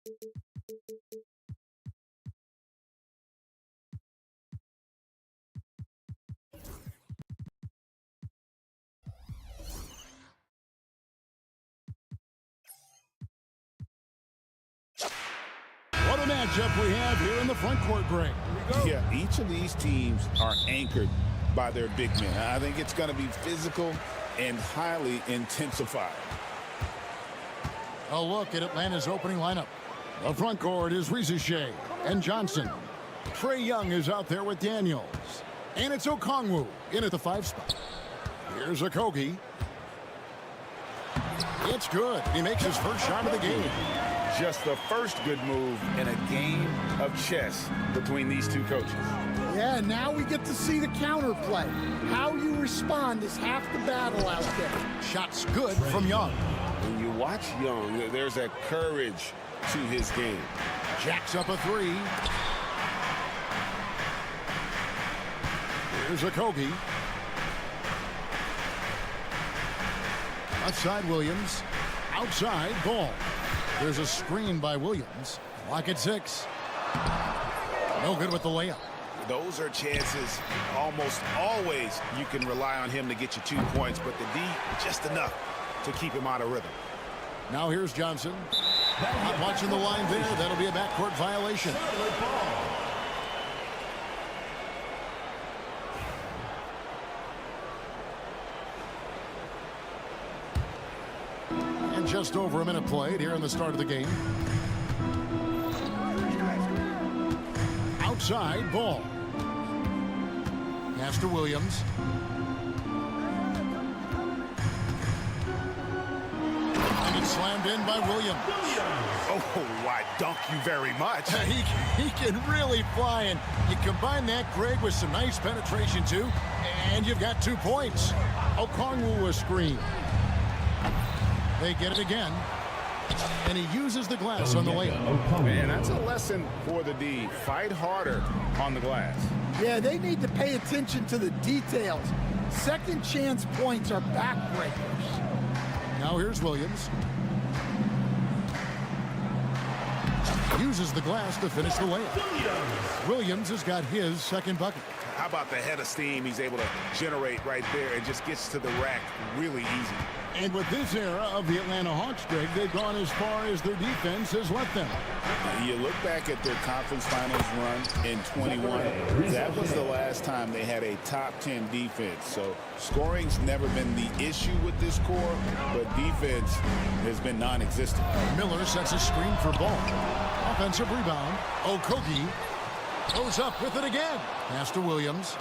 What a matchup we have here in the front court, Greg. Yeah, each of these teams are anchored by their big men. I think it's going to be physical and highly intensified. A look at Atlanta's opening lineup. The front court is Shea and Johnson. Trae Young is out there with Daniels. And it's Okongwu in at the 5 spot. Here's Okogie. It's good. He makes his first shot of the game. Just the first good move in a game of chess between these two coaches. Yeah, now we get to see the counterplay. How you respond is half the battle out there. Shots good from Young. When you watch Young, there's a courage to his game. Jacks up a 3. Here's Okogie. Outside Williams. Outside Ball. There's a screen by Williams. Clock at 6. No good with the layup. Those are chances almost always you can rely on him to get you 2 points, but the D, just enough to keep him out of rhythm. Now here's Johnson. Not watching the line there. That'll be a backcourt violation. And just over a minute played here in the start of the game. Outside Ball. Pass to Williams. And it's slammed in by Williams. Oh, I dunk you very much. He can really fly, and you combine that, Greg, with some nice penetration, too, and you've got 2 points. Okongwu a screen. They get it again, and he uses the glass on the layup. Man, that's a lesson for the D. Fight harder on the glass. Yeah, they need to pay attention to the details. Second chance points are backbreakers. Now here's Williams. Uses the glass to finish the layup. Williams has got his second bucket. How about the head of steam he's able to generate right there and just gets to the rack really easy. And with this era of the Atlanta Hawks, Greg, they've gone as far as their defense has let them. You look back at their conference finals run in 21. That was the last time they had a top 10 defense. So scoring's never been the issue with this core, but defense has been non-existent. Miller sets a screen for Ball. Offensive rebound. Okogie goes up with it again. Pass to Williams.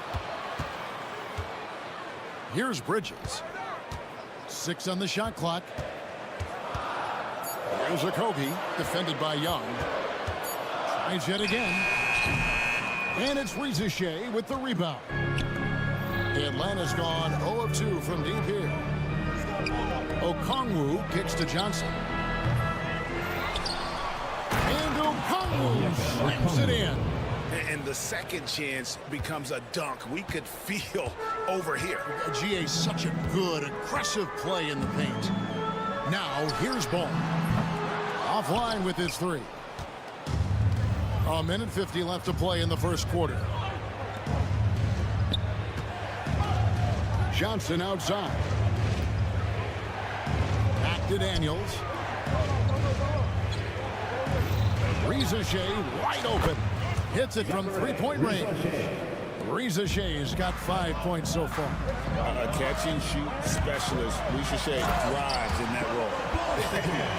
Here's Bridges. 6 on the shot clock. Here's Okogie, defended by Young. Tries yet again. And it's Shea with the rebound. Atlanta's gone 0 of 2 from deep here. Okongwu kicks to Johnson. And Okongwu slams it in. And the second chance becomes a dunk we could feel over here. GA, such a good, aggressive play in the paint. Now, here's Ball. Offline with his 3. A minute 50 left to play in the first quarter. Johnson outside. Back to Daniels. Shea wide open. Hits it from 3-point range. Shea's got 5 points so far. A catch-and-shoot specialist. Shea thrives in that role.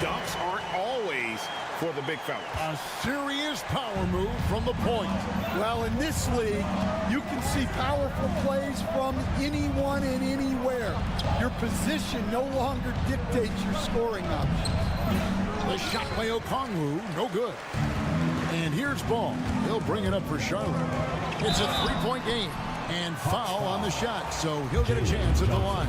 Dunks aren't always for the big fella. A serious power move from the point. Well, in this league, you can see powerful plays from anyone and anywhere. Your position no longer dictates your scoring options. The shot by Okongwu, no good. And here's Ball. He'll bring it up for Charlotte. It's a 3-point game. And foul on the shot, so he'll get a chance at the line.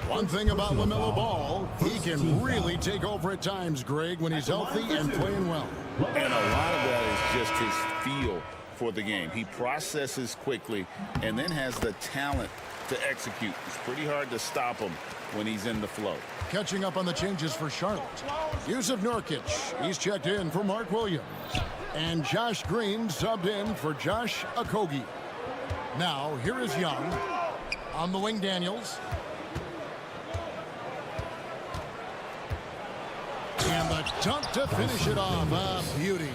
One thing about LaMelo Ball, he can really take over at times, Greg, when he's healthy and playing well. And a lot of that is just his feel for the game. He processes quickly and then has the talent to execute. It's pretty hard to stop him when he's in the flow. Catching up on the changes for Charlotte. Yusuf Nurkic, he's checked in for Mark Williams. And Josh Green subbed in for Josh Okogie. Now, here is Young. On the wing, Daniels. And the dunk to finish it off. A beauty.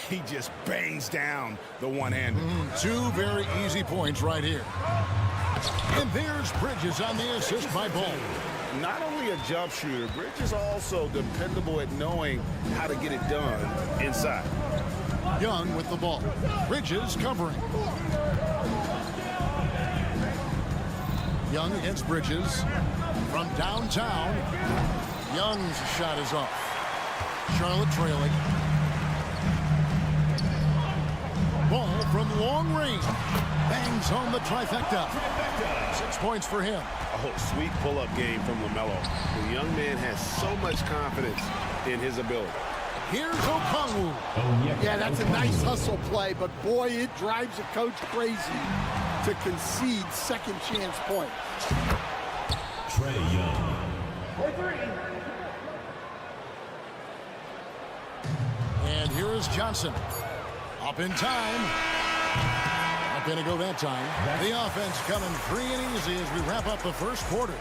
He just bangs down the one-hander. Two very easy points right here. And there's Bridges on the assist by Ball. Not only a jump shooter, Bridges is also dependable at knowing how to get it done inside. Young with the ball. Bridges covering. Young against Bridges. From downtown. Young's shot is off. Charlotte trailing. Ball from long range. Bangs home the trifecta. 6 points for him. Oh, sweet pull-up game from LaMelo. The young man has so much confidence in his ability. Here's Okongwu. Yeah, that's a nice hustle play, but boy, it drives a coach crazy to concede second chance points. Trae Young. And here is Johnson. Up in time. Not going to go that time. The offense coming free and easy as we wrap up the first quarter.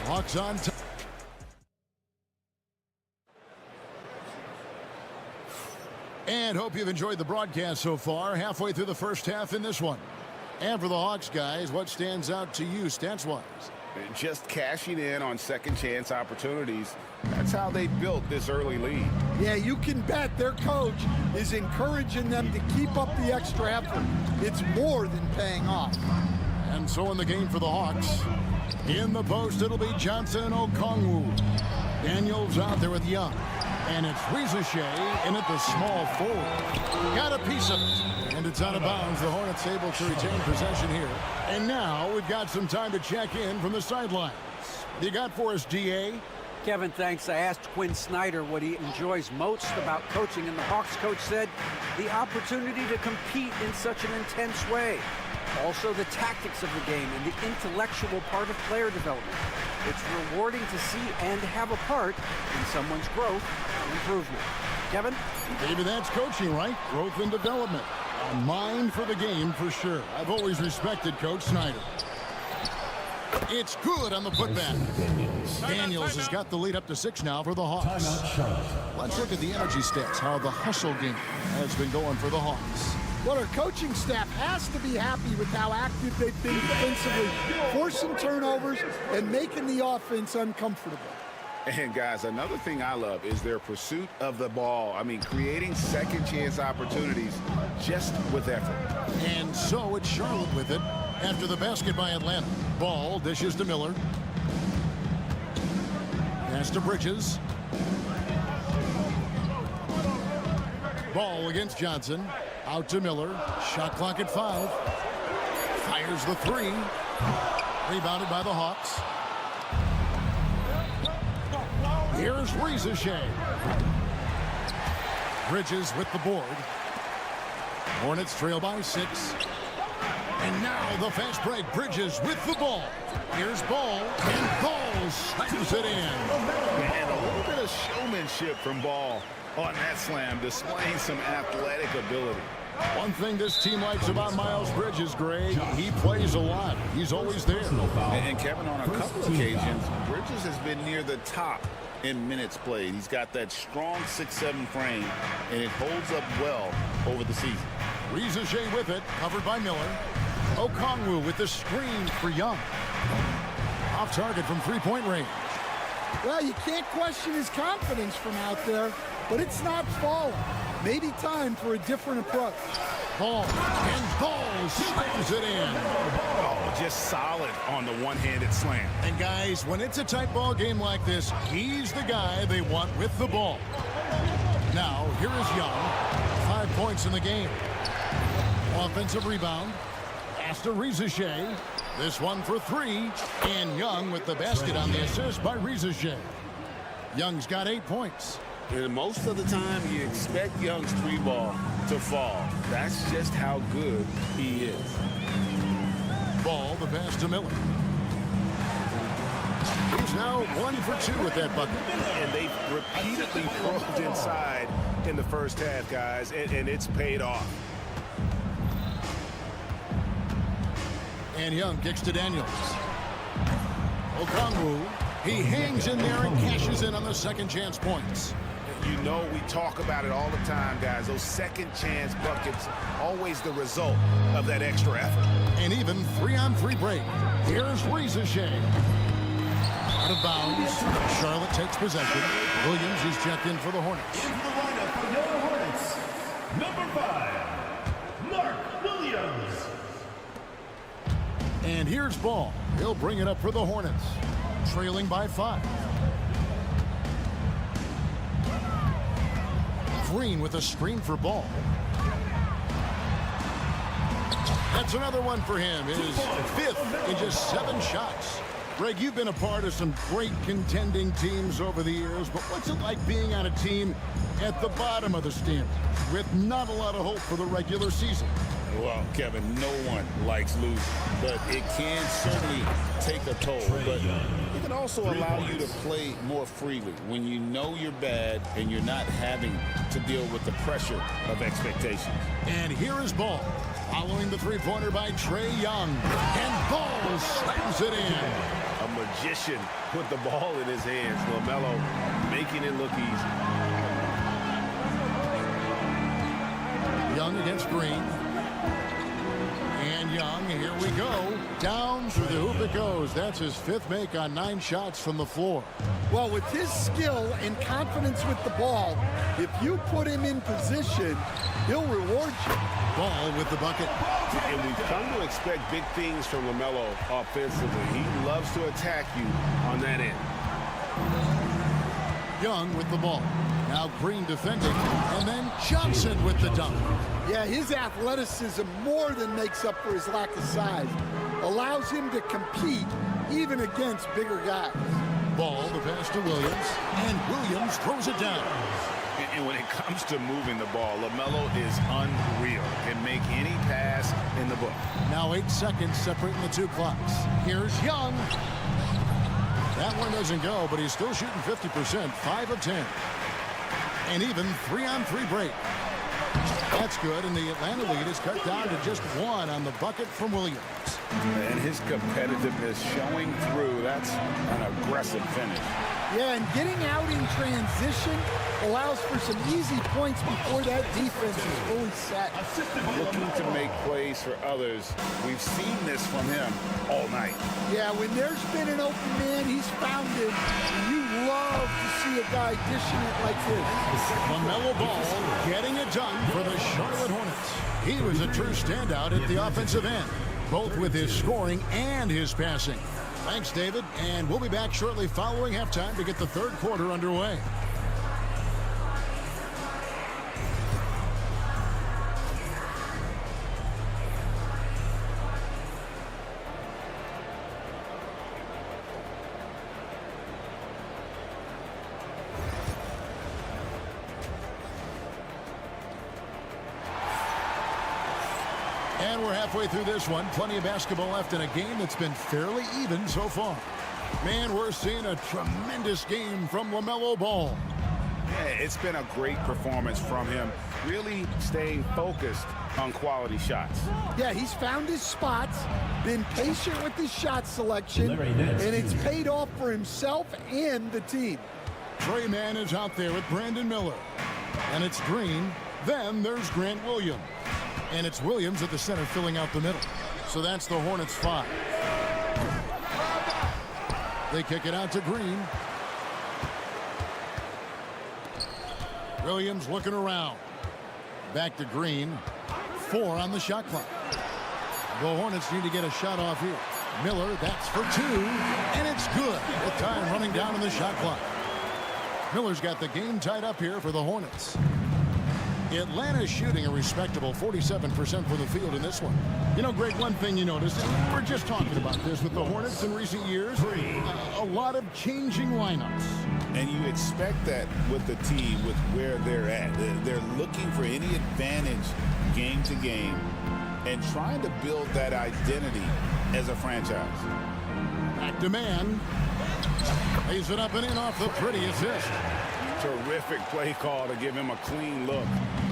Hawks on top. And hope you've enjoyed the broadcast so far. Halfway through the first half in this one. And for the Hawks, guys, what stands out to you stats-wise? Just cashing in on second chance opportunities. That's how they built this early lead. Yeah, you can bet their coach is encouraging them to keep up the extra effort. It's more than paying off. And so in the game for the Hawks, in the post, it'll be Johnson and Okongwu. Daniels out there with Young. And it's Rizachet in at the small forward. Got a piece of it. And it's out of bounds. The Hornets able to retain possession here. And now we've got some time to check in from the sidelines. You got for us, D.A.? Kevin, thanks. I asked Quinn Snyder what he enjoys most about coaching, and the Hawks coach said the opportunity to compete in such an intense way. Also, the tactics of the game and the intellectual part of player development. It's rewarding to see and have a part in someone's growth and improvement. Kevin? Maybe that's coaching, right? Growth and development. A mind for the game for sure. I've always respected Coach Snyder. It's good on the putback. Daniels has got the lead up to 6 now for the Hawks. Let's look at the energy stats, how the hustle game has been going for the Hawks. Well, our coaching staff has to be happy with how active they've been defensively, forcing turnovers and making the offense uncomfortable. And guys, another thing I love is their pursuit of the ball. I mean, creating second chance opportunities just with effort. And so it's Charlotte with it after the basket by Atlanta. Ball dishes to Miller. Pass to Bridges. Ball against Johnson. Out to Miller. Shot clock at 5. Fires the 3. Rebounded by the Hawks. Here's Rizachet. Bridges with the board. Hornets trail by 6. And now the fast break. Bridges with the ball. Here's Ball. And Ball slams it in. And a little bit of showmanship from Ball on that slam, displaying some athletic ability. One thing this team likes about Miles Bridges, Greg, he plays a lot. He's always there. And Kevin, on a couple occasions, Bridges has been near the top in minutes played. He's got that strong 6'7" frame, and it holds up well over the season. Rizachet with it, covered by Miller. Okongwu with the screen for Young. Off target from three-point range. Well, you can't question his confidence from out there, but it's not falling. Maybe time for a different approach. Ball, and Ball slams it in. Oh, just solid on the one-handed slam. And guys, when it's a tight ball game like this, he's the guy they want with the ball. Now, here is Young. 5 points in the game. Offensive rebound. Pass to Rizachet. This one for 3. And Young with the basket on the assist by Rizachet. Young's got 8 points. And most of the time, you expect Young's three ball to fall. That's just how good he is. Ball, the pass to Miller. He's now 1 for 2 with that bucket. And they repeatedly probed inside in the first half, guys, and it's paid off. And Young kicks to Daniels. Okongwu, he hangs in there and cashes in on the second chance points. You know, we talk about it all the time, guys. Those second chance buckets, always the result of that extra effort. And even 3-on-3 break. Here's Riza-Shea. Out of bounds. Charlotte takes possession. Williams is checked in for the Hornets. In the lineup for the Hornets, number 5, Mark Williams. And here's Ball. He'll bring it up for the Hornets. Trailing by 5. Green with a screen for Ball. That's another one for him. His 5th in just 7 shots. Greg, you've been a part of some great contending teams over the years, but what's it like being on a team at the bottom of the standings with not a lot of hope for the regular season? Well, Kevin, no one likes losing, but it can certainly take a toll. But it can also allow you to play more freely when you know you're bad and you're not having to deal with the pressure of expectations. And here is Ball, following the three-pointer by Trae Young. And Ball slams it in. A magician put the ball in his hands. LaMelo making it look easy. Young against Green. And Young, here we go. Down through the hoop it goes. That's his 5th make on 9 shots from the floor. Well, with his skill and confidence with the ball, if you put him in position, he'll reward you. Ball with the bucket. And we've come to expect big things from LaMelo offensively. He loves to attack you on that end. Young with the ball. Now Green defending. And then Johnson with the dunk. Yeah, his athleticism more than makes up for his lack of size. Allows him to compete even against bigger guys. Ball, the pass to Williams. And Williams throws it down. And when it comes to moving the ball, LaMelo is unreal. Can make any pass in the book. Now 8 seconds separating the 2 clocks. Here's Young. That one doesn't go, but he's still shooting 50%, 5 of 10. And even 3-on-3 break. That's good, and the Atlanta lead is cut down to just 1 on the bucket from Williams. And his competitiveness showing through. That's an aggressive finish. Yeah, and getting out in transition allows for some easy points before that defense is fully set. Looking to make plays for others. We've seen this from him all night. Yeah, when there's been an open man, he's found it. You love to see a guy dishing it like this. LaMelo Ball getting it done for the Charlotte Hornets. He was a true standout at the offensive end, both with his scoring and his passing. Thanks, David, and we'll be back shortly following halftime to get the 3rd quarter underway. And we're halfway through this one. Plenty of basketball left in a game that's been fairly even so far. Man, we're seeing a tremendous game from LaMelo Ball. Yeah, it's been a great performance from him. Really staying focused on quality shots. Yeah, he's found his spots, been patient with his shot selection, and it's paid off for himself and the team. Trey Mann is out there with Brandon Miller. And it's Green. Then there's Grant Williams. And it's Williams at the center filling out the middle. So that's the Hornets 5. They kick it out to Green. Williams looking around. Back to Green. 4 on the shot clock. The Hornets need to get a shot off here. Miller, that's for 2. And it's good with time running down on the shot clock. Miller's got the game tied up here for the Hornets. Atlanta's shooting a respectable 47% for the field in this one. You know, Greg, one thing you notice, and we're just talking about this with the Hornets in recent years, a lot of changing lineups. And you expect that with the team, with where they're at. They're looking for any advantage game to game and trying to build that identity as a franchise. Back to man. Lays it up and in off the pretty assist. Terrific play call to give him a clean look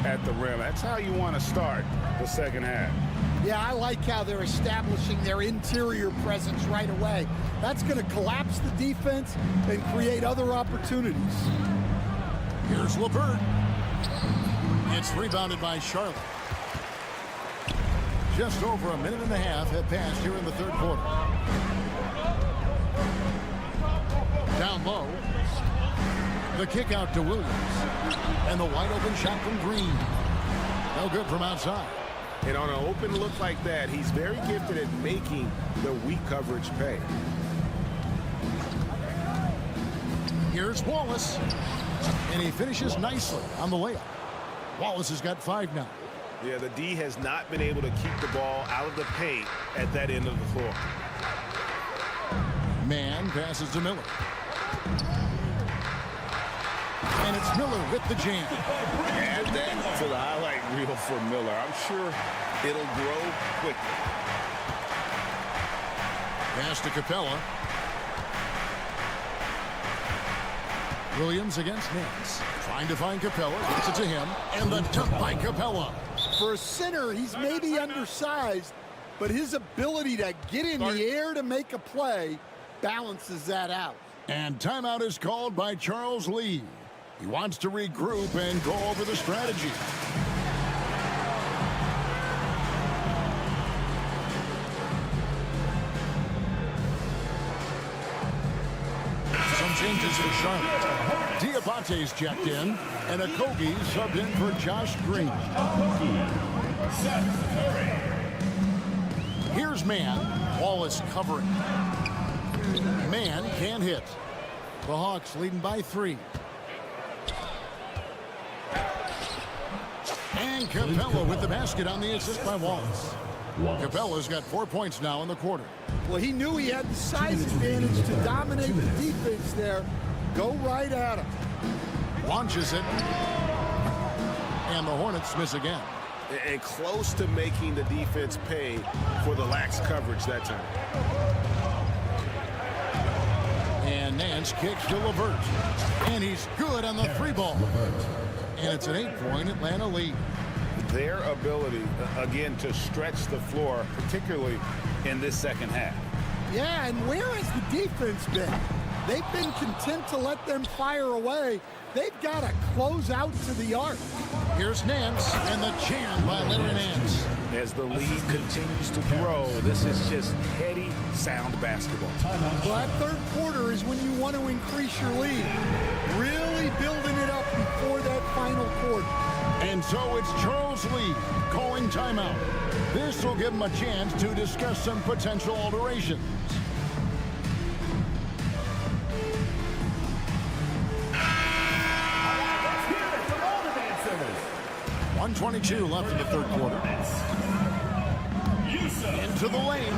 at the rim. That's how you want to start the second half. Yeah, I like how they're establishing their interior presence right away. That's going to collapse the defense and create other opportunities. Here's LeVert. It's rebounded by Charlotte. Just over a minute and a half have passed here in the third quarter. Down low. The kick out to Williams. And the wide open shot from Green. No good from outside. And on an open look like that, he's very gifted at making the weak coverage pay. Here's Wallace. And he finishes nicely on the layup. Wallace has got 5 now. Yeah, the D has not been able to keep the ball out of the paint at that end of the floor. Man passes to Miller. And it's Miller with the jam. Add that to the highlight reel for Miller. I'm sure it'll grow quickly. Pass to Capella. Williams against Nance. Trying to find Capella. Gets it to him. And the dunk by Capella. For a center, he's maybe undersized, but his ability to get in the air to make a play balances that out. And timeout is called by Charles Lee. He wants to regroup and go over the strategy. Some changes for Charlotte. Diabate's checked in, and Okogie subbed in for Josh Green. Here's Man. Wallace covering. Man can't hit. The Hawks leading by 3. And Capella with the basket on the assist by Wallace. Capella's got 4 points now in the quarter. Well, he knew he had the size advantage to dominate the defense there. Go right at him. Launches it. And the Hornets miss again. And close to making the defense pay for the lax coverage that time. And Nance kicks to LeVert. And he's good on the 3-ball. And it's an 8-point Atlanta lead. Their ability, again, to stretch the floor, particularly in this second half. Yeah, and where has the defense been? They've been content to let them fire away. They've got to close out to the arc. Here's Nance and the jam by Larry Nance. As the lead continues to grow, this is just heady, sound basketball. Well, that third quarter is when you want to increase your lead. Really building it up before that final quarter. And so it's Charles Lee calling timeout. This will give him a chance to discuss some potential alterations. 1:22 left in the third quarter. Into the lane.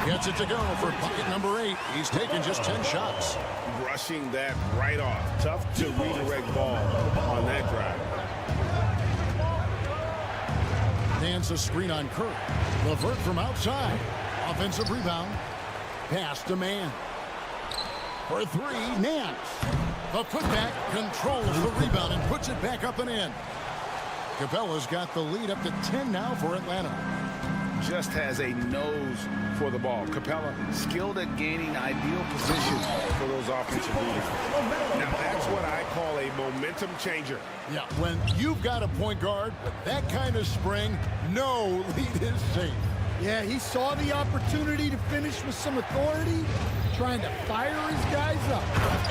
Gets it to go for bucket number 8. He's taken just 10 shots. Brushing that right off. Tough to redirect ball on that drive. Nance a screen on Curry. LeVert from outside. Offensive rebound. Pass to Man. For 3, Nance. The putback controls the rebound and puts it back up and in. Capella's got the lead up to 10 now for Atlanta. Just has a nose for the ball. Capella skilled at gaining ideal position for those offensive leaders. Now that's what I call a momentum changer. Yeah, when you've got a point guard with that kind of spring, no lead is safe. Yeah, he saw the opportunity to finish with some authority, trying to fire his guys up.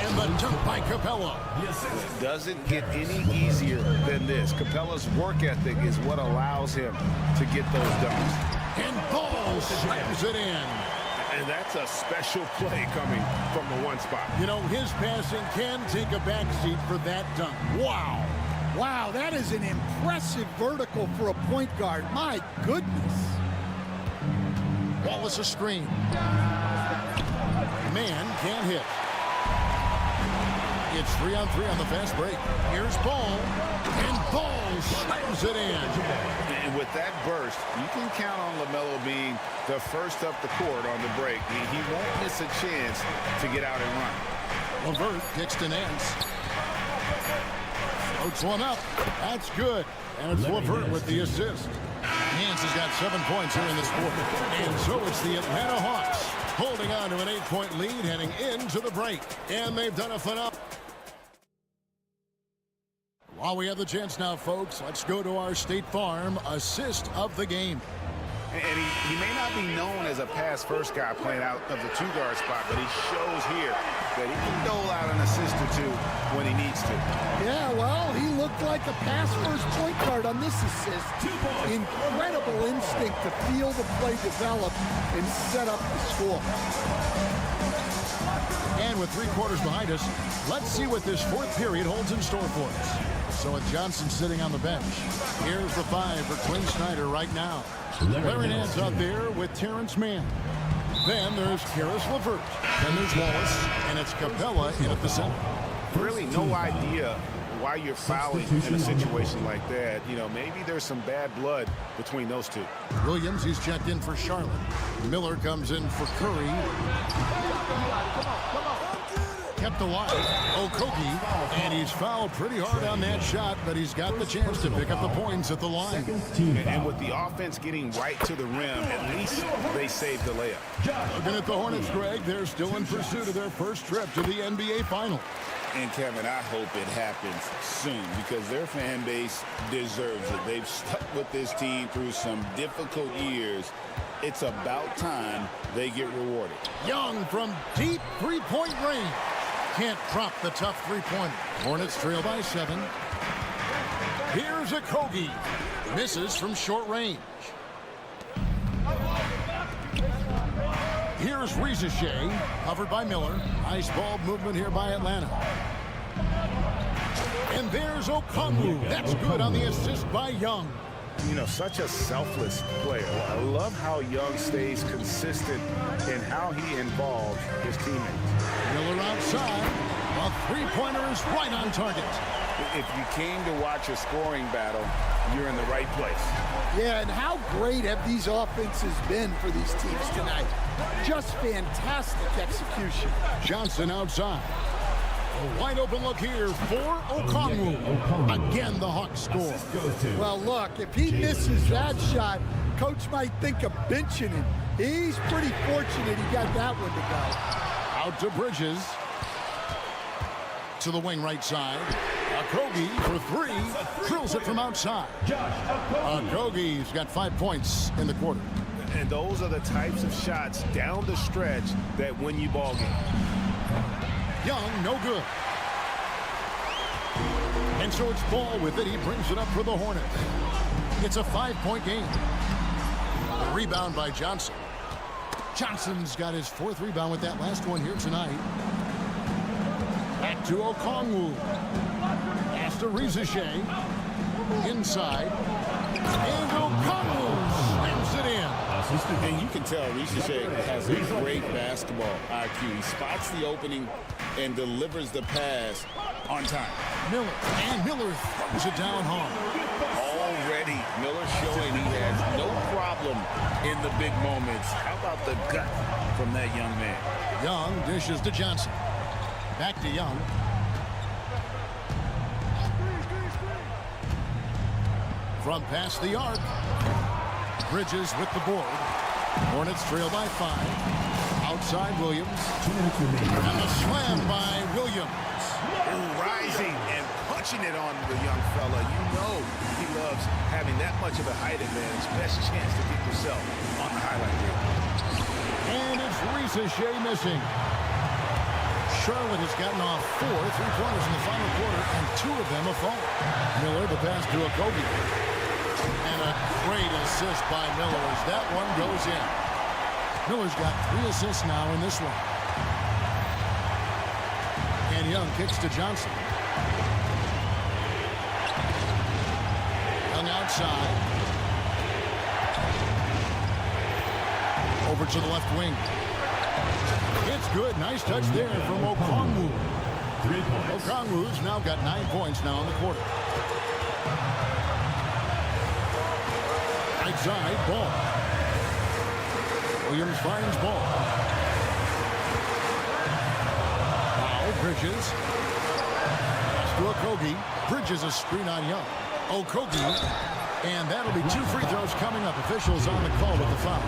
And the dunk by Capella. It doesn't get any easier than this. Capella's work ethic is what allows him to get those dunks. And Ball slams it in. And that's a special play coming from the one spot. You know, his passing can take a backseat for that dunk. Wow. Wow, that is an impressive vertical for a point guard. My goodness. Wallace a screen. Man can't hit. It's 3-on-3 on the fast break. Here's Ball. And Ball slams it in. And with that burst, you can count on LaMelo being the first up the court on the break. He won't miss a chance to get out and run. LeVert kicks to Nance. Floats one up. That's good. And it's LeVert with the assist. Nance has got 7 points here in this quarter. And so it's the Atlanta Hawks holding on to an 8-point lead heading into the break. And they've done a phenomenal. While we have the chance now, folks, let's go to our State Farm assist of the game. And he may not be known as a pass-first guy playing out of the two-guard spot, but he shows here that he can dole out an assist or two when he needs to. Yeah, well, he looked like a pass-first point guard on this assist. Incredible instinct to feel the play develop and set up the score. And with 3 quarters behind us, let's see what this fourth period holds in store for us. So with Johnson sitting on the bench, here's the 5 for Quinn Snyder right now. Larry Nance out there with Terrence Mann. Then there's Karis LeVert. Then there's Wallace, and it's Capella in at the center. Really no idea why you're fouling in a situation like that. You know, maybe there's some bad blood between those two. Williams, he's checked in for Charlotte. Miller comes in for Curry. Kept alive. Okogie, and he's fouled pretty hard on that shot, but he's got the chance to pick up the points at the line. And with the offense getting right to the rim, at least they saved the layup. Looking at the Hornets, Greg, they're still in pursuit of their first trip to the NBA Finals. And Kevin, I hope it happens soon because their fan base deserves it. They've stuck with this team through some difficult years. It's about time they get rewarded. Young from deep three-point range. Can't drop the tough three-pointer. Hornets trail by 7. Here's Okogie. Misses from short range. Here's Rizachet, covered by Miller. Nice ball movement here by Atlanta. And there's Okongwu. That's good on the assist by Young. You know, such a selfless player. I love how Young stays consistent in how he involves his teammates. Miller outside. A three-pointer is right on target. If you came to watch a scoring battle, you're in the right place. Yeah, and how great have these offenses been for these teams tonight? Just fantastic execution. Johnson outside. A wide open look here for Okongwu. Again, the Hawks score. Well, look, if he misses that shot, coach might think of benching him. He's pretty fortunate he got that one to go. Out to Bridges. To the wing right side. Okogie for 3. Drills it from outside. Okogie's got 5 points in the quarter. And those are the types of shots down the stretch that win you ball games. Young, no good. And so it's Ball with it. He brings it up for the Hornets. It's a 5-point game. A rebound by Johnson. Johnson's got his 4th rebound with that last one here tonight. Back to Okongwu. Pass to Rizachet. Inside. And Okongwu slams it in. And you can tell Rizachet has a great basketball IQ. He spots the opening and delivers the pass on time. Miller. And Miller throws it down hard. Already, Miller showing he has no problem in the big moments. How about the gut from that young man? Young dishes to Johnson. Back to Young. From past the arc. Bridges with the board. Hornets trail by 5. Outside Williams. And the slam by Williams. Rising and punching it on the young fella. You know he loves having that much of a height advantage. Best chance to get yourself on the highlight reel. And it's Rizachet missing. Charlotte has gotten off 4 3-pointers in the final quarter, and 2 of them a fall. Miller, the pass to Okogie. And a great assist by Miller as that one goes in. Miller's got 3 assists now in this one. And Young kicks to Johnson. Young outside. Over to the left wing. It's good. Nice touch there from Okongwu. 3 points. Okongwu's now got 9 points now in the quarter. Right side, Ball. Williams finds Ball. Now Bridges. To Okogie. Bridges a screen on Young. Okogie. And that'll be 2 free throws coming up. Officials on the call with the foul.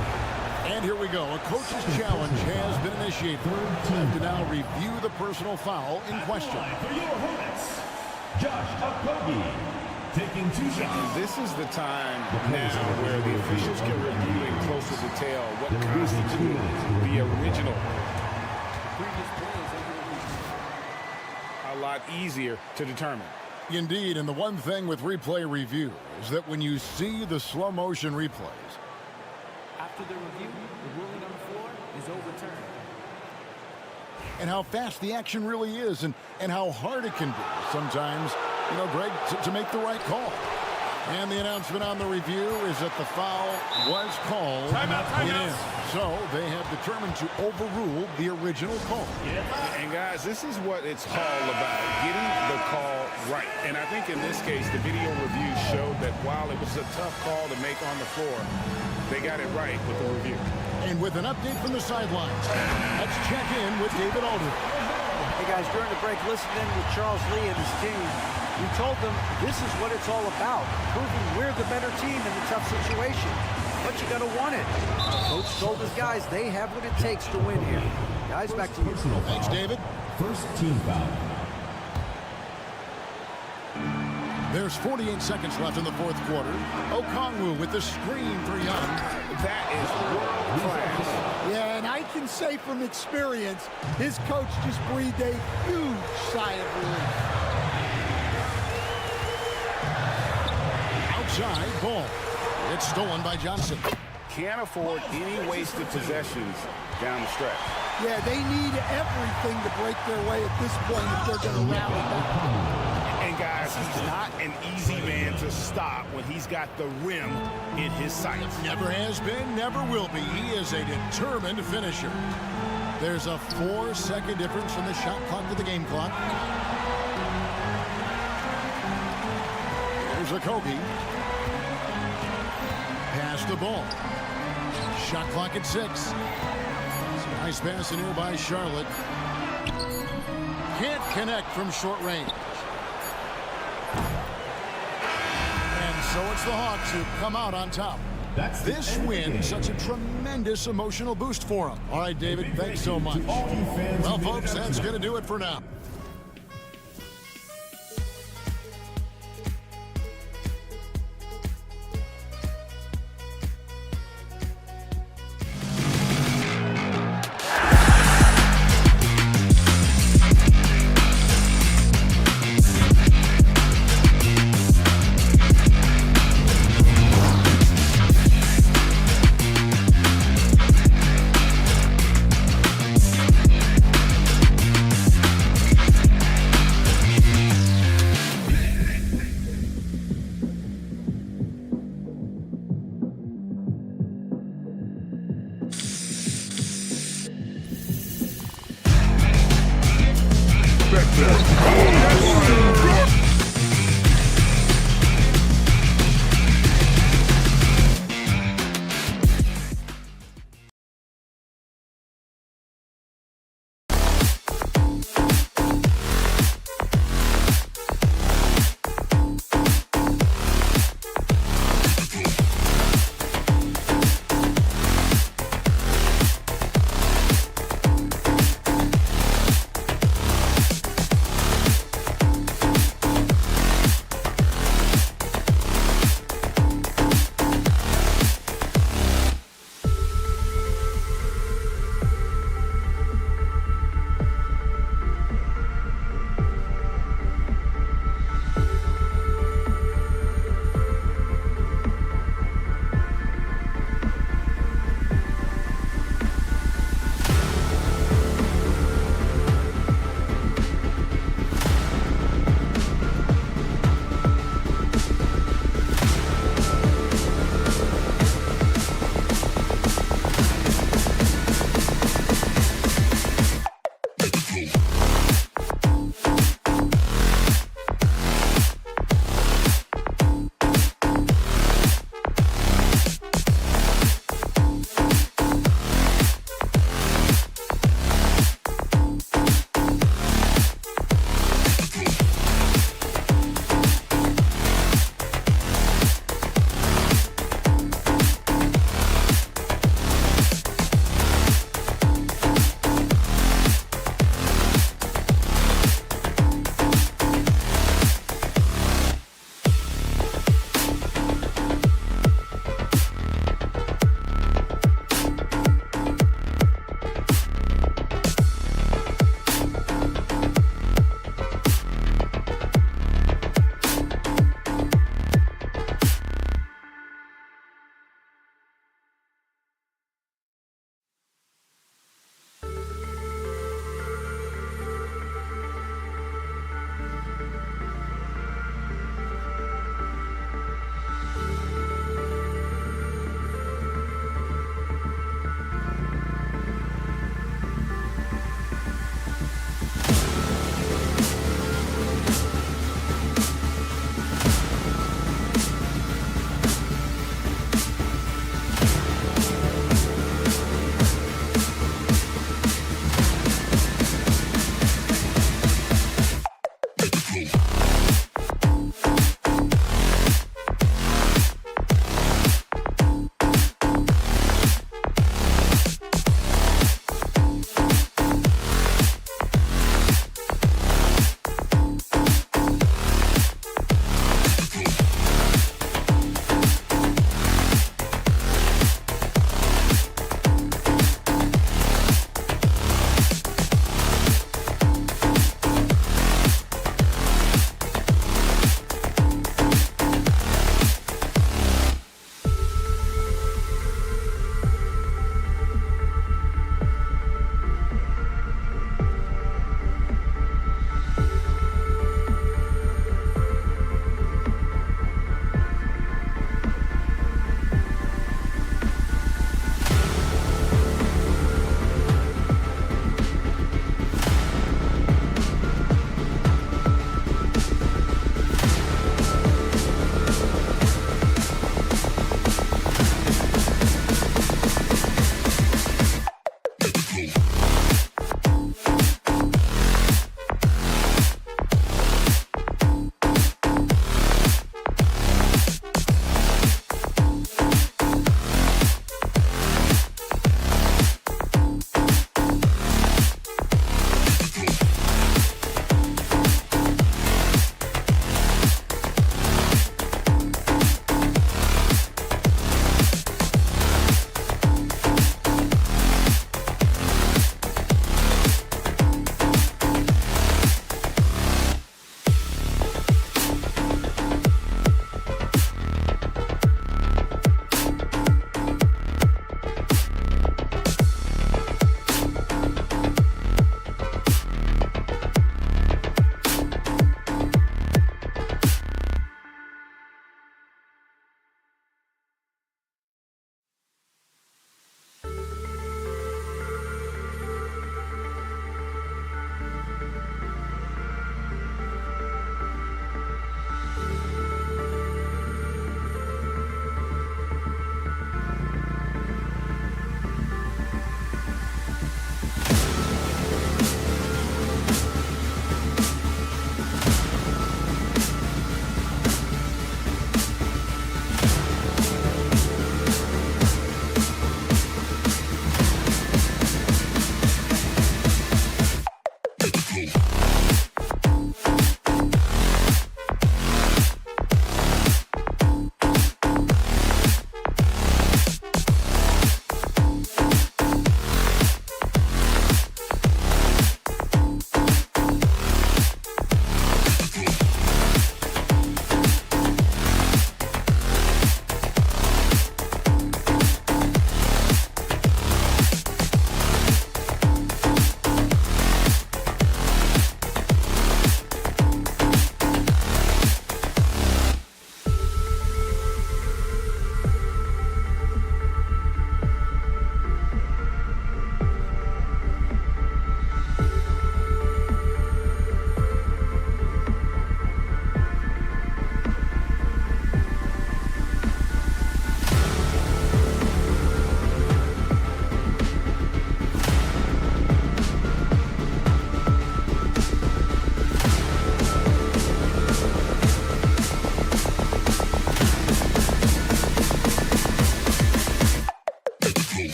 And here we go. A coach's challenge has been initiated. Time to now review the personal foul in question. For your Hornets, Josh Okogie, taking 2 shots. This is the time now where the officials can review in closer detail what constitutes the original. A lot easier to determine. Indeed, and the one thing with replay review is that when you see the slow motion replays, after the review, the ruling on the floor is overturned. and how fast the action really is and how hard it can be sometimes, you know, Greg, to make the right call. And the announcement on the review is that the foul was called. Timeout. So they have determined to overrule the original call. And guys, this is what it's all about, getting the call right. And I think in this case, the video review showed that while it was a tough call to make on the floor, they got it right with the review. And with an update from the sidelines, let's check in with David Aldridge. Hey guys, during the break, listen in with Charles Lee and his team. We told them this is what it's all about, proving we're the better team in a tough situation. But you got to want it. Coach told his guys they have what it takes to win here. Guys, back to you. Thanks, David. First team foul. There's 48 seconds left in the fourth quarter. Okongwu with the screen for Young. That is world class. Yeah, and I can say from experience, his coach just breathed a huge sigh of relief. Outside, Ball. It's stolen by Johnson. Can't afford any wasted possessions down the stretch. Yeah, they need everything to break their way at this point if they're going to rally back. And guys, he's not an easy man to stop when he's got the rim in his sights. Never has been, never will be. He is a determined finisher. There's a 4-second difference from the shot clock to the game clock. There's Okogie. Pass the ball. Shot clock at 6. Nice pass in here by Charlotte. Can't connect from short range. And so it's the Hawks who come out on top. This win, such a tremendous emotional boost for them. All right, David, thanks so much. Well, folks, that's going to do it for now.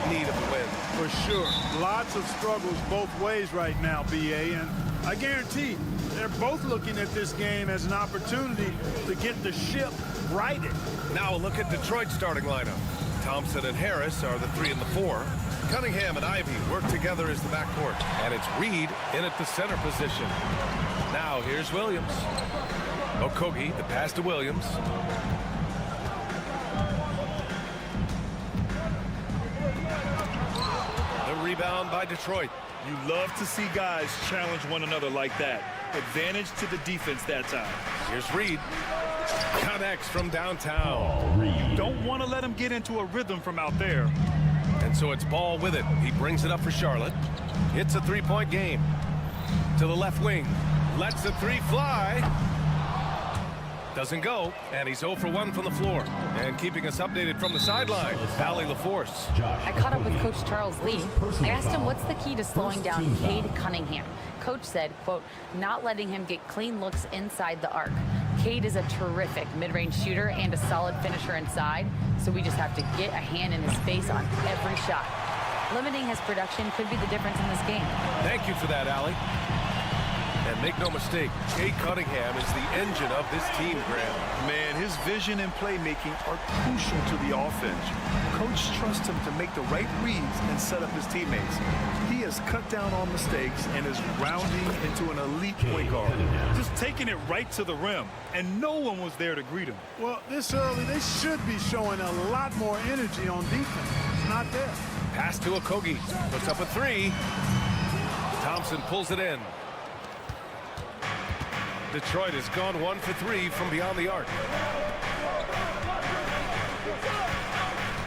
need of the win. For sure. Lots of struggles both ways right now, B.A., and I guarantee they're both looking at this game as an opportunity to get the ship righted. Now a look at Detroit's starting lineup. Thompson and Harris are the 3 and the 4. Cunningham and Ivy work together as the backcourt. And it's Reed in at the center position. Now here's Williams. Okogie, the pass to Williams. The rebound by Detroit. You love to see guys challenge one another like that. Advantage to the defense that time. Here's Reed. Connects from downtown. You don't want to let him get into a rhythm from out there. And so it's Ball with it. He brings it up for Charlotte. It's a 3-point game. To the left wing. Lets the 3 fly. Doesn't go. And he's 0 for 1 from the floor. And keeping us updated from the sideline, Allie LaForce. I caught up with Coach Charles Lee. I asked him what's the key to slowing down Cade Cunningham. Coach said, quote, not letting him get clean looks inside the arc. Cade is a terrific mid-range shooter and a solid finisher inside, so we just have to get a hand in his face on every shot. Limiting his production could be the difference in this game. Thank you for that, Allie. And make no mistake, Cade Cunningham is the engine of this team, Graham. Man, his vision and playmaking are crucial to the offense. Coach trusts him to make the right reads and set up his teammates. He has cut down on mistakes and is rounding into an elite point guard. Just taking it right to the rim, and no one was there to greet him. Well, this early, they should be showing a lot more energy on defense. It's not there. Pass to Okogie. Puts up a 3. Thompson pulls it in. Detroit has gone 1 for 3 from beyond the arc.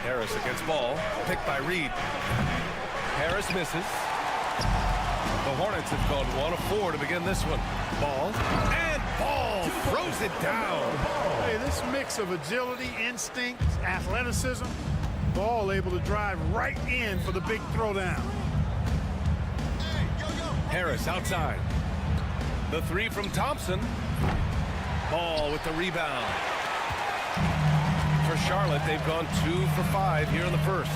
Harris against Ball. Picked by Reed. Harris misses. The Hornets have gone 1 of 4 to begin this one. Ball. And Ball throws it down. Hey, this mix of agility, instinct, athleticism, Ball able to drive right in for the big throwdown. Harris outside. The 3 from Thompson. Ball with the rebound. For Charlotte, they've gone 2 for 5 here in the first.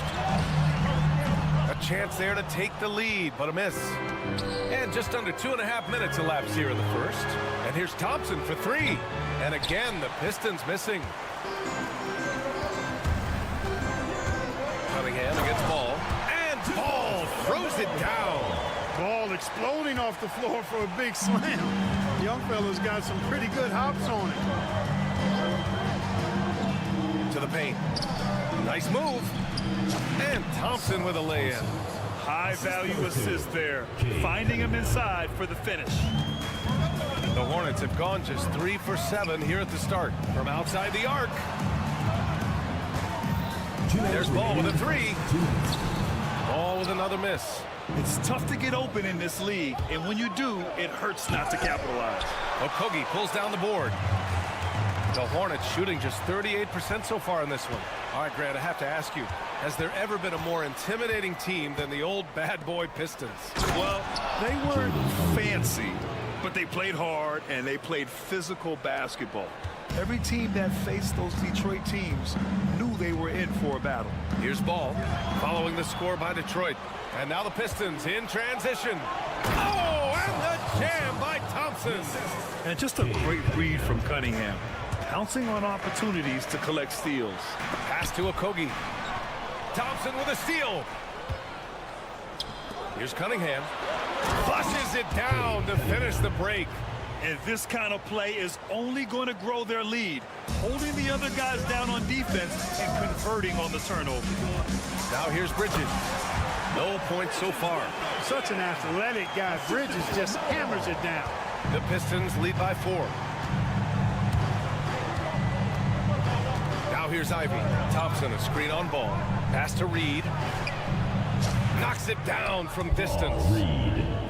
A chance there to take the lead, but a miss. And just under 2.5 minutes elapsed here in the first. And here's Thompson for 3. And again, the Pistons missing. Cunningham against Ball. And Ball throws it down. Ball exploding off the floor for a big slam. Young fella's got some pretty good hops on it. To the paint. Nice move. And Thompson with a lay-in. High-value assist there. Finding him inside for the finish. The Hornets have gone just 3 for 7 here at the start. From outside the arc. There's Ball with a 3. Ball with another miss. It's tough to get open in this league, and when you do, it hurts not to capitalize. Okogie pulls down the board. The Hornets shooting just 38% so far in this one. All right, Grant, I have to ask you, has there ever been a more intimidating team than the old bad boy Pistons? Well, they weren't fancy, but they played hard, and they played physical basketball. Every team that faced those Detroit teams knew they were in for a battle. Here's Ball, following the score by Detroit. And now the Pistons in transition. Oh, and the jam by Thompson. And just a great read from Cunningham. Pouncing on opportunities to collect steals. Pass to Okogie. Thompson with a steal. Here's Cunningham. Flushes it down to finish the break. And this kind of play is only going to grow their lead. Holding the other guys down on defense and converting on the turnover. Now here's Bridges. No points so far. Such an athletic guy. Bridges just hammers it down. The Pistons lead by 4. Now here's Ivy. Thompson, a screen on Ball. Pass to Reed. Knocks it down from distance.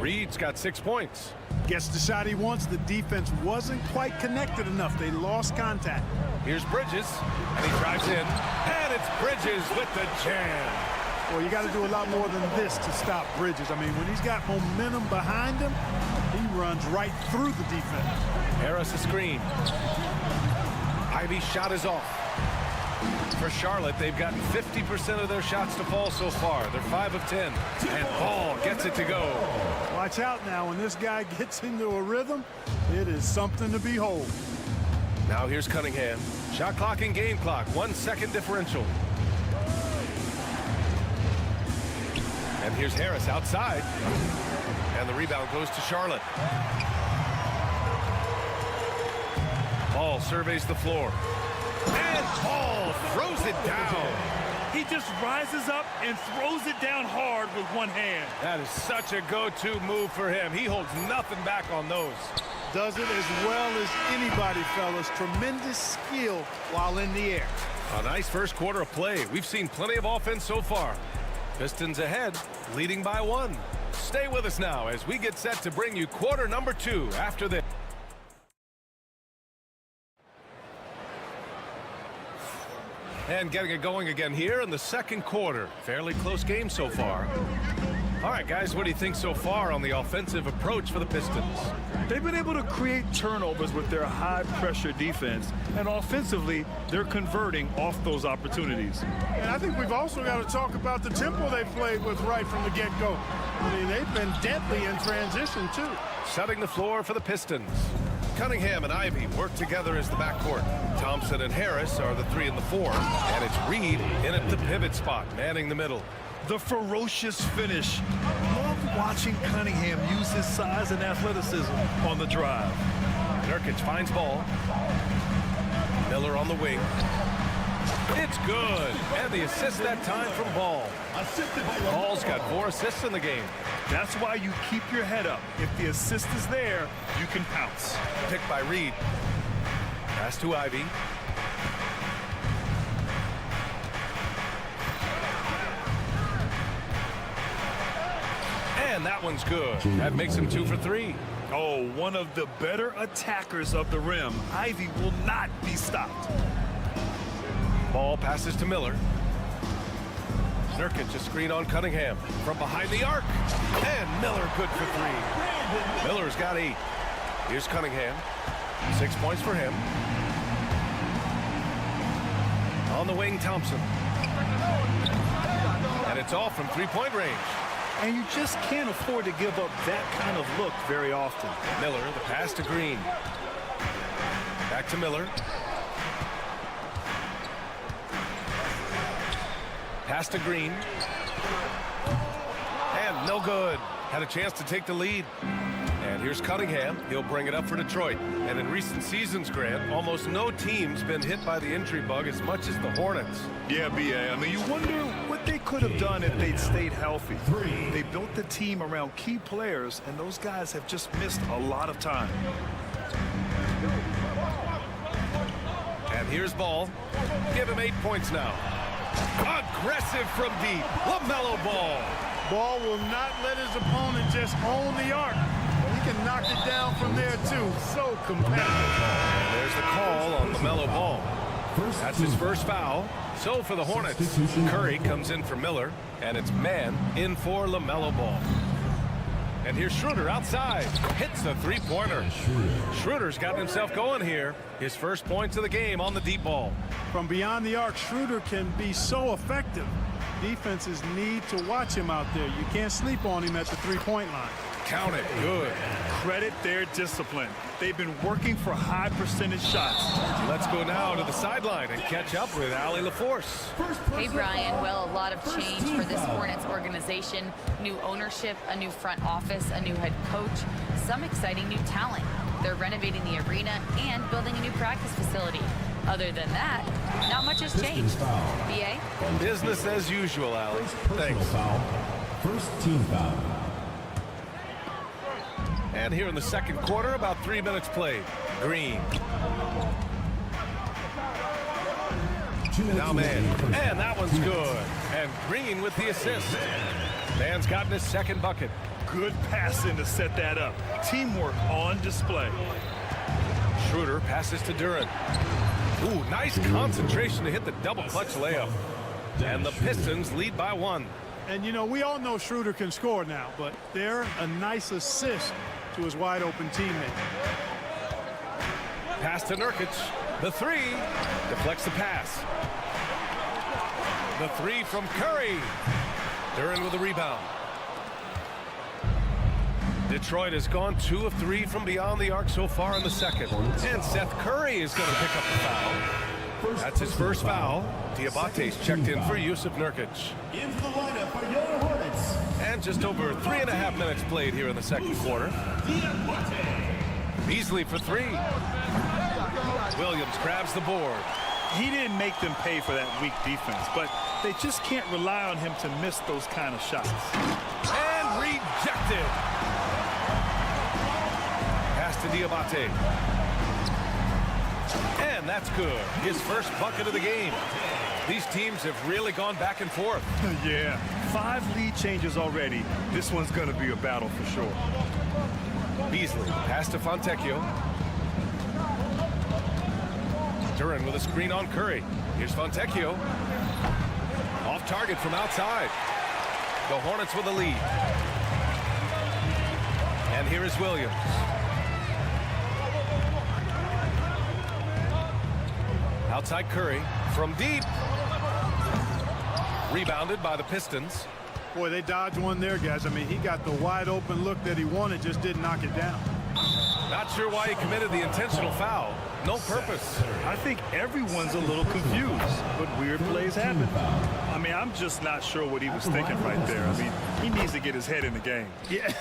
Reed's got 6 points. Gets the shot he wants. The defense wasn't quite connected enough. They lost contact. Here's Bridges, and he drives in. And it's Bridges with the jam. Well, you got to do a lot more than this to stop Bridges. I mean, when he's got momentum behind him, he runs right through the defense. Harris a screen. Ivy's shot is off. For Charlotte, they've gotten 50% of their shots to fall so far. They're 5 of 10. And Ball gets it to go. Watch out now. When this guy gets into a rhythm, it is something to behold. Now here's Cunningham. Shot clock and game clock. 1 second differential. And here's Harris outside. And the rebound goes to Charlotte. Ball surveys the floor. And Ball throws it down. He just rises up and throws it down hard with one hand. That is such a go-to move for him. He holds nothing back on those. Does it as well as anybody, fellas. Tremendous skill while in the air. A nice first quarter of play. We've seen plenty of offense so far. Pistons ahead, leading by 1. Stay with us now as we get set to bring you quarter number 2 after this. And getting it going again here in the second quarter. Fairly close game so far. All right, guys, what do you think so far on the offensive approach for the Pistons? They've been able to create turnovers with their high-pressure defense, and offensively, they're converting off those opportunities. And I think we've also got to talk about the tempo they played with right from the get-go. I mean, they've been deadly in transition, too. Setting the floor for the Pistons. Cunningham and Ivy work together as the backcourt. Thompson and Harris are the 3 and the 4. And it's Reed in at the pivot spot, manning the middle. The ferocious finish. Love watching Cunningham use his size and athleticism on the drive. Nurkic finds Ball. Miller on the wing. It's good. And the assist that time from Ball. Ball's got 4 assists in the game. That's why you keep your head up. If the assist is there, you can pounce. Picked by Reed. Pass to Ivy. And that one's good. That makes him 2 for 3. Oh, one of the better attackers of the rim. Ivy will not be stopped. Ball passes to Miller. Nurkic a screen on Cunningham from behind the arc. And Miller good for 3. Miller's got 8. Here's Cunningham. 6 points for him. On the wing, Thompson. And it's off from 3-point range. And you just can't afford to give up that kind of look very often. Miller, the pass to Green. Back to Miller. Pass to Green. And no good. Had a chance to take the lead. And here's Cunningham. He'll bring it up for Detroit. And in recent seasons, Grant, almost no team's been hit by the injury bug as much as the Hornets. Yeah, B.A. I mean, you wonder what they could have done if they'd stayed healthy. They built the team around key players, and those guys have just missed a lot of time. And here's Ball. Give him 8 points now. Aggressive from deep. LaMelo Ball. Ball will not let his opponent just own the arc. He can knock it down from there, too. So competitive. And there's the call on LaMelo Ball. That's his first foul. So for the Hornets, Curry comes in for Miller, and it's man in for LaMelo Ball. And here's Schroeder outside. Hits the 3-pointer. Schroeder's gotten himself going here. His first points of the game on the deep ball. From beyond the arc, Schroeder can be so effective. Defenses need to watch him out there. You can't sleep on him at the 3-point line. Count it. Good. Credit their discipline. They've been working for high percentage shots. Let's go now to the sideline and catch up with Allie LaForce. Hey, Brian. Well, a lot of change for this Hornets organization. New ownership, a new front office, a new head coach, some exciting new talent. They're renovating the arena and building a new practice facility. Other than that, not much has changed. B.A.? Business as usual, Allie. Thanks. First team foul. And here in the second quarter, about 3 minutes played. Green. Now man. And that one's good. And Green with the assist. Man's gotten his second bucket. Good passing to set that up. Teamwork on display. Schroeder passes to Durant. Ooh, nice concentration to hit the double clutch layup. And the Pistons lead by 1. And, you know, we all know Schroeder can score now, but they're a nice assist to his wide-open teammate. Pass to Nurkic. The 3 deflects the pass. The three from Curry. Duren with a rebound. Detroit has gone 2 of 3 from beyond the arc so far in the second. And Seth Curry is going to pick up the foul. That's his first foul. Diabate's checked in for Yusuf Nurkic. Into the lineup for your Hornets. And just over 3.5 minutes played here in the second quarter. Beasley for 3. Williams grabs the board. He didn't make them pay for that weak defense, but they just can't rely on him to miss those kind of shots. And rejected. Pass to Diabate. And that's good. His first bucket of the game. These teams have really gone back and forth. Yeah, 5 lead changes already. This one's going to be a battle for sure. Beasley, pass to Fontecchio. Duren with a screen on Curry. Here's Fontecchio. Off target from outside. The Hornets with the lead. And here is Williams. Outside Curry from deep. Rebounded by the Pistons. Boy, they dodged one there, guys. I mean, he got the wide open look that he wanted, just didn't knock it down. Not sure why he committed the intentional foul. No purpose. I think everyone's a little confused, but weird plays happen. I mean, I'm just not sure what he was thinking right there. I mean, he needs to get his head in the game. Yeah,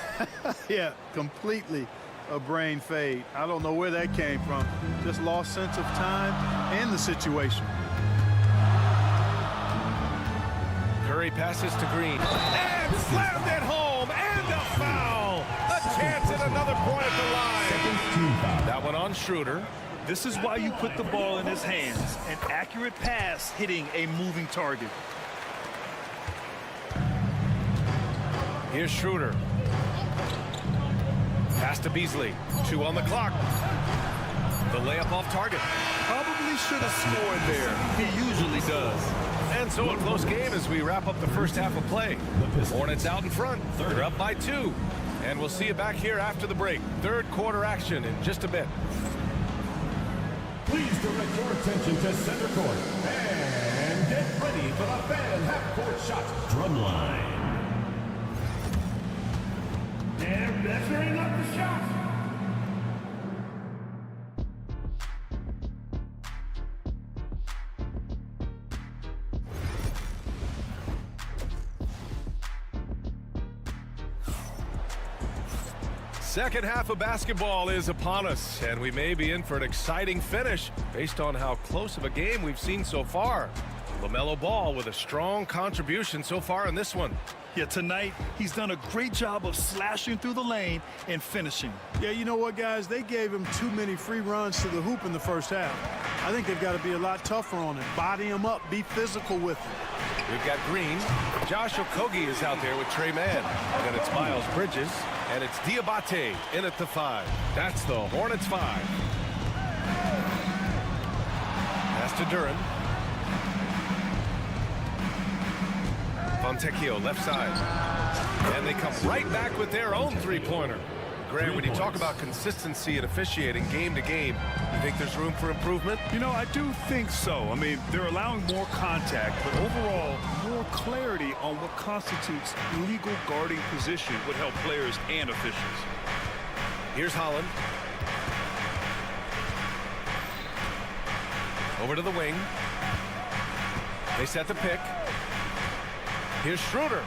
yeah, completely a brain fade. I don't know where that came from. Just lost sense of time and the situation. Curry passes to Green. And slammed it home. And a foul. A chance at another point at the line. That one on Schroeder. This is why you put the ball in his hands. An accurate pass hitting a moving target. Here's Schroeder. Pass to Beasley. 2 on the clock. The layup off target. Probably should have scored there. He usually does. And so a close game as we wrap up the first half of play. Hornets out in front. They're up by 2. And we'll see you back here after the break. Third quarter action in just a bit. Please direct your attention to center court and get ready for the fan half-court shot drum line. They're measuring up the shot. Second half of basketball is upon us, and we may be in for an exciting finish based on how close of a game we've seen so far. LaMelo Ball with a strong contribution so far in this one. Yeah, tonight he's done a great job of slashing through the lane and finishing. Yeah, you know what, guys? They gave him too many free runs to the hoop in the first half. I think they've got to be a lot tougher on him. Body him up, be physical with him. We've got Green. Josh Okogie is out there with Trey Mann. Then it's Miles Bridges. And it's Diabate in at the 5. That's the Hornets 5. Pass to Duren. Fontecchio left side. And they come right back with their own three-pointer. Graham, when you talk about consistency and officiating game to game, you think there's room for improvement? You know, I do think so. I mean, they're allowing more contact, but overall, more clarity on what constitutes legal guarding position would help players and officials. Here's Holland. Over to the wing. They set the pick. Here's Schroeder.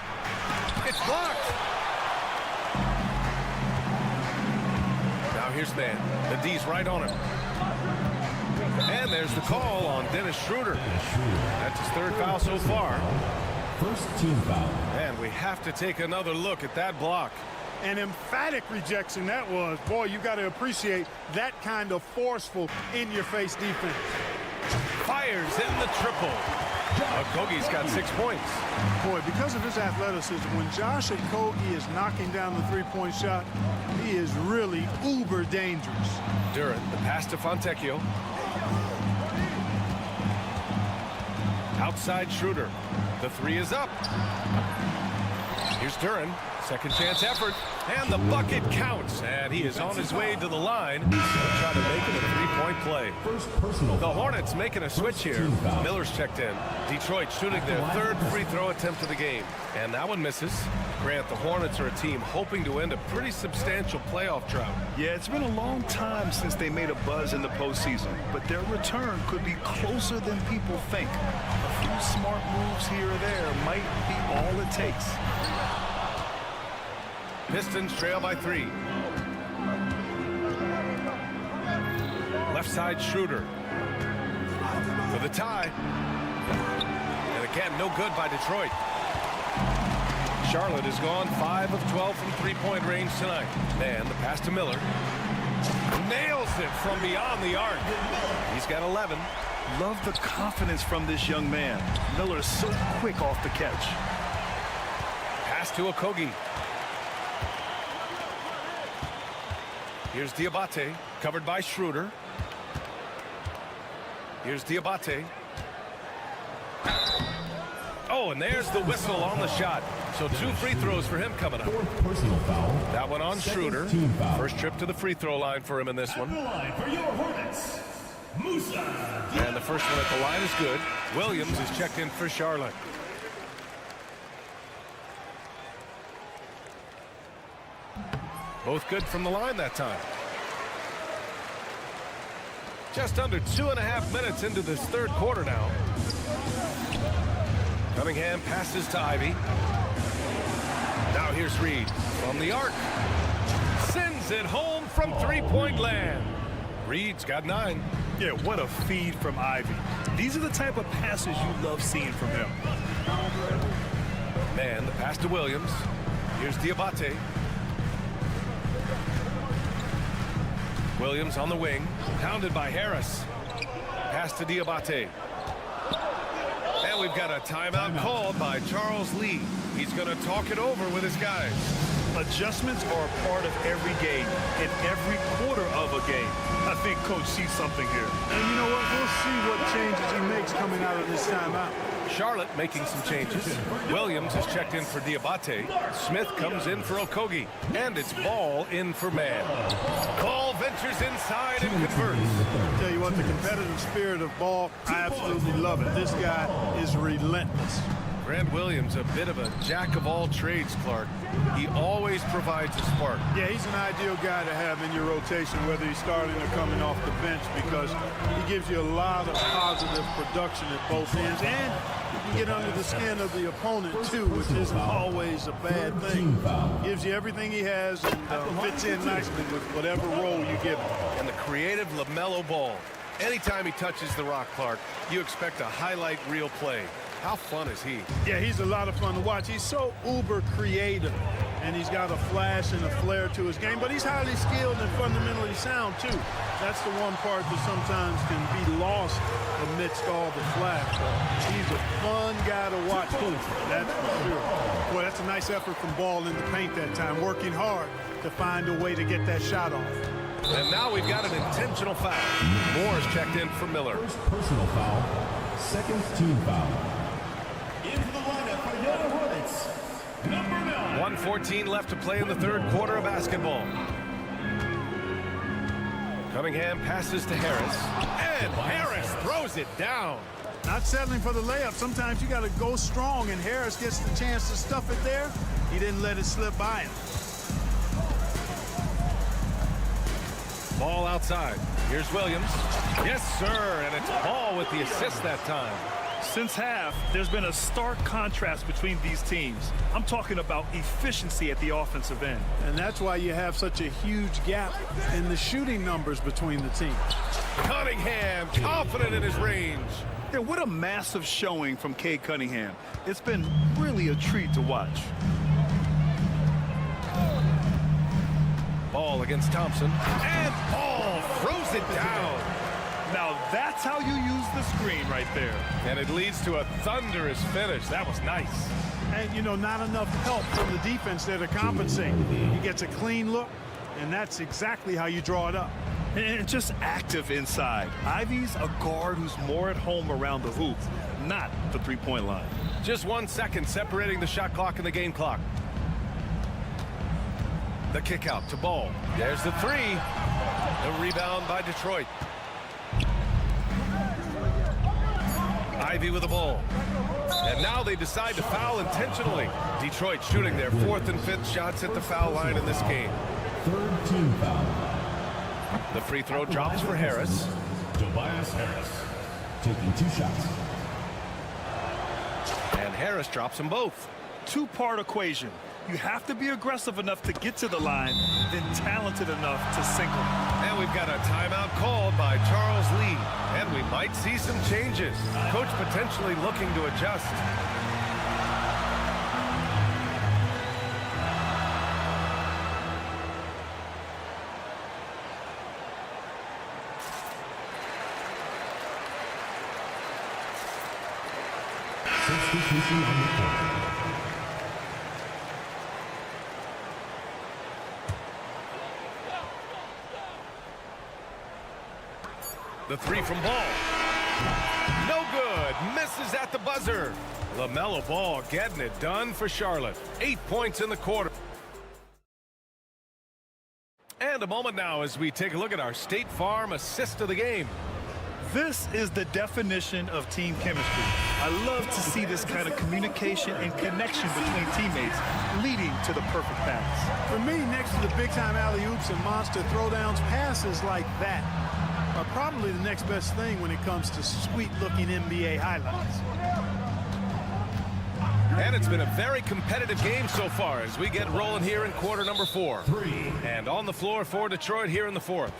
It's blocked. Now here's Mann. The D's right on him. And there's the call on Dennis Schroeder. That's his 3rd foul so far. First team foul. And we have to take another look at that block. An emphatic rejection that was. Boy, you got to appreciate that kind of forceful in-your-face defense. Fires in the triple. Okogie's got 6 points. Boy, because of his athleticism, when Josh Okogie is knocking down the three-point shot, he is really uber dangerous. Duren, the pass to Fontecchio. Outside Schroeder. The 3 is up. Here's Duren, second chance effort, and the bucket counts. And he is on his way to the line to try to make it a three-point play. The Hornets making a switch here. Miller's checked in. Detroit shooting their third free throw attempt of the game. And that one misses. Grant, the Hornets are a team hoping to end a pretty substantial playoff drought. Yeah, it's been a long time since they made a buzz in the postseason, but their return could be closer than people think. A few smart moves here or there might be all it takes. Pistons trail by 3. Left side Schroeder for the tie. And again, no good by Detroit. Charlotte has gone 5 of 12 from three-point range tonight. And the pass to Miller. Nails it from beyond the arc. He's got 11. Love the confidence from this young man. Miller's so quick off the catch. Pass to Okogie. Here's Diabate, covered by Schroeder. Here's Diabate. Oh, and there's the whistle on the shot. So 2 free throws for him coming up. Personal foul. That one on Schroeder. First trip to the free throw line for him in this one. For your Hornets, Musa. And the first one at the line is good. Williams is checked in for Charlotte. Both good from the line that time. Just under 2.5 minutes into this third quarter now. Cunningham passes to Ivy. Now here's Reed from the arc. Sends it home from three-point land. Reed's got 9. Yeah, what a feed from Ivy. These are the type of passes you love seeing from him. Man, the pass to Williams. Here's Diabate. Williams on the wing, pounded by Harris. Pass to Diabate. And we've got a timeout called by Charles Lee. He's going to talk it over with his guys. Adjustments are a part of every game, in every quarter of a game. I think Coach sees something here. And you know what? We'll see what changes he makes coming out of this timeout. Charlotte making some changes. Williams is checked in for Diabate. Smith comes in for Okogie. And it's Ball in for Mann. Ball ventures inside and converts. I'll tell you what, the competitive spirit of Ball, I absolutely love it. This guy is relentless. Grant Williams, a bit of a jack of all trades, Clark. He always provides a spark. Yeah, he's an ideal guy to have in your rotation, whether he's starting or coming off the bench, because he gives you a lot of positive production at both ends, and you can get under the skin of the opponent too, which isn't always a bad thing. Gives you everything he has and fits in nicely with whatever role you give him. And the creative LaMelo Ball. Anytime he touches the rock, Clark, you expect a highlight reel play. How fun is he? Yeah, he's a lot of fun to watch. He's so uber creative, and he's got a flash and a flair to his game, but he's highly skilled and fundamentally sound, too. That's the one part that sometimes can be lost amidst all the flash. He's a fun guy to watch, that's for sure. Boy, that's a nice effort from Ball in the paint that time, working hard to find a way to get that shot off. And now we've got an intentional foul. Moore's checked in for Miller. First personal foul. Second team foul. Into the lineup for your Hornets, number 9. 1:14 left to play in the third quarter of basketball. Cunningham passes to Harris. And Harris throws it down. Not settling for the layup. Sometimes you got to go strong, and Harris gets the chance to stuff it there. He didn't let it slip by him. Ball outside. Here's Williams. Yes, sir. And it's Ball with the assist that time. Since half, there's been a stark contrast between these teams. I'm talking about efficiency at the offensive end. And that's why you have such a huge gap in the shooting numbers between the teams. Cunningham, confident in his range. Yeah, what a massive showing from Cade Cunningham. It's been really a treat to watch. Ball against Thompson. And Ball throws it down. Now that's how you use the screen right there. And it leads to a thunderous finish. That was nice. And, you know, not enough help from the defense there to compensate. He gets a clean look, and that's exactly how you draw it up. And just active inside. Ivy's a guard who's more at home around the hoop, not the three-point line. Just 1 second separating the shot clock and the game clock. The kick out to Ball. There's the three. The rebound by Detroit. Ivy with the ball. And now they decide to foul intentionally. Detroit shooting their 4th and 5th shots at the foul line in this game. 3rd team foul. The free throw drops for Harris. Tobias Harris taking 2 shots. And Harris drops them both. Two-part equation. You have to be aggressive enough to get to the line, then talented enough to sink them. And we've got a timeout called by Charles Lee. And we might see some changes. Coach potentially looking to adjust. Substitution on the court. The three from Ball. No good. Misses at the buzzer. LaMelo Ball getting it done for Charlotte. 8 points in the quarter. And a moment now as we take a look at our State Farm assist of the game. This is the definition of team chemistry. I love to see this kind of communication and connection between teammates leading to the perfect pass. For me, next to the big-time alley-oops and monster throwdowns, passes like that are probably the next best thing when it comes to sweet-looking NBA highlights. And it's been a very competitive game so far as we get rolling here in quarter number 4. And on the floor for Detroit here in the 4th.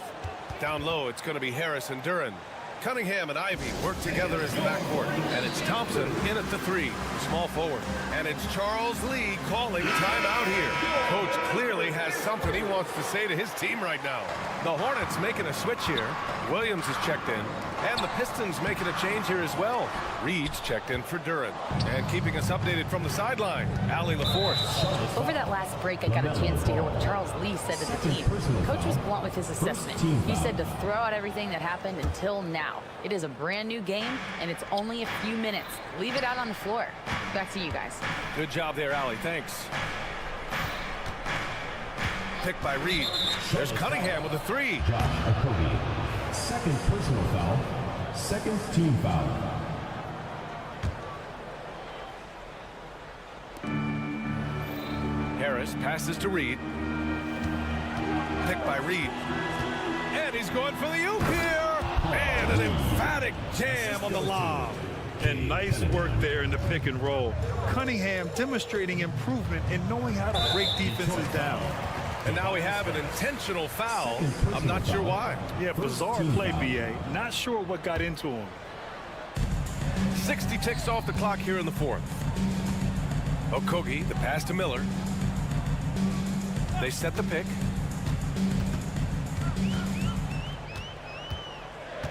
Down low, it's going to be Harris and Duran. Cunningham and Ivy work together as the backcourt. And it's Thompson in at the 3, small forward. And it's Charles Lee calling timeout here. Coach clearly has something he wants to say to his team right now. The Hornets making a switch here. Williams is checked in. And the Pistons making a change here as well. Reed's checked in for Duran. And keeping us updated from the sideline, Allie LaForce. Over that last break, I got a chance to hear what Charles Lee said to the team. Coach was blunt with his assessment. He said to throw out everything that happened until now. It is a brand new game, and it's only a few minutes. Leave it out on the floor. Back to you guys. Good job there, Allie. Thanks. Picked by Reed. There's Cunningham with a 3. Josh Okogie. 2nd personal foul. 2nd team foul. Harris passes to Reed. Picked by Reed. And he's going for the oop here. And an emphatic jam on the lob. And nice work there in the pick and roll. Cunningham demonstrating improvement in knowing how to break defenses down. And now we have an intentional foul. I'm not sure why. Yeah, bizarre play, BA. Not sure what got into him. 60 ticks off the clock here in the 4th. Okogie, the pass to Miller. They set the pick.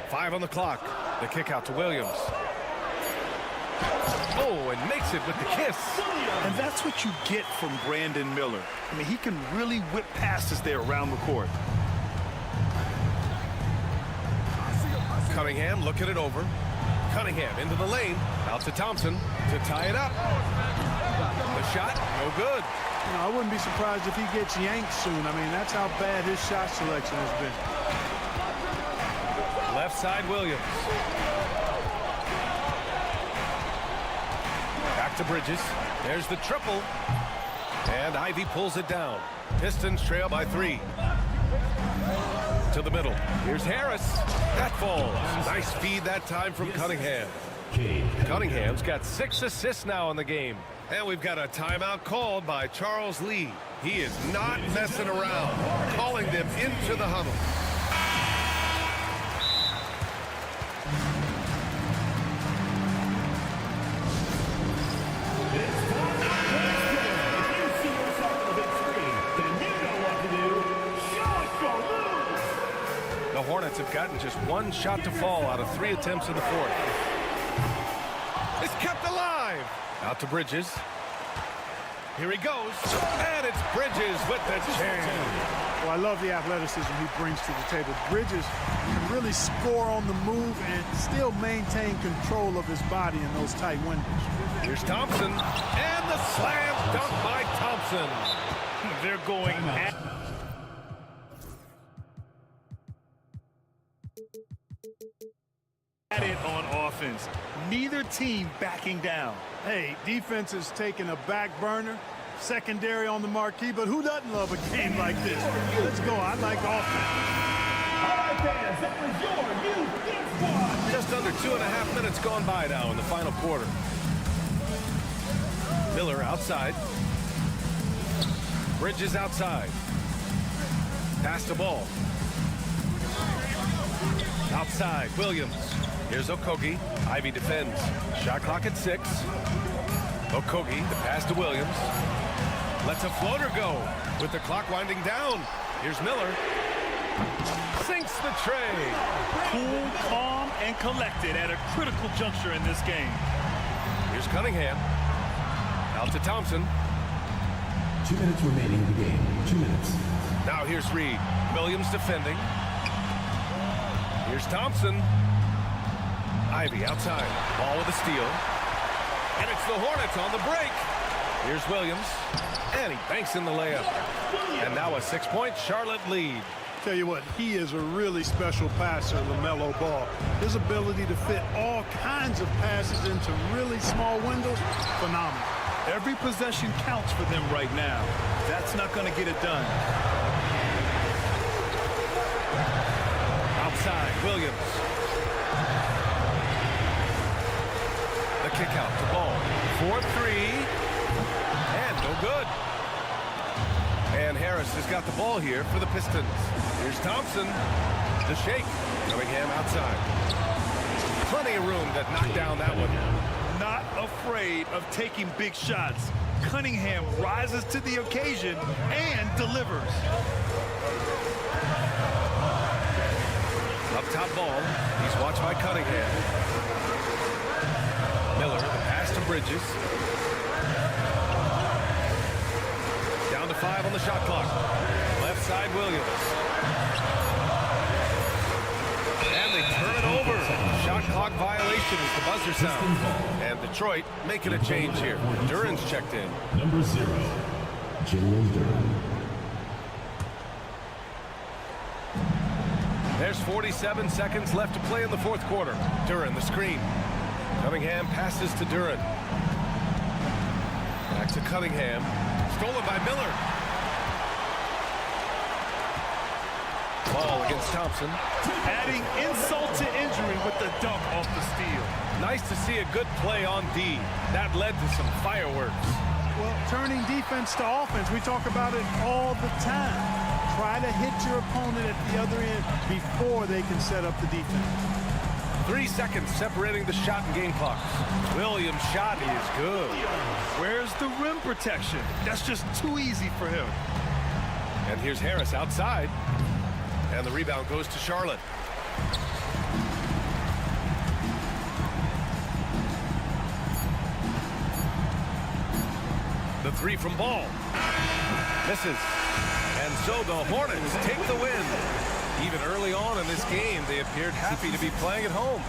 5 on the clock. The kick out to Williams. Oh, and makes it with the kiss. And that's what you get from Brandon Miller. I mean, he can really whip passes there around the court. Cunningham looking it over. Cunningham into the lane. Out to Thompson to tie it up. The shot, no good. You know, I wouldn't be surprised if he gets yanked soon. I mean, that's how bad his shot selection has been. Left side, Williams. Back to Bridges. There's the triple. And Ivy pulls it down. Pistons trail by 3. To the middle. Here's Harris. That falls. Nice feed that time from Cunningham. Cunningham's got 6 assists now in the game. And we've got a timeout called by Charles Lee. He is not messing around. Calling them into the huddle. The Hornets have gotten just 1 shot to fall out of 3 attempts in the 4th. It's kept alive. Out to Bridges. Here he goes. And it's Bridges with the jam. Well, I love the athleticism he brings to the table. Bridges can really score on the move and still maintain control of his body in those tight windows. Here's Thompson. And the slam dunk by Thompson. They're going at Neither team backing down. Hey, defense is taking a back burner, secondary on the marquee, but who doesn't love a game like this? Let's go. I like offense. All right, fans, that was your Youth Geek Squad. Just under 2.5 minutes gone by now in the final quarter. Miller outside. Bridges outside. Pass the ball. Outside, Williams. Here's Okogie. Ivy defends. Shot clock at 6. Okogie, the pass to Williams. Lets a floater go with the clock winding down. Here's Miller. Sinks the tray. Cool, calm, and collected at a critical juncture in this game. Here's Cunningham. Out to Thompson. 2 minutes remaining in the game. 2 minutes. Now here's Reed. Williams defending. Here's Thompson. Ivy outside. Ball with a steal. And it's the Hornets on the break. Here's Williams. And he banks in the layup. And now a 6-point Charlotte lead. Tell you what, he is a really special passer, LaMelo Ball. His ability to fit all kinds of passes into really small windows, phenomenal. Every possession counts for them right now. That's not going to get it done. Outside, Williams. The kick out to Ball. 4-3. And no good. And Harris has got the ball here for the Pistons. Here's Thompson. The shake. Cunningham outside. Plenty of room to knock down that one. Not afraid of taking big shots. Cunningham rises to the occasion and delivers. Up top ball. He's watched by Cunningham. Miller, the pass to Bridges. Down to 5 on the shot clock. Left side, Williams. And they turn it over. Shot clock violation is the buzzer sound. And Detroit making a change here. Duran's checked in. Number 0, Jalen Duran. There's 47 seconds left to play in the fourth quarter. Duran, the screen. Cunningham passes to Duran. Back to Cunningham. Stolen by Miller. Ball against Thompson. Adding insult to injury with the dunk off the steal. Nice to see a good play on D. That led to some fireworks. Well, turning defense to offense, we talk about it all the time. Try to hit your opponent at the other end before they can set up the defense. 3 seconds separating the shot and game clock. Williams' shot is good. Where's the rim protection? That's just too easy for him. And here's Harris outside. And the rebound goes to Charlotte. The 3 from Ball. Misses. And so the Hornets take the win. Even early on in this game, they appeared happy to be playing at home.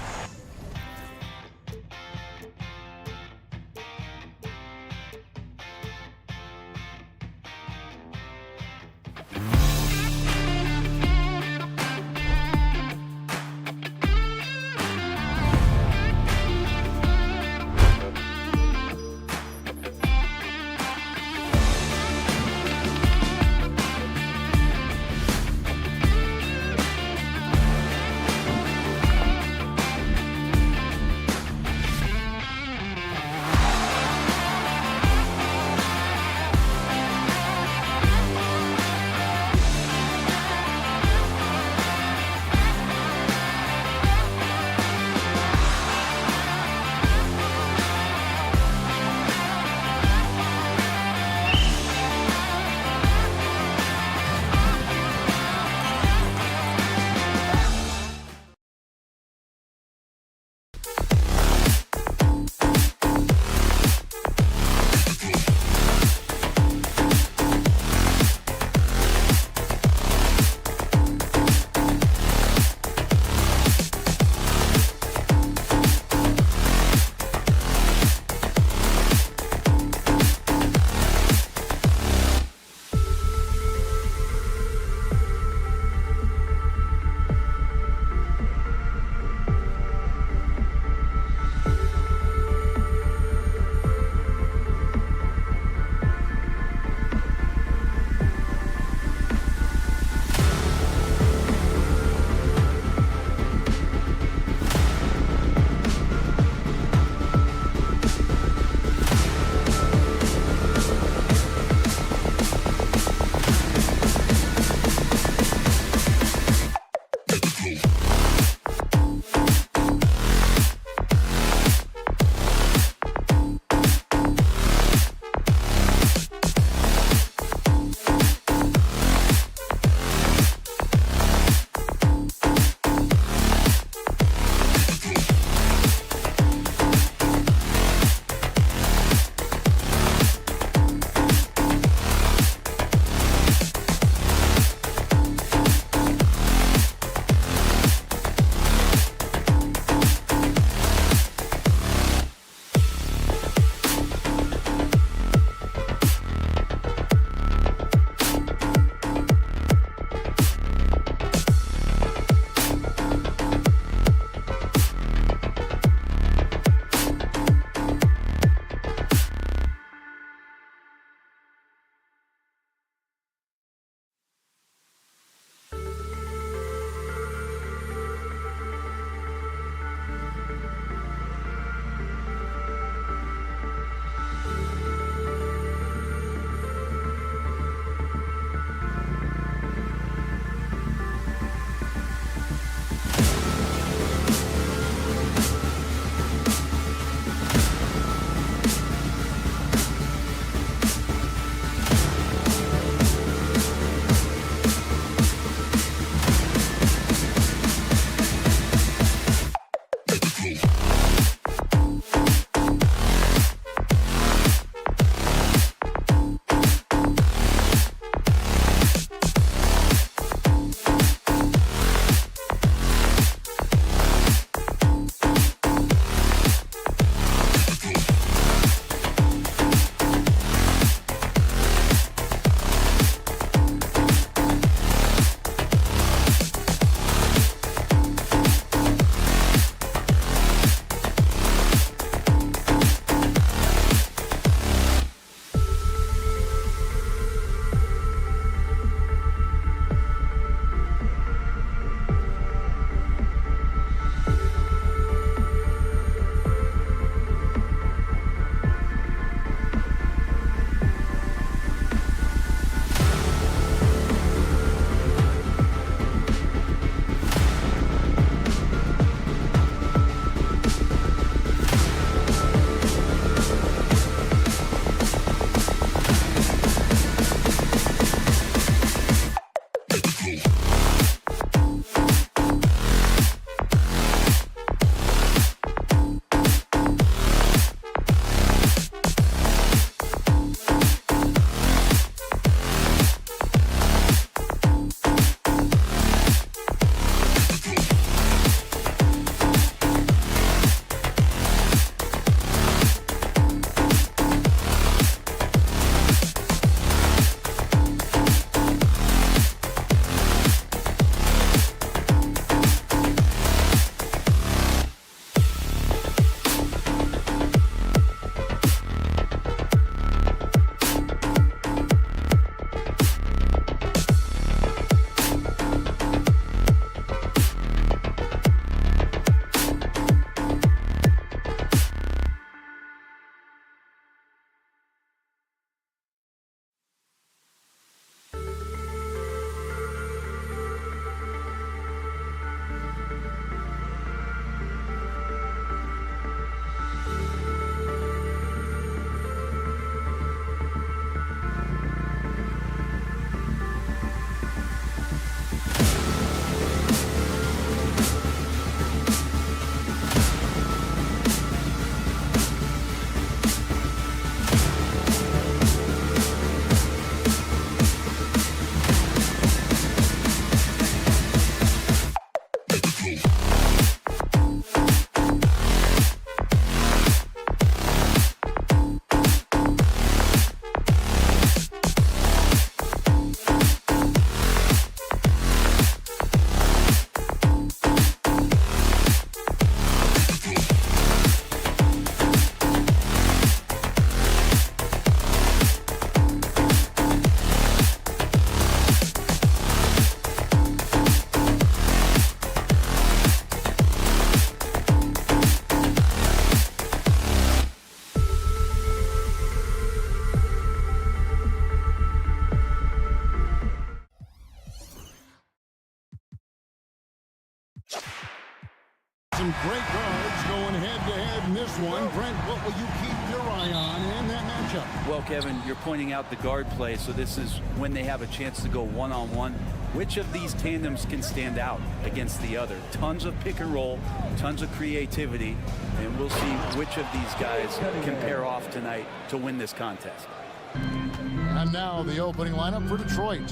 Some great guards going head-to-head in this one. Brent, what will you keep your eye on in that matchup? Well, Kevin, you're pointing out the guard play, so this is when they have a chance to go one-on-one. Which of these tandems can stand out against the other? Tons of pick and roll, tons of creativity, and we'll see which of these guys can pair off tonight to win this contest. And now the opening lineup for Detroit.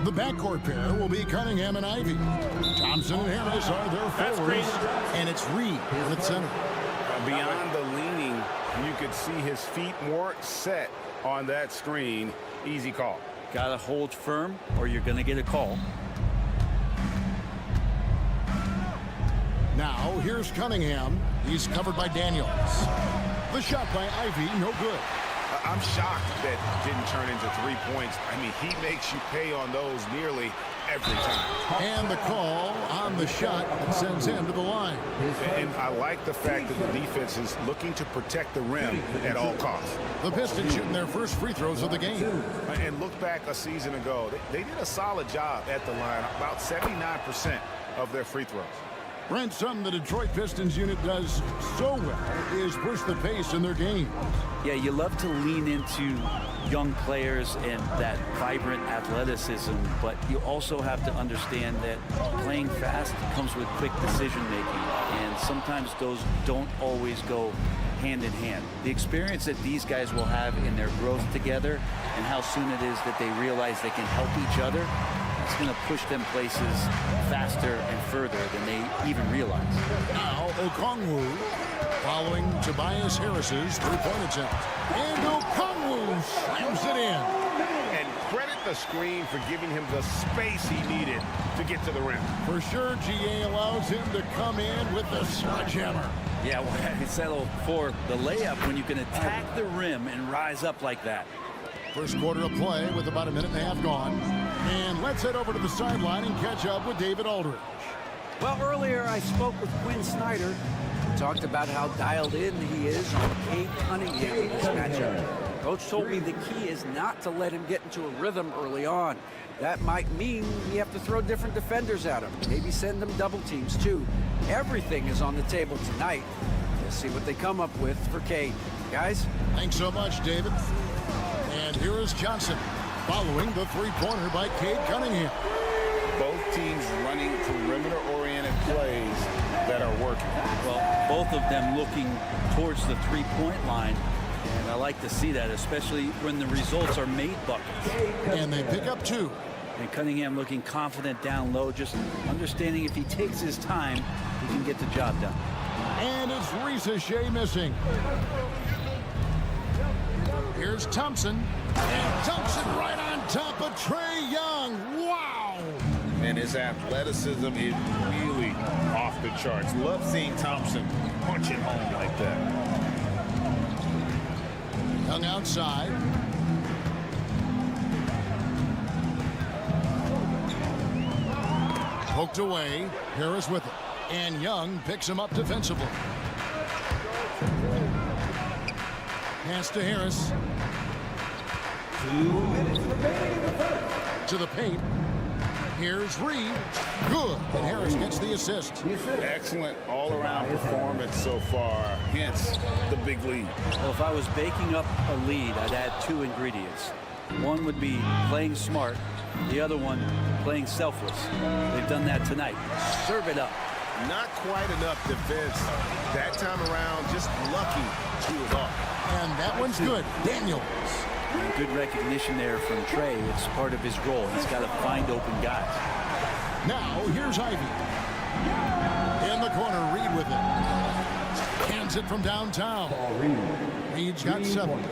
The backcourt pair will be Cunningham and Ivy. Thompson and Harris are their forwards, and it's Reed at center. Beyond the leaning, you could see his feet more set on that screen. Easy call. Got to hold firm or you're going to get a call. Now here's Cunningham. He's covered by Daniels. The shot by Ivy, no good. I'm shocked that didn't turn into 3 points. I mean, he makes you pay on those nearly every time. And the call on the shot that sends him to the line. And I like the fact that the defense is looking to protect the rim at all costs. The Pistons shooting their first free throws of the game. And look back a season ago, they did a solid job at the line, about 79% of their free throws. Brent, something the Detroit Pistons unit does so well is push the pace in their game. Yeah, you love to lean into young players and that vibrant athleticism, but you also have to understand that playing fast comes with quick decision making, and sometimes those don't always go hand in hand. The experience that these guys will have in their growth together and how soon it is that they realize they can help each other, it's going to push them places faster and further than they even realize. Now Okongwu following Tobias Harris's three-point attempt. And Okongwu slams it in. And credit the screen for giving him the space he needed to get to the rim. For sure, GA allows him to come in with the sledgehammer. Yeah, well, he settled for the layup when you can attack the rim and rise up like that. First quarter of play with about a minute and a half gone. And let's head over to the sideline and catch up with David Aldridge. Well, earlier I spoke with Quinn Snyder. Talked about how dialed in he is on Cade Cunningham in this matchup. Coach told me the key is not to let him get into a rhythm early on. That might mean you have to throw different defenders at him. Maybe send them double teams too. Everything is on the table tonight. Let's see what they come up with for Cade. Guys? Thanks so much, David. And here is Johnson following the three-pointer by Cade Cunningham. Both teams running perimeter-oriented plays that are working. Well, both of them looking towards the three-point line. And I like to see that, especially when the results are made buckets. And they pick up two. And Cunningham looking confident down low, just understanding if he takes his time, he can get the job done. And it's Risa Shea missing. Here's Thompson. And Thompson right on top of Trae Young. Wow! And his athleticism is really off the charts. Love seeing Thompson punch it home like that. Young outside. Poked away. Harris with it. And Young picks him up defensively. Pass to Harris. 2 minutes remaining in the first. To the paint. Here's Reed. Good. And Harris gets the assist. Excellent all-around performance so far. Hence the big lead. Well, if I was baking up a lead, I'd add two ingredients. One would be playing smart. The other one, playing selfless. They've done that tonight. Serve it up. Not quite enough defense that time around. Just lucky he was off. And that one's good. Daniels. And good recognition there from Trae. It's part of his role. He's got to find open guys. Now, here's Ivy. In the corner, Reed with it. Hands it from downtown. Reed's got 7.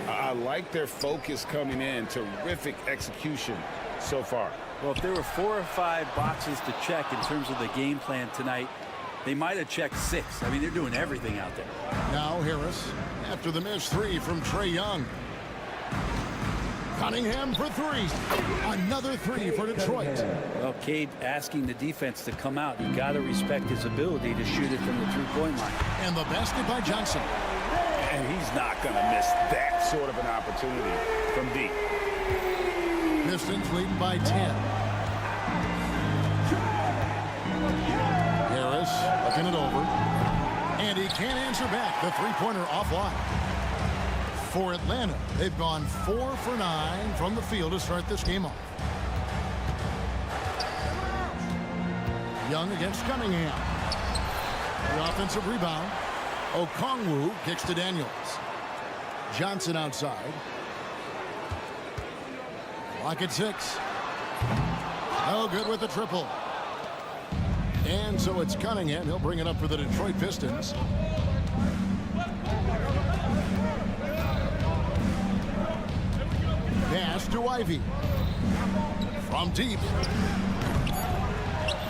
I like their focus coming in. Terrific execution so far. Well, if there were 4 or 5 boxes to check in terms of the game plan tonight, they might have checked 6. I mean, they're doing everything out there. Now Harris after the missed 3 from Trae Young. Cunningham for 3. Another 3 for Detroit. Well, Cade asking the defense to come out. You got to respect his ability to shoot it from the three-point line. And the basket by Johnson. And he's not going to miss that sort of an opportunity from deep. Pistons leading by 10. Harris looking it over. can't answer back. The three-pointer offline. For Atlanta, they've gone 4 for 9 from the field to start this game off. Young against Cunningham. The offensive rebound. Okongwu kicks to Daniels. Johnson outside. Lock at 6. No good with the triple. And so it's Cunningham. He'll bring it up for the Detroit Pistons. Pass to Ivy. From deep.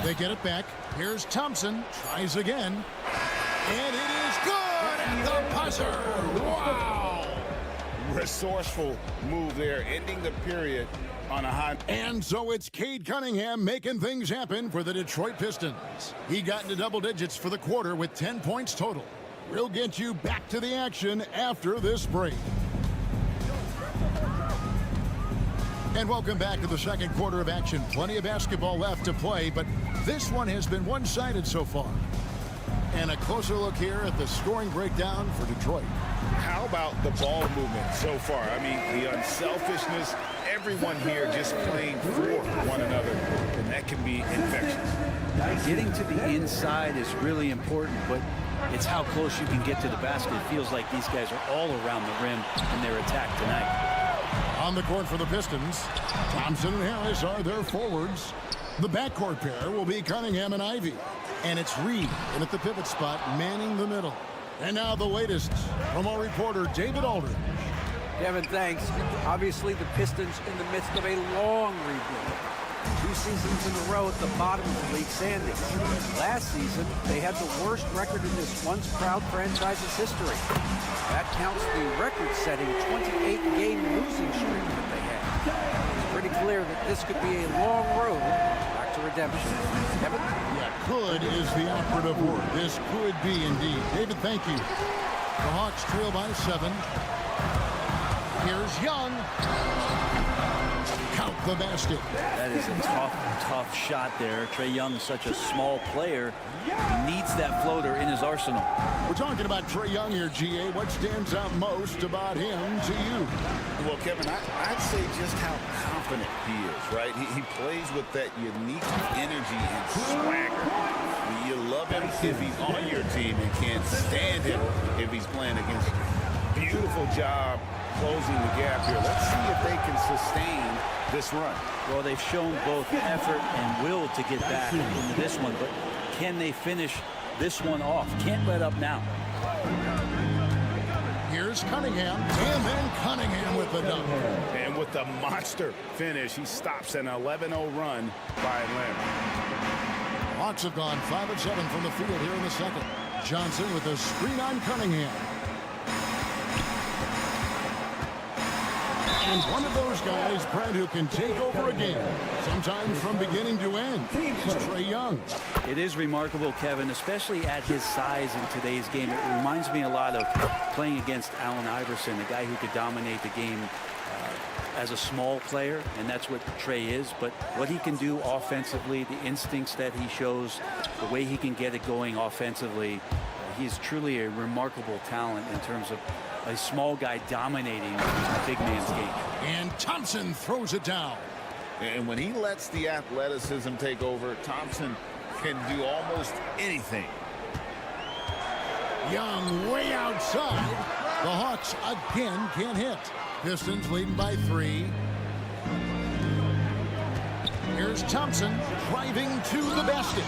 They get it back. Here's Thompson. Tries again. And it is good at the buzzer. Wow. Resourceful move there, ending the period on a high. And so it's Cade Cunningham making things happen for the Detroit Pistons. He got into double digits for the quarter with 10 points total. We'll get you back to the action after this break. And welcome back to the second quarter of action. Plenty of basketball left to play, but this one has been one-sided so far. And a closer look here at the scoring breakdown for Detroit. How about the ball movement so far? I mean, the unselfishness, everyone here just playing for one another, and that can be infectious. Getting to the inside is really important, but it's how close you can get to the basket. It feels like these guys are all around the rim in their attack tonight. On the court for the Pistons, Thompson and Harris are their forwards. The backcourt pair will be Cunningham and Ivy. And it's Reed in at the pivot spot, manning the middle. And now the latest from our reporter, David Aldridge. Kevin, thanks. Obviously, the Pistons in the midst of a long rebuild. 2 seasons in a row at the bottom of the league standings. Last season, they had the worst record in this once proud franchise's history. That counts the record-setting 28-game losing streak that they had. It's pretty clear that this could be a long road back to redemption. Kevin? Yeah, could is the operative word. This could be indeed. David, thank you. The Hawks trail by 7. Here's Young. Count the basket. That is a tough shot there. Trae Young is such a small player. He needs that floater in his arsenal. We're talking about Trae Young here, GA. What stands out most about him to you? Well, Kevin, I'd say just how confident he is, right? He plays with that unique energy and swagger. You love him if he's on your team and can't stand him if he's playing against you. Beautiful job closing the gap here. Let's see if they can sustain this run. Well, they've shown both effort and will to get back into this one, but can they finish this one off? Can't let up now. Here's Cunningham, and then Cunningham with the dunk. And with the monster finish, he stops an 11-0 run by Atlanta. Hawks have gone 5 of 7 from the field here in the second. Johnson with a screen on Cunningham. And one of those guys, Brad, who can take over a game, sometimes from beginning to end, is Trae Young. It is remarkable, Kevin, especially at his size in today's game. It reminds me a lot of playing against Allen Iverson, a guy who could dominate the game as a small player, and that's what Trae is. But what he can do offensively, the instincts that he shows, the way he can get it going offensively, he's truly a remarkable talent in terms of a small guy dominating a big man's game. And Thompson throws it down. And when he lets the athleticism take over, Thompson can do almost anything. Young way outside. The Hawks again can't hit. Pistons leading by 3. Here's Thompson driving to the basket.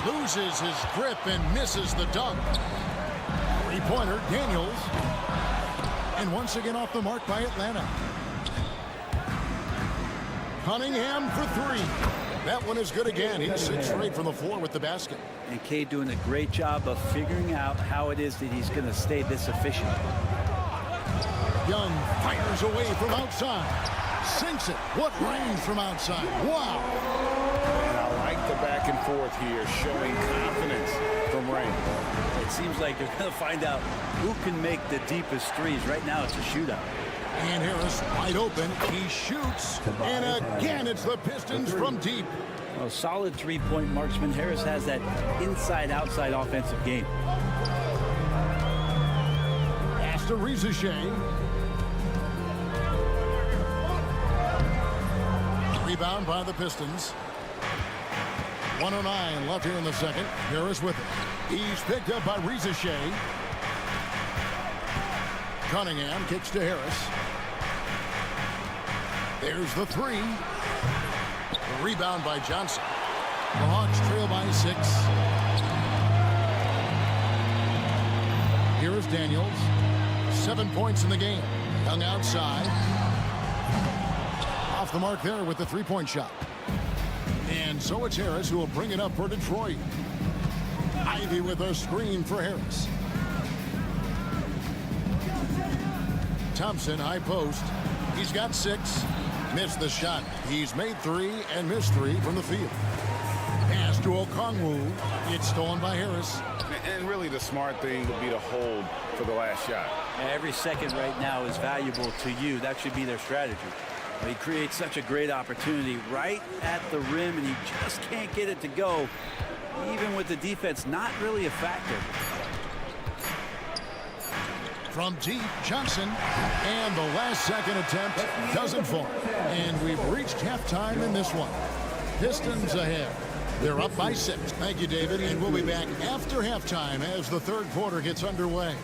Loses his grip and misses the dunk. Three-pointer, Daniels. And once again off the mark by Atlanta. Cunningham for 3. That one is good again. He's 6 straight from the floor with the basket. And Cade doing a great job of figuring out how it is that he's going to stay this efficient. Young fires away from outside. Sinks it. What range from outside. Wow. And I like the back and forth here, showing confidence from range. It seems like they're going to find out who can make the deepest threes. Right now, it's a shootout. And Harris wide open. He shoots. And again, it's the Pistons from deep. A solid three-point marksman. Harris has that inside-outside offensive game. to Shea. Rebound by the Pistons. 1:09 left here in the second. Harris with it. He's picked up by Shea. Cunningham kicks to Harris. There's the three. The rebound by Johnson. The Hawks trail by 6. Here is Daniels. 7 points in the game. Young outside. Off the mark there with the three-point shot. And so it's Harris who will bring it up for Detroit. Ivy with a screen for Harris. Thompson, high post. He's got 6. Missed the shot. He's made 3 and missed 3 from the field. Pass to Okongwu. It's stolen by Harris. And really the smart thing would be to hold for the last shot. Every second right now is valuable to you. That should be their strategy. He creates such a great opportunity right at the rim, and he just can't get it to go. Even with the defense not really a factor. From deep, Johnson. And the last second attempt doesn't fall. And we've reached halftime in this one. Pistons ahead. They're up by 6. Thank you, David. And we'll be back after halftime as the third quarter gets underway.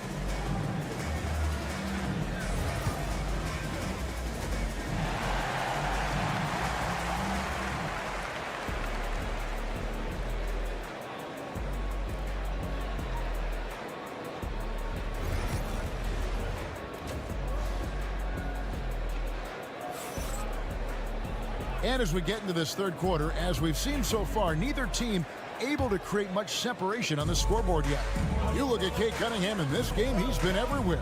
And as we get into this third quarter, as we've seen so far, neither team able to create much separation on the scoreboard yet. You look at Cade Cunningham in this game, he's been everywhere.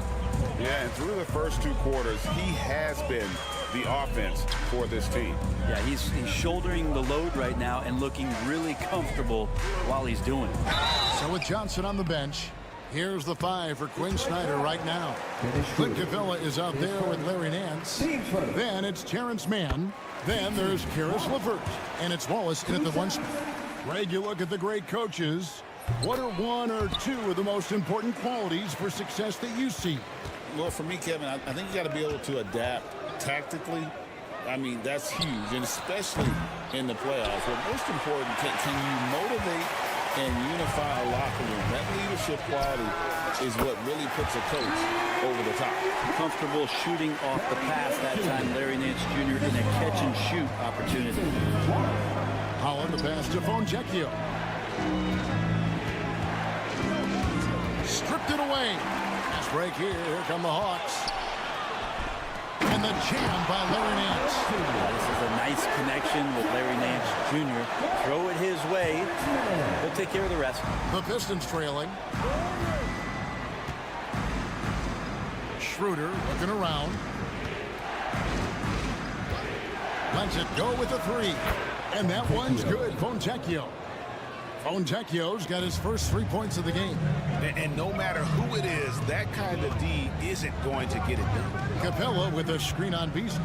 Yeah, and through the first 2 quarters, he has been the offense for this team. Yeah, he's shouldering the load right now and looking really comfortable while he's doing it. So with Johnson on the bench, here's the 5 for Quinn Snyder right now. Clint Capella is out there with Larry Nance. Then it's Terrence Mann. Then there's Karis LeVert. And it's Wallace in at the 1 spot. Greg, you look at the great coaches. What are 1 or 2 of the most important qualities for success that you see? Well, for me, Kevin, I think you got to be able to adapt tactically. I mean, that's huge, and especially in the playoffs. But most important, can you motivate and unify a locker room? That leadership quality is what really puts a coach over the top. Comfortable shooting off the pass that time, Larry Nance Jr. in a catch-and-shoot opportunity. Holland the pass to Fontecchio. Stripped it away. Pass break here. Here come the Hawks. And the jam by Larry Nance. This is a nice connection with Larry Nance Jr. Throw it his way. He'll take care of the rest. The Pistons trailing. Schroeder looking around. Lets it go with the 3. And that one's good. Fontecchio. Fontecchio's got his first 3 points of the game. And no matter who it is, that kind of D isn't going to get it done. Capella with a screen on Beasley.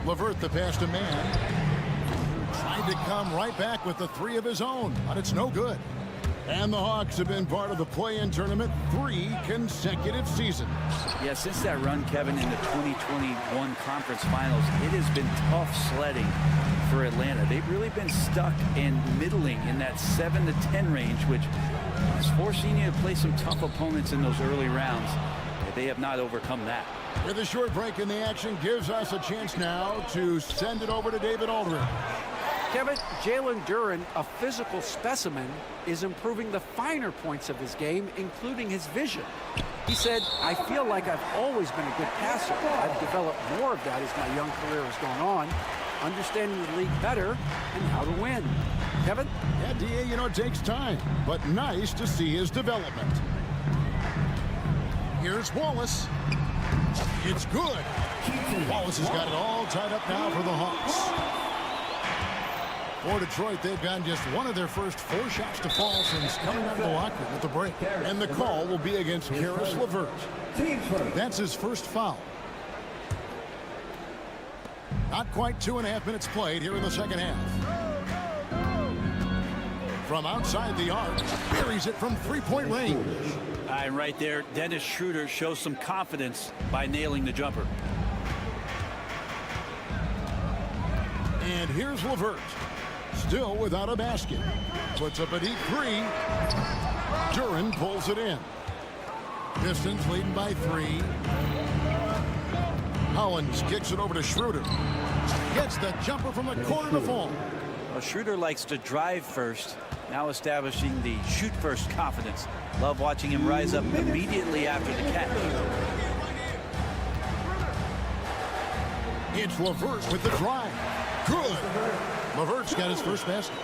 LeVert the pass to Mann. Tried to come right back with the 3 of his own, but it's no good. And the Hawks have been part of the play-in tournament 3 consecutive seasons. Yeah, since that run, Kevin, in the 2021 conference finals, it has been tough sledding for Atlanta. They've really been stuck in middling in that 7 to 10 range, which is forcing you to play some tough opponents in those early rounds. They have not overcome that. With a short break in the action gives us a chance now to send it over to David Aldridge. Kevin, Jalen Duren, a physical specimen, is improving the finer points of his game, including his vision. He said, I feel like I've always been a good passer. I've developed more of that as my young career has gone on, understanding the league better and how to win. Kevin? Yeah, DA, you know, it takes time, but nice to see his development. Here's Wallace. It's good. Wallace has got it all tied up now for the Hawks. For Detroit, they've gotten just one of their first 4 shots to fall since coming out of the locker room with the break. And the call will be against Karis LeVert. That's his first foul. Not quite 2.5 minutes played here in the second half. From outside the arc, buries it from 3-point range. And right there, Dennis Schroeder shows some confidence by nailing the jumper. And here's LeVert, still without a basket. Puts up a deep three. Duren pulls it in. Pistons leading by 3. Hollins kicks it over to Schroeder. Gets the jumper from the corner to fall. Well, Schroeder likes to drive first, now establishing the shoot first confidence. Love watching him rise up immediately after the catch. It's LeVert with the drive. Good. LeVert's got his first basket.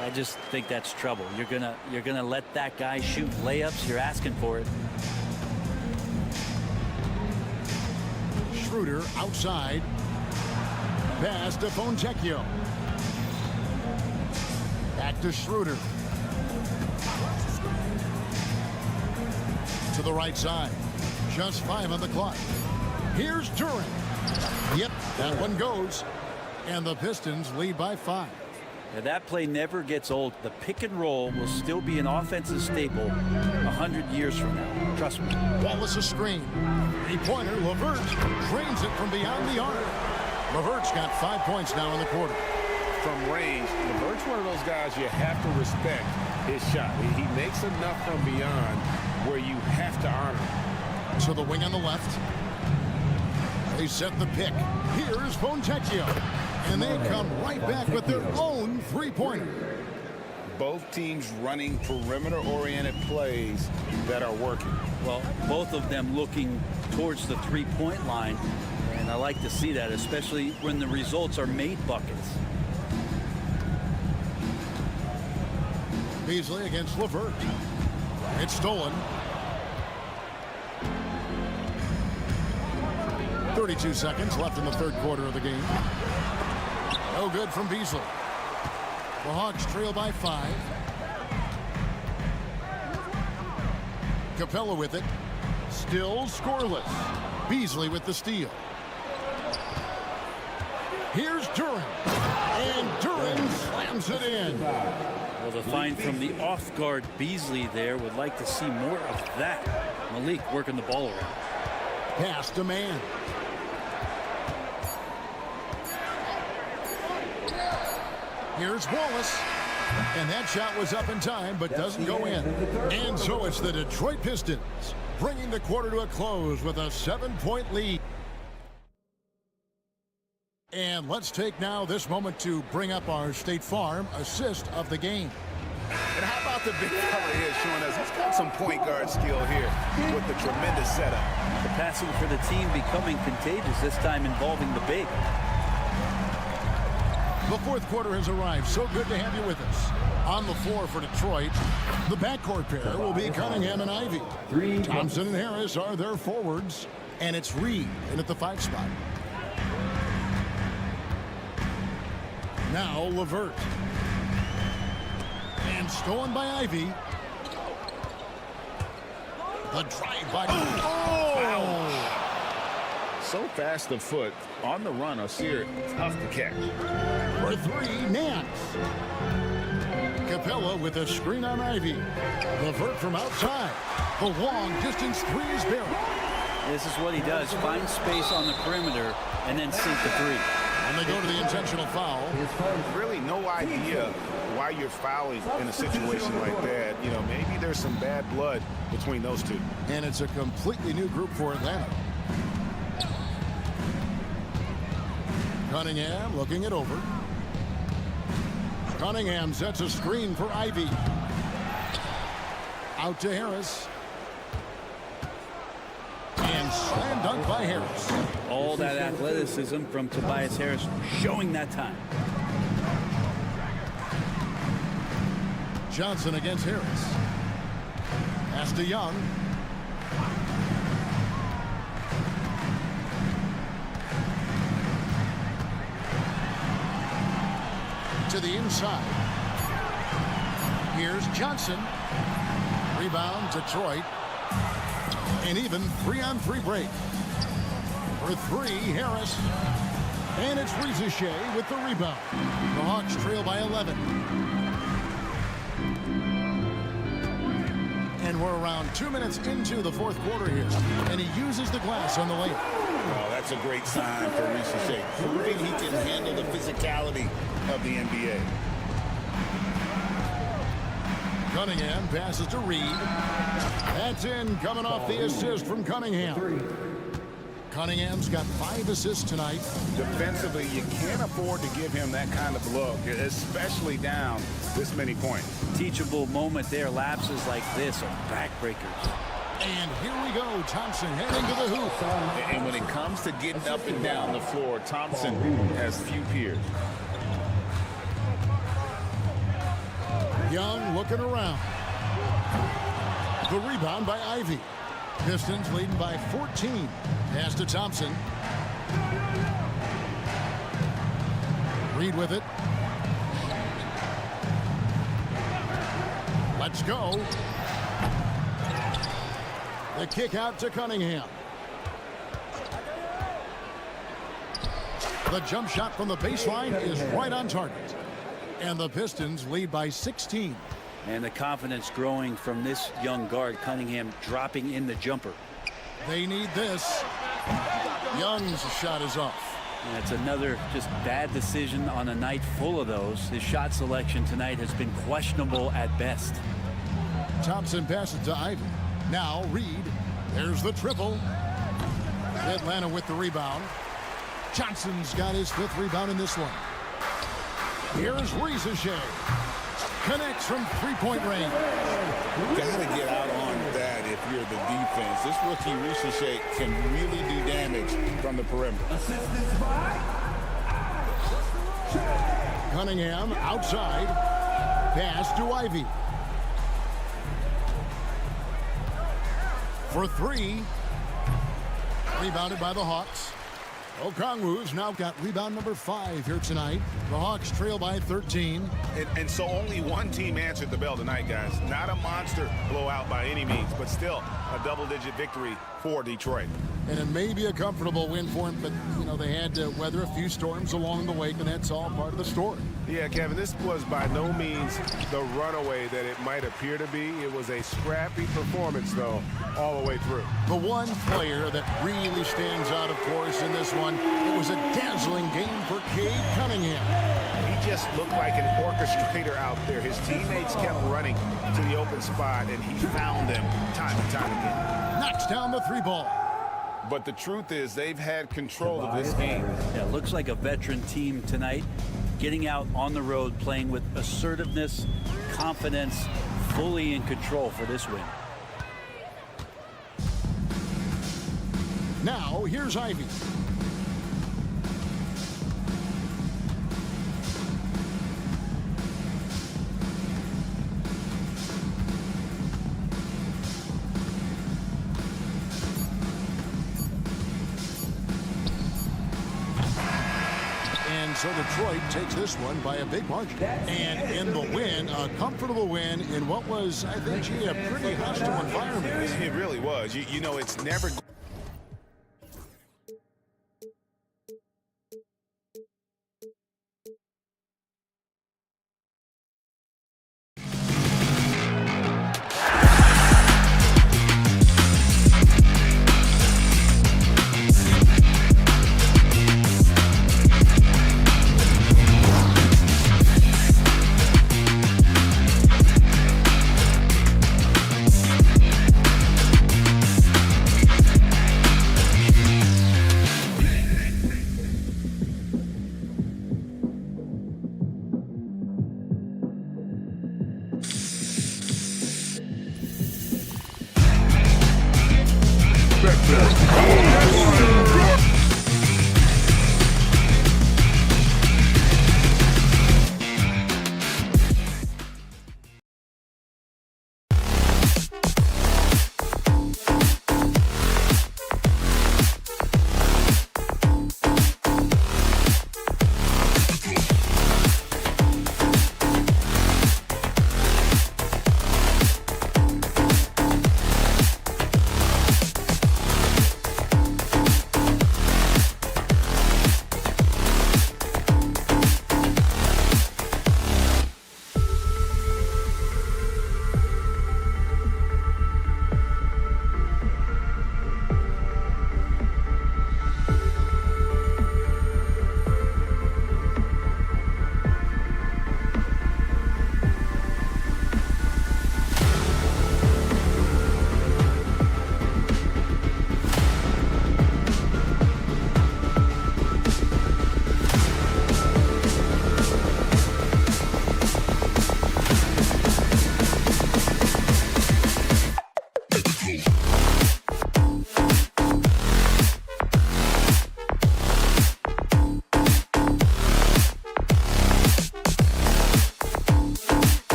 I just think that's trouble. You're gonna let that guy shoot layups. You're asking for it. Schroeder outside. Pass to Fontecchio. Back to Schroeder. To the right side. Just 5 on the clock. Here's Duren. Yep, that one goes. And the Pistons lead by 5. Now, that play never gets old. The pick and roll will still be an offensive staple 100 years from now. Trust me. Wallace a screen. 3-pointer. LeVert drains it from beyond the arc. LeVert's got 5 points now in the quarter. From range, LeVert's one of those guys you have to respect his shot. He makes enough from beyond where you have to honor him. To the wing on the left. They set the pick. Here's Fontecchio. And they come right back with their own 3-pointer. Both teams running perimeter-oriented plays that are working. Well, both of them looking towards the 3-point line. And I like to see that, especially when the results are made buckets. Beasley against LeVert. It's stolen. 32 seconds left in the third quarter of the game. No good from Beasley. The Hawks trail by 5. Capella with it. Still scoreless. Beasley with the steal. Here's Duren. And Duren slams it in. Well, the find from the off-guard Beasley there. Would like to see more of that. Malik working the ball around. Pass to man. Here's Wallace. And that shot was up in time, but doesn't go in. And so it's the Detroit Pistons bringing the quarter to a close with a 7-point lead. And let's take now this moment to bring up our State Farm assist of the game. And how about the big fella here showing us he's got some point guard skill here with the tremendous setup. The passing for the team becoming contagious, this time involving the big. The fourth quarter has arrived. So good to have you with us. On the floor for Detroit, the backcourt pair will be Cunningham and Ivy. Thompson and Harris are their forwards, and it's Reed in at the 5 spot. Now LeVert. And stolen by Ivy. The drive by... Oh! So fast of foot on the run. Sear, tough to catch. For 3, Nance. Capella with a screen on Ivy. LeVert from outside. The long distance 3 is buried. This is what he does. Find space on the perimeter and then sink the 3. And they go to the intentional foul. Really no idea why you're fouling in a situation like that. You know, maybe there's some bad blood between those two. And it's a completely new group for Atlanta. Cunningham looking it over. Cunningham sets a screen for Ivy. Out to Harris. And slam dunk by Harris. All that athleticism from Tobias Harris showing that time. Johnson against Harris. Pass to Young. To the inside. Here's Johnson. Rebound, Detroit. And even 3-on-3 break. For 3, Harris. And it's Rizichet with the rebound. The Hawks trail by 11. And And we're around 2 minutes into the fourth quarter here. And he uses the glass on the layup. Oh, that's a great sign for Reese Shea. Proving he can handle the physicality of the NBA. Cunningham passes to Reed. That's in, coming off the assist from Cunningham. Cunningham's got 5 assists tonight. Defensively, you can't afford to give him that kind of look, especially down this many points. Teachable moment there. Lapses like this are backbreakers. And here we go. Thompson heading to the hoop. And when it comes to getting up and down the floor, Thompson has few peers. Young looking around. The rebound by Ivy. Pistons leading by 14. Pass to Thompson. Reed with it. Let's go. The kick out to Cunningham. The jump shot from the baseline is right on target. And the Pistons lead by 16. And the confidence growing from this young guard, Cunningham, dropping in the jumper. They need this. Young's shot is off. And it's another just bad decision on a night full of those. His shot selection tonight has been questionable at best. Thompson passes to Ivy. Now Reed. There's the triple. Atlanta with the rebound. Johnson's got his 5th rebound in this one. Here's Reese Shea. Connects from 3-point range. Got to get out on that if you're the defense. This rookie Reese Shea can really do damage from the perimeter. Cunningham outside. Pass to Ivy. For 3. Rebounded by the Hawks. Okongwu's now got rebound number 5 here tonight. The Hawks trail by 13. And so only one team answered the bell tonight, guys. Not a monster blowout by any means, but still a double-digit victory for Detroit. And it may be a comfortable win for him, but, you know, they had to weather a few storms along the way, and that's all part of the story. Yeah, Kevin, this was by no means the runaway that it might appear to be. It was a scrappy performance, though, all the way through. The one player that really stands out, of course, in this one, it was a dazzling game for Cade Cunningham. He just looked like an orchestrator out there. His teammates kept running to the open spot, and he found them time and time again. Knocks down the 3 ball. But the truth is they've had control of this game. Yeah, looks like a veteran team tonight. Getting out on the road, playing with assertiveness, confidence, fully in control for this win. Now, here's Ivy. So Detroit takes this one by a big margin. And in the win, a comfortable win in what was, I think, a pretty hostile environment. It really was. You know, it's never...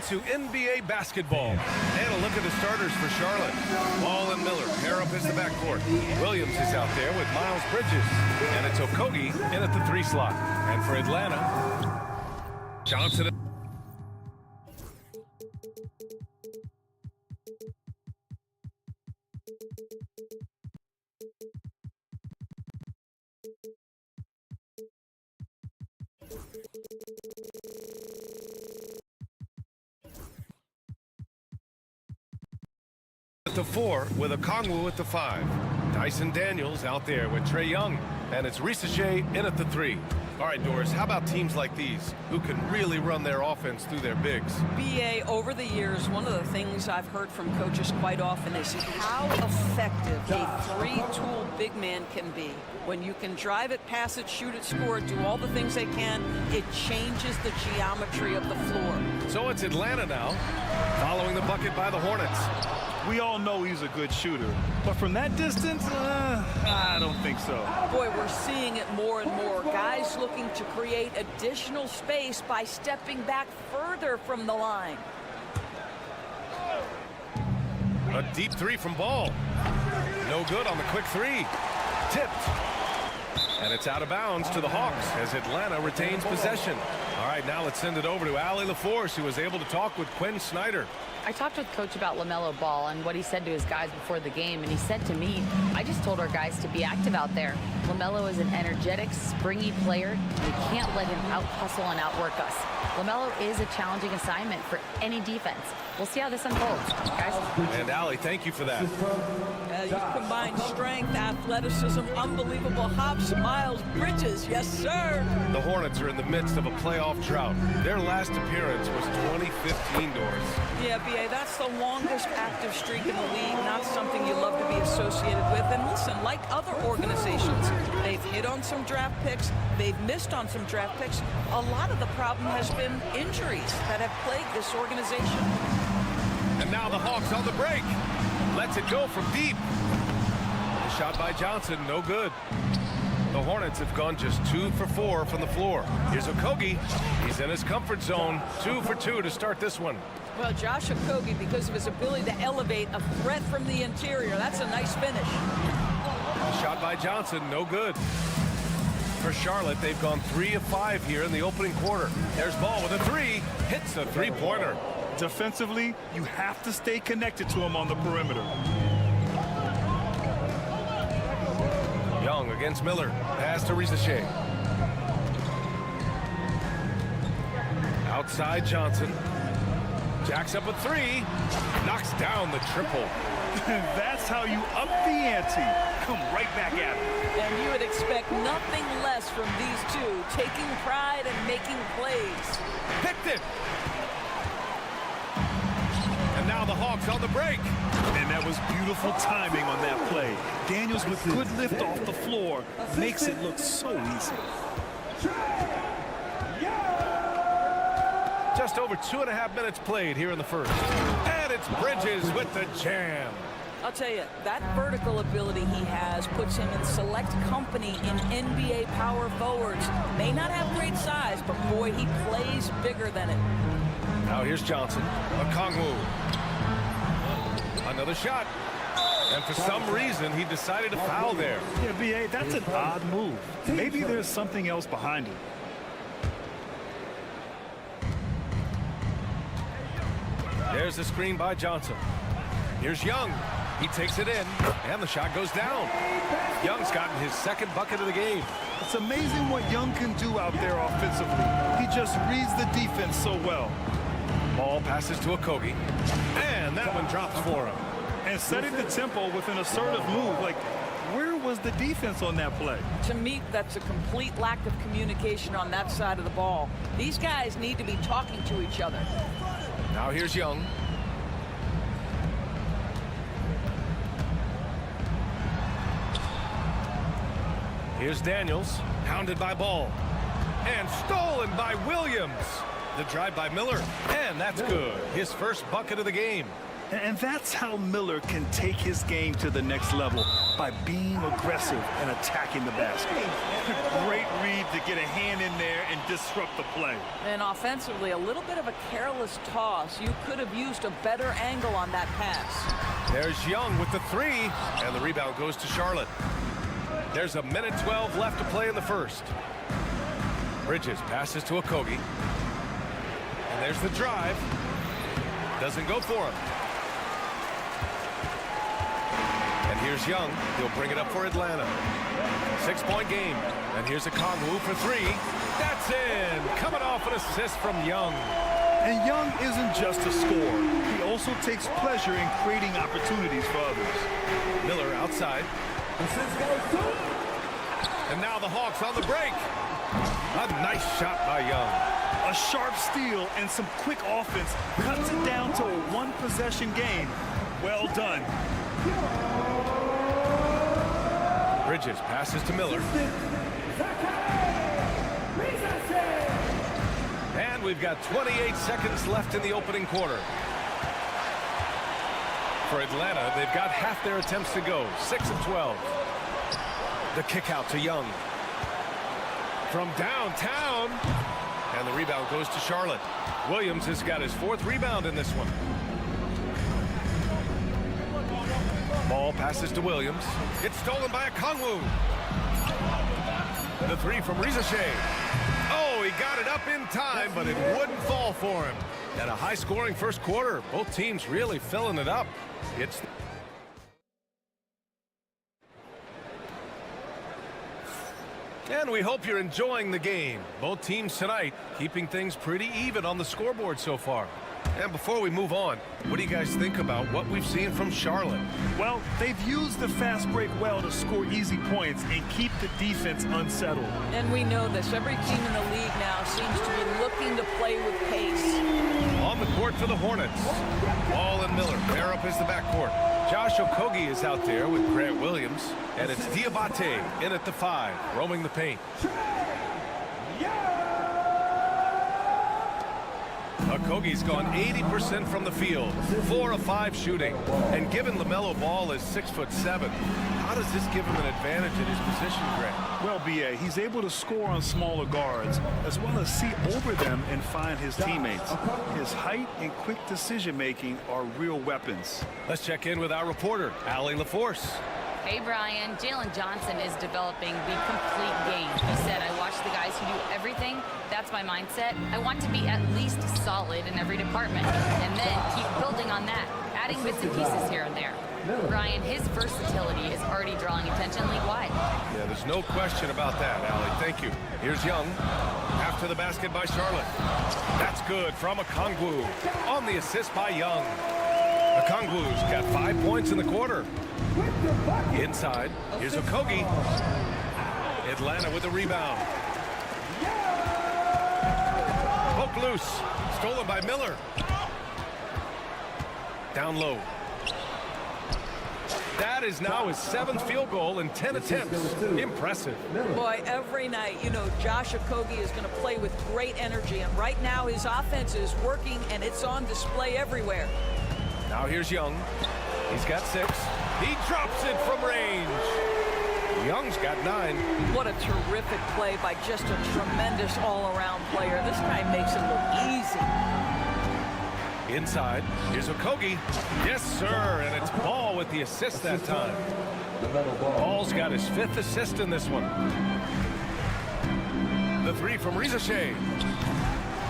To NBA basketball. And a look at the starters for Charlotte. Ball and Miller pair up as the backcourt. Williams is out there with Miles Bridges. And it's Okogie in at the 3 slot. And for Atlanta, Johnson. At the 4 with Okongwu at the 5. Dyson Daniels out there with Trae Young. And it's Risache in at the 3. All right, Doris, how about teams like these who can really run their offense through their bigs? BA, over the years, one of the things I've heard from coaches quite often is how effective a 3-tool big man can be. When you can drive it, pass it, shoot it, score it, do all the things they can, it changes the geometry of the floor. So it's Atlanta now, following the bucket by the Hornets. We all know he's a good shooter, but from that distance, I don't think so. Boy, we're seeing it more and more. Guys looking to create additional space by stepping back further from the line. A deep 3 from Ball. No good on the quick 3. Tipped. And it's out of bounds to the Hawks as Atlanta retains possession. All right, now let's send it over to Allie LaForce, who was able to talk with Quinn Snyder. I talked with Coach about LaMelo Ball and what he said to his guys before the game, and he said to me, I just told our guys to be active out there. LaMelo is an energetic, springy player, and we can't let him out-hustle and outwork us. LaMelo is a challenging assignment for any defense. We'll see how this unfolds, guys. And Allie, thank you for that. You've combined strength, athleticism, unbelievable hops, Miles Bridges, yes sir. The Hornets are in the midst of a playoff drought. Their last appearance was 2015, Doris. Yeah, BA, that's the longest active streak in the league, not something you love to be associated with. And listen, like other organizations, they've hit on some draft picks, they've missed on some draft picks. A lot of the problem has been injuries that have plagued this organization. And now the Hawks on the break. Lets it go from deep. The shot by Johnson, no good. The Hornets have gone just 2 for 4 from the floor. Here's Okogie. He's in his comfort zone. 2 for 2 to start this one. Well, Josh Okogie, because of his ability to elevate a threat from the interior, that's a nice finish. The shot by Johnson, no good. For Charlotte, they've gone 3 of 5 here in the opening quarter. There's Ball with a 3. Hits the 3-pointer. Defensively, you have to stay connected to him on the perimeter. Young against Miller. Pass to Risache. Outside Johnson. Jacks up a 3. Knocks down the triple. That's how you up the ante. Come right back at it. And you would expect nothing less from these two, taking pride and making plays. Picked it. And now the Hawks on the break. And that was beautiful timing on that play. Daniels with good lift off the floor makes it look so easy. Just over 2.5 minutes played here in the first. And it's Bridges with the jam. I'll tell you, that vertical ability he has puts him in select company in NBA power forwards. May not have great size, but boy, he plays bigger than it. Now here's Johnson. Okongwu. Another shot. And for some reason, he decided to foul there. Yeah, BA, that's an odd move. Maybe there's something else behind it. There's the screen by Johnson. Here's Young. He takes it in, and the shot goes down. Young's gotten his second bucket of the game. It's amazing what Young can do out there offensively. He just reads the defense so well. Ball passes to Okogie, and that one drops for him. And setting the tempo with an assertive move, like, where was the defense on that play? To me, that's a complete lack of communication on that side of the ball. These guys need to be talking to each other. Now here's Young. Here's Daniels, hounded by Ball, and stolen by Williams. The drive by Miller, and that's good. His first bucket of the game. And that's how Miller can take his game to the next level, by being aggressive and attacking the basket. Great read to get a hand in there and disrupt the play. And offensively, a little bit of a careless toss. You could have used a better angle on that pass. There's Young with the three, and the rebound goes to Charlotte. There's a minute 12 left to play in the first. Bridges passes to Okogie. And there's the drive. Doesn't go for him. And here's Young. He'll bring it up for Atlanta. 6-point game. And here's a Kongwu for three. That's in. Coming off an assist from Young. And Young isn't just a scorer. He also takes pleasure in creating opportunities for others. Miller outside. And now the Hawks on the break. A nice shot by Young. A sharp steal and some quick offense cuts it down to a one-possession game. Well done. Bridges passes to Miller. And we've got 28 seconds left in the opening quarter. For Atlanta, they've got half their attempts to go. 6 of 12. The kick out to Young. From downtown. And the rebound goes to Charlotte. Williams has got his 4th rebound in this one. Ball passes to Williams. It's stolen by a Kongwu. The three from Rizashe. Oh, he got it up in time, but it wouldn't fall for him. And a high-scoring first quarter. Both teams really filling it up. It's... And we hope you're enjoying the game. Both teams tonight keeping things pretty even on the scoreboard so far. And before we move on, what do you guys think about what we've seen from Charlotte? Well, they've used the fast break well to score easy points and keep the defense unsettled. And we know this. Every team in the league now seems to be looking to play with pace. On the court for the Hornets. Ball and Miller. Pair up is the backcourt. Josh Okogie is out there with Grant Williams. And it's Diabate in at the 5, roaming the paint. Okogie's gone 80% from the field, 4 of 5 shooting. And given LaMelo Ball is 6'7", how does this give him an advantage in his position, Grant? Well, B.A., he's able to score on smaller guards, as well as see over them and find his teammates. His height and quick decision-making are real weapons. Let's check in with our reporter, Allie LaForce. Hey, Brian. Jalen Johnson is developing the complete game. He said, I watch the guys who do everything. That's my mindset. I want to be at least solid in every department and then keep building on that, adding bits and pieces here and there. Brian, his versatility is already drawing attention league-wide. Yeah, there's no question about that, Allie. Thank you. Here's Young. After the basket by Charlotte. That's good from Okongwu. On the assist by Young. Okongwu's got 5 points in the quarter. Inside, here's Okogie. Atlanta with the rebound. Poke loose. Stolen by Miller. Down low. That is now his 7th field goal in 10 attempts. Impressive. Boy, every night, you know, Josh Okogie is going to play with great energy. And right now, his offense is working, and it's on display everywhere. Now here's Young. He's got 6. He drops it from range. Young's got 9. What a terrific play by just a tremendous all-around player. This guy makes it look easy. Inside, here's Okogie. Yes, sir, and it's Ball with the assist that time. Ball's got his 5th assist in this one. The 3 from Rizashe.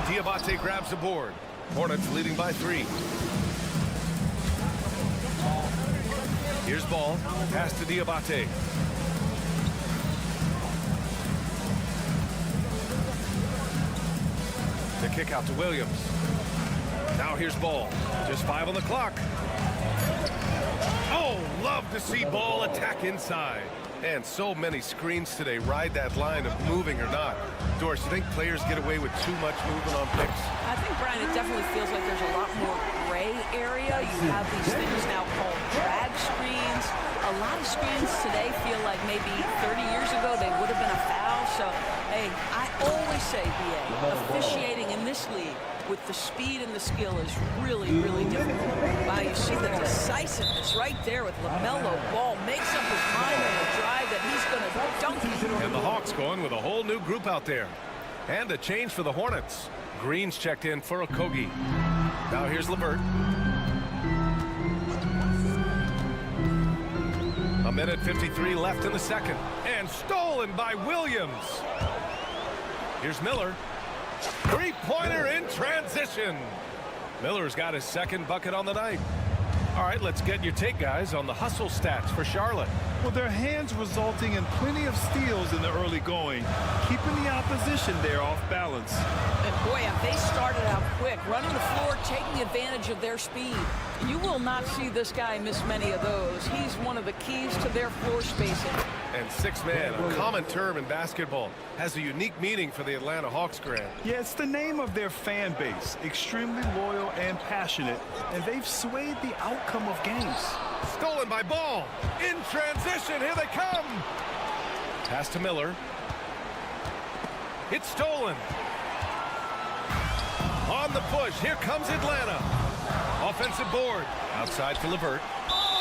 Diabate grabs the board. Hornets leading by 3. Here's Ball. Pass to Diabate. The kick out to Williams. Now here's Ball. Just 5 on the clock. Oh, love to see Ball attack inside. And so many screens today ride that line of moving or not. Doris, you think players get away with too much movement on picks? I think, Brian, it definitely feels like there's a lot more gray area. You have these things now called drag screens. A lot of screens today feel like maybe 30 years ago they would have been a foul. So, hey, I always say, BA, officiating in this league with the speed and the skill is really, really difficult. Wow, you see the decisiveness right there with LaMelo Ball. Makes up his mind on the drive that he's going to dunk it. And the Hawks going with a whole new group out there. And a change for the Hornets. Green's checked in for Okogie. Now here's LeVert. A minute 53 left in the second. And stolen by Williams. Here's Miller. Three-pointer in transition. Miller's got his second bucket on the night. All right, let's get your take, guys, on the hustle stats for Charlotte. Well, their hands resulting in plenty of steals in the early going, keeping the opposition there off balance. And boy, have they started out quick, running the floor, taking advantage of their speed. You will not see this guy miss many of those. He's one of the keys to their floor spacing. And six-man, a common term in basketball, has a unique meaning for the Atlanta Hawks, Grant. Yeah, it's the name of their fan base, extremely loyal and passionate, and they've swayed the outcome of games. Stolen by Ball. In transition, here they come. Pass to Miller. It's stolen. On the push, here comes Atlanta. Offensive board. Outside for LeVert.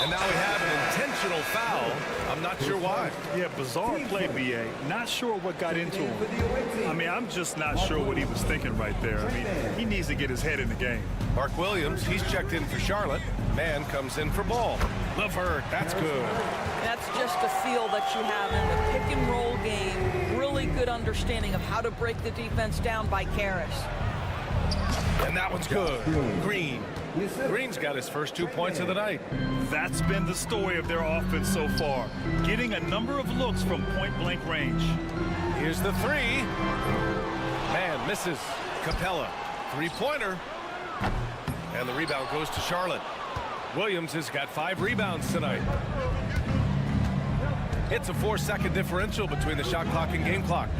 And now we have an intentional foul. I'm not sure why. Yeah, bizarre play, B.A. Not sure what got into him. I mean, I'm just not sure what he was thinking right there. I mean, he needs to get his head in the game. Mark Williams, he's checked in for Charlotte. Man comes in for Ball. LeVert, that's good. That's just a feel that you have in the pick and roll game. Really good understanding of how to break the defense down by Karras. And that one's good. Green. Green's got his first 2 points of the night. That's been the story of their offense so far, getting a number of looks from point-blank range. Here's the three. Man misses. Capella. Three-pointer. And the rebound goes to Charlotte. Williams has got 5 rebounds tonight. It's a 4-second differential between the shot clock and game clock.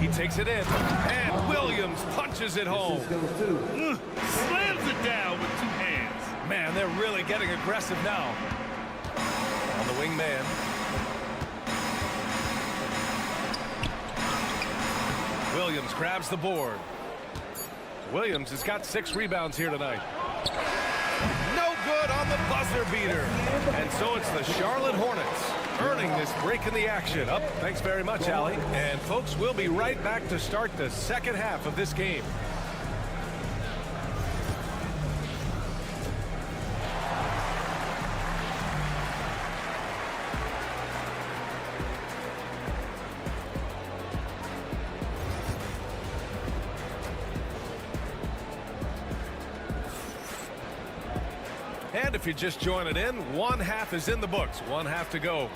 He takes it in, and Williams punches it home. Slams it down with 2 hands. Man, they're really getting aggressive now. On the wing man. Williams grabs the board. Williams has got 6 rebounds here tonight. No good on the buzzer beater. And so it's the Charlotte Hornets earning this break in the action. Up, thanks very much, Allie. And folks, we'll be right back to start the second half of this game. And if you're just joining in, one half is in the books. One half to go.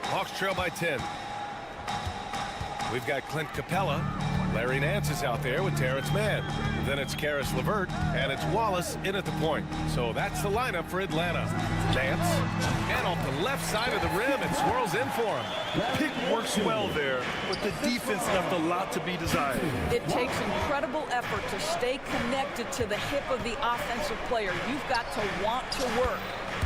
Hawks trail by 10. We've got Clint Capella. Larry Nance is out there with Terrence Mann. Then it's Caris LeVert, and it's Wallace in at the point. So that's the lineup for Atlanta. Nance, and off the left side of the rim, it swirls in for him. Pick works well there, but the defense left a lot to be desired. It takes incredible effort to stay connected to the hip of the offensive player. You've got to want to work.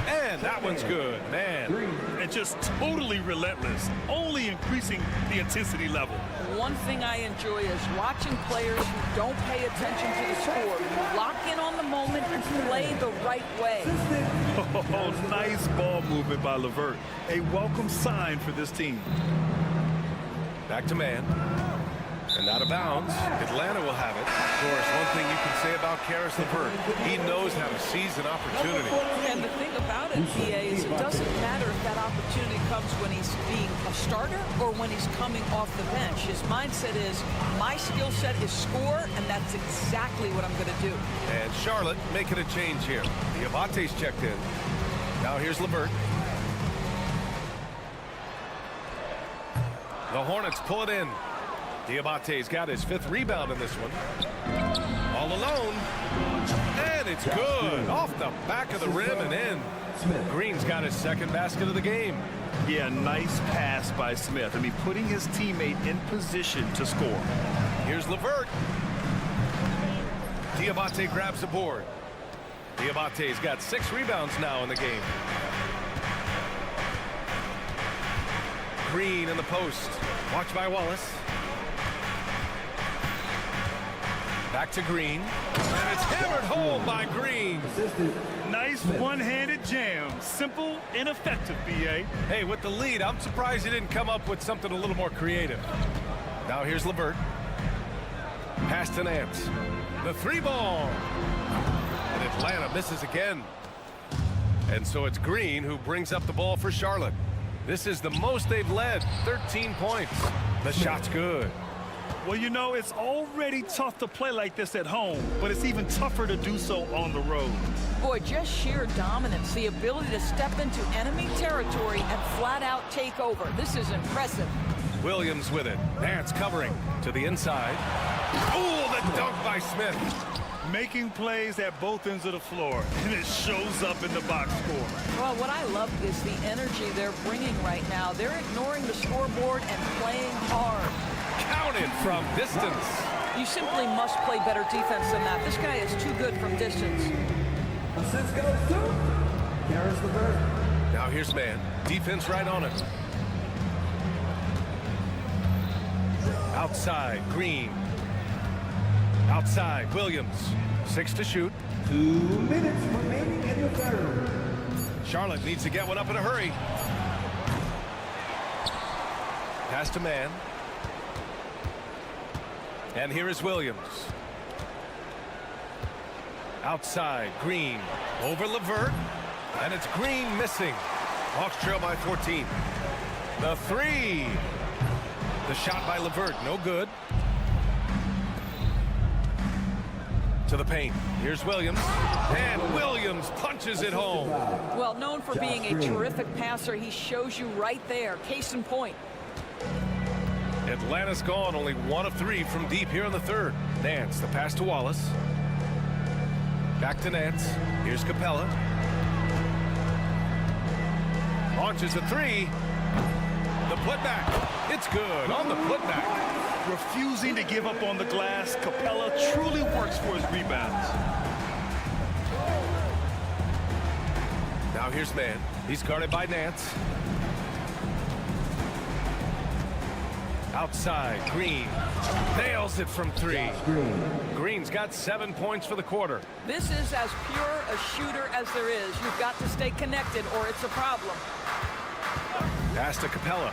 And that one's good, man. And just totally relentless, only increasing the intensity level. One thing I enjoy is watching players who don't pay attention to the score. You lock in on the moment and play the right way. Oh, nice ball movement by LeVert. A welcome sign for this team. Back to man. And out of bounds. Atlanta will have it. Of course, one thing you can say about Caris LeVert, he knows how to seize an opportunity. And the thing about it, PA, is it doesn't matter if that opportunity comes when he's being a starter or when he's coming off the bench. His mindset is, my skill set is score, and that's exactly what I'm going to do. And Charlotte making a change here. Diabate's checked in. Now here's LeVert. The Hornets pull it in. Diabate's got his 5th rebound in this one. All alone. And it's good. Off the back of the rim and in. Green's got his 2nd basket of the game. Yeah, nice pass by Smith. I mean, putting his teammate in position to score. Here's LeVert. Diabate grabs the board. Diabate's got 6 rebounds now in the game. Green in the post. Watch by Wallace. Back to Green. And it's hammered home by Green. Nice one-handed jam. Simple and effective, B.A. Hey, with the lead, I'm surprised he didn't come up with something a little more creative. Now here's LeVert. Pass to Nance. The 3-ball. And Atlanta misses again. And so it's Green who brings up the ball for Charlotte. This is the most they've led, 13 points. The shot's good. Well, you know, it's already tough to play like this at home, but it's even tougher to do so on the road. Boy, just sheer dominance, the ability to step into enemy territory and flat out take over. This is impressive. Williams with it. Nance covering to the inside. Oh, the dunk by Smith. Making plays at both ends of the floor, and it shows up in the box score. Well, what I love is the energy they're bringing right now. They're ignoring the scoreboard and playing hard. Counted from distance. You simply must play better defense than that. This guy is too good from distance. Now here's man. Defense right on it. Outside, Green. Outside, Williams. 6 to shoot. 2 minutes remaining in the third. Charlotte needs to get one up in a hurry. Pass to man. And here is Williams. Outside, Green. Over LeVert. And it's Green missing. Hawks trail by 14. The 3. The shot by LeVert, no good. To the paint. Here's Williams. And Williams punches it home. Well, known for being a terrific passer, he shows you right there. Case in point. Atlanta's gone only 1 of 3 from deep here in the third. Nance, the pass to Wallace. Back to Nance. Here's Capella. Launches a 3. The putback. It's good on the putback. Refusing to give up on the glass, Capella truly works for his rebounds. Now here's man. He's guarded by Nance. Outside, Green. Nails it from 3. Green's got 7 points for the quarter. This is as pure a shooter as there is. You've got to stay connected or it's a problem. Pass to Capella.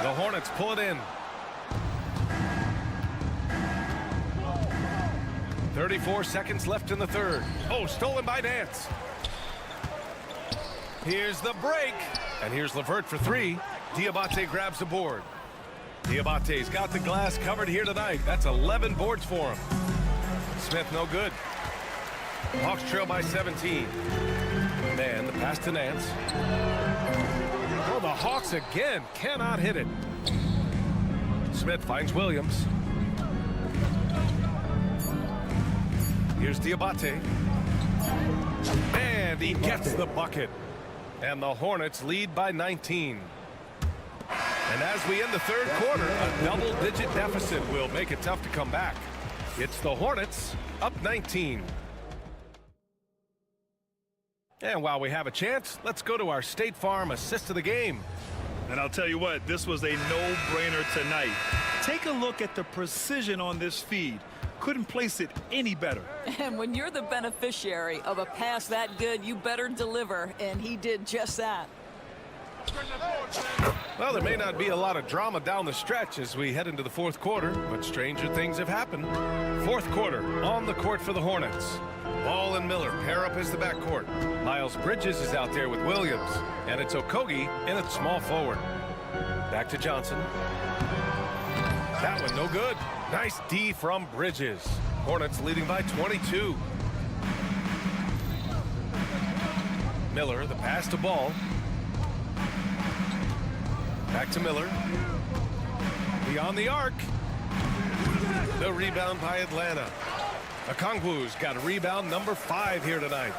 The Hornets pull it in. 34 seconds left in the third. Oh, stolen by Nance. Here's the break. And here's LeVert for 3. Diabate grabs the board. Diabate's got the glass covered here tonight. That's 11 boards for him. Smith no good. Hawks trail by 17. Man, the pass to Nance. Well, the Hawks again cannot hit it. Smith finds Williams. Here's Diabate. And he gets the bucket. And the Hornets lead by 19. And as we end the third quarter, a double-digit deficit will make it tough to come back. It's the Hornets up 19. And while we have a chance, let's go to our State Farm assist of the game. And I'll tell you what, this was a no-brainer tonight. Take a look at the precision on this feed. Couldn't place it any better. And when you're the beneficiary of a pass that good, you better deliver, and he did just that. Well, there may not be a lot of drama down the stretch as we head into the fourth quarter, but stranger things have happened. Fourth quarter, on the court for the Hornets. Ball and Miller pair up as the backcourt. Miles Bridges is out there with Williams, and it's Okogie in at small forward. Back to Johnson. That one no good. Nice D from Bridges. Hornets leading by 22. Miller, the pass to Ball. Back to Miller. Beyond the arc. The rebound by Atlanta. Okongwu's got a rebound number 5 here tonight.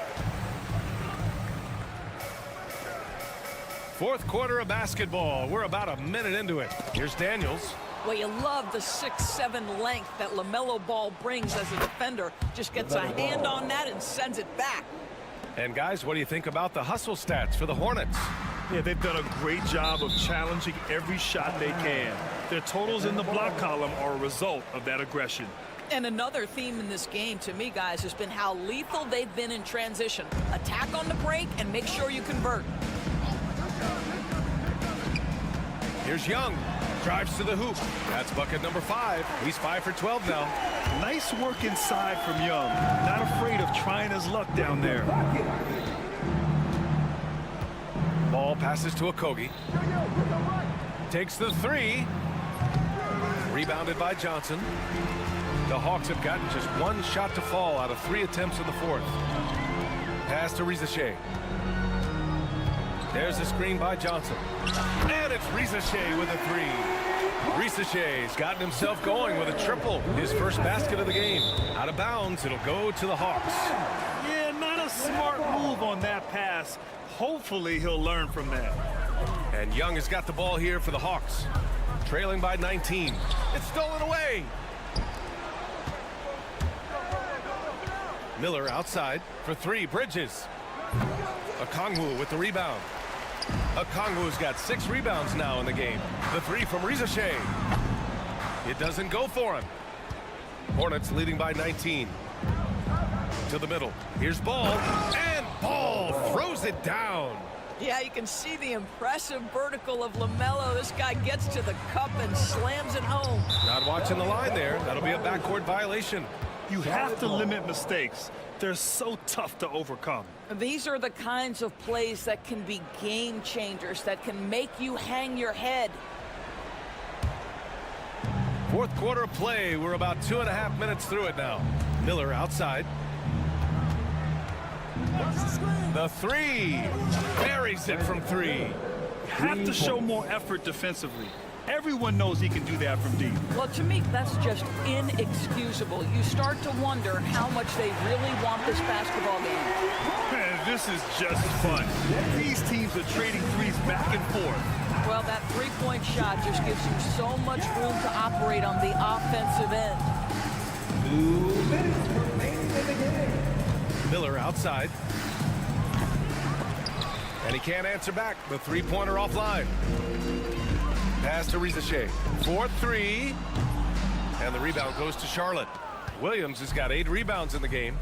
Fourth quarter of basketball. We're about a minute into it. Here's Daniels. Well, you love the 6'7" length that LaMelo Ball brings as a defender. Just gets a hand on that and sends it back. And guys, what do you think about the hustle stats for the Hornets? Yeah, they've done a great job of challenging every shot they can. Their totals in the block column are a result of that aggression. And another theme in this game, to me, guys, has been how lethal they've been in transition. Attack on the break and make sure you convert. Here's Young. Drives to the hoop. That's bucket number 5. He's 5 for 12 now. Nice work inside from Young. Not afraid of trying his luck down there. Ball passes to Okogie. Takes the 3. Rebounded by Johnson. The Hawks have gotten just 1 shot to fall out of 3 attempts in the 4th. Pass to Rizachet. There's a screen by Johnson. And it's Rizachet with a 3. Rizachet's gotten himself going with a triple. His first basket of the game. Out of bounds, it'll go to the Hawks. Yeah, not a smart move on that pass. Hopefully he'll learn from that. And Young has got the ball here for the Hawks. Trailing by 19. It's stolen away. Miller outside for 3. Bridges. Okongwu with the rebound. Okongwu's got 6 rebounds now in the game. The 3 from Rizachet. It doesn't go for him. Hornets leading by 19. To the middle. Here's Ball. And Ball throws it down. Yeah, you can see the impressive vertical of LaMelo. This guy gets to the cup and slams it home. Not watching the line there. That'll be a backcourt violation. You have to limit mistakes. They're so tough to overcome. These are the kinds of plays that can be game changers, that can make you hang your head. 4th quarter of play. We're about 2.5 minutes through it now. Miller outside. The 3. Buries it from 3. You have to show more effort defensively. Everyone knows he can do that from deep. Well, to me, that's just inexcusable. You start to wonder how much they really want this basketball game. Man, this is just fun. These teams are trading threes back and forth. Well, that three-point shot just gives you so much room to operate on the offensive end. 2 minutes remaining in the game. Miller outside. And he can't answer back. The 3-pointer offline. Pass to Rizachet. 4-3. And the rebound goes to Charlotte. Williams has got 8 rebounds in the game.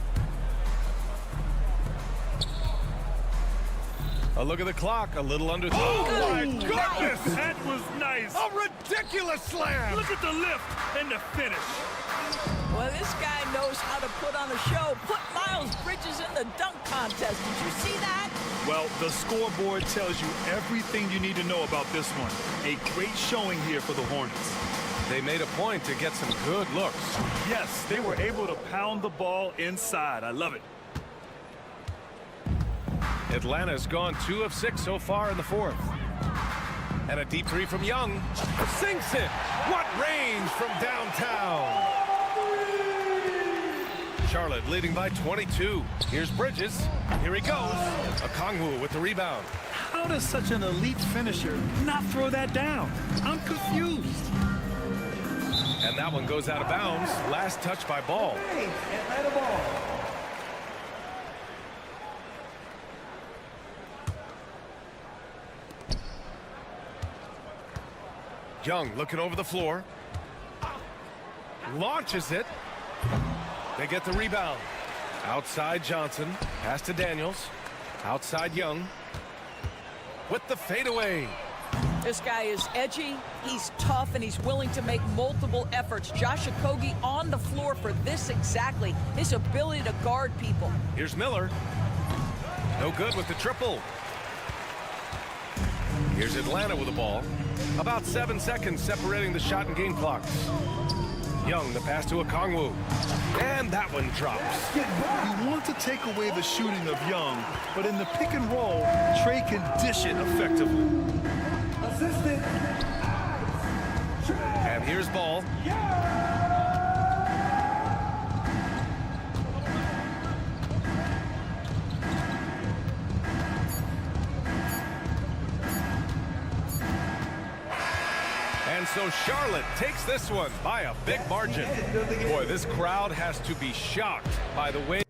A look at the clock. A little under. Oh, my goodness! That was nice. A ridiculous slam. Look at the lift and the finish. Well, this guy knows how to put on a show. Put Miles Bridges in the dunk contest. Did you see that? Well, the scoreboard tells you everything you need to know about this one. A great showing here for the Hornets. They made a point to get some good looks. Yes, they were able to pound the ball inside. I love it. Atlanta's gone 2 of 6 so far in the 4th. And a deep 3 from Young. Sinks it. What range from downtown. Charlotte leading by 22. Here's Bridges. Here he goes. Okongwu with the rebound. How does such an elite finisher not throw that down? I'm confused. And that one goes out of bounds. Last touch by Ball. Atlanta ball. Young looking over the floor. Launches it. They get the rebound. Outside Johnson. Pass to Daniels. Outside Young. With the fadeaway. This guy is edgy, he's tough, and he's willing to make multiple efforts. Josh Okogie on the floor for this exactly, his ability to guard people. Here's Miller. No good with the triple. Here's Atlanta with the ball. About 7 seconds separating the shot and game clocks. Young, the pass to Okongwu. And that one drops. You want to take away the shooting of Young, but in the pick and roll, Trey can dish it effectively. Assistant. And here's Ball. And so Charlotte takes this one by a big margin. Boy, this crowd has to be shocked by the way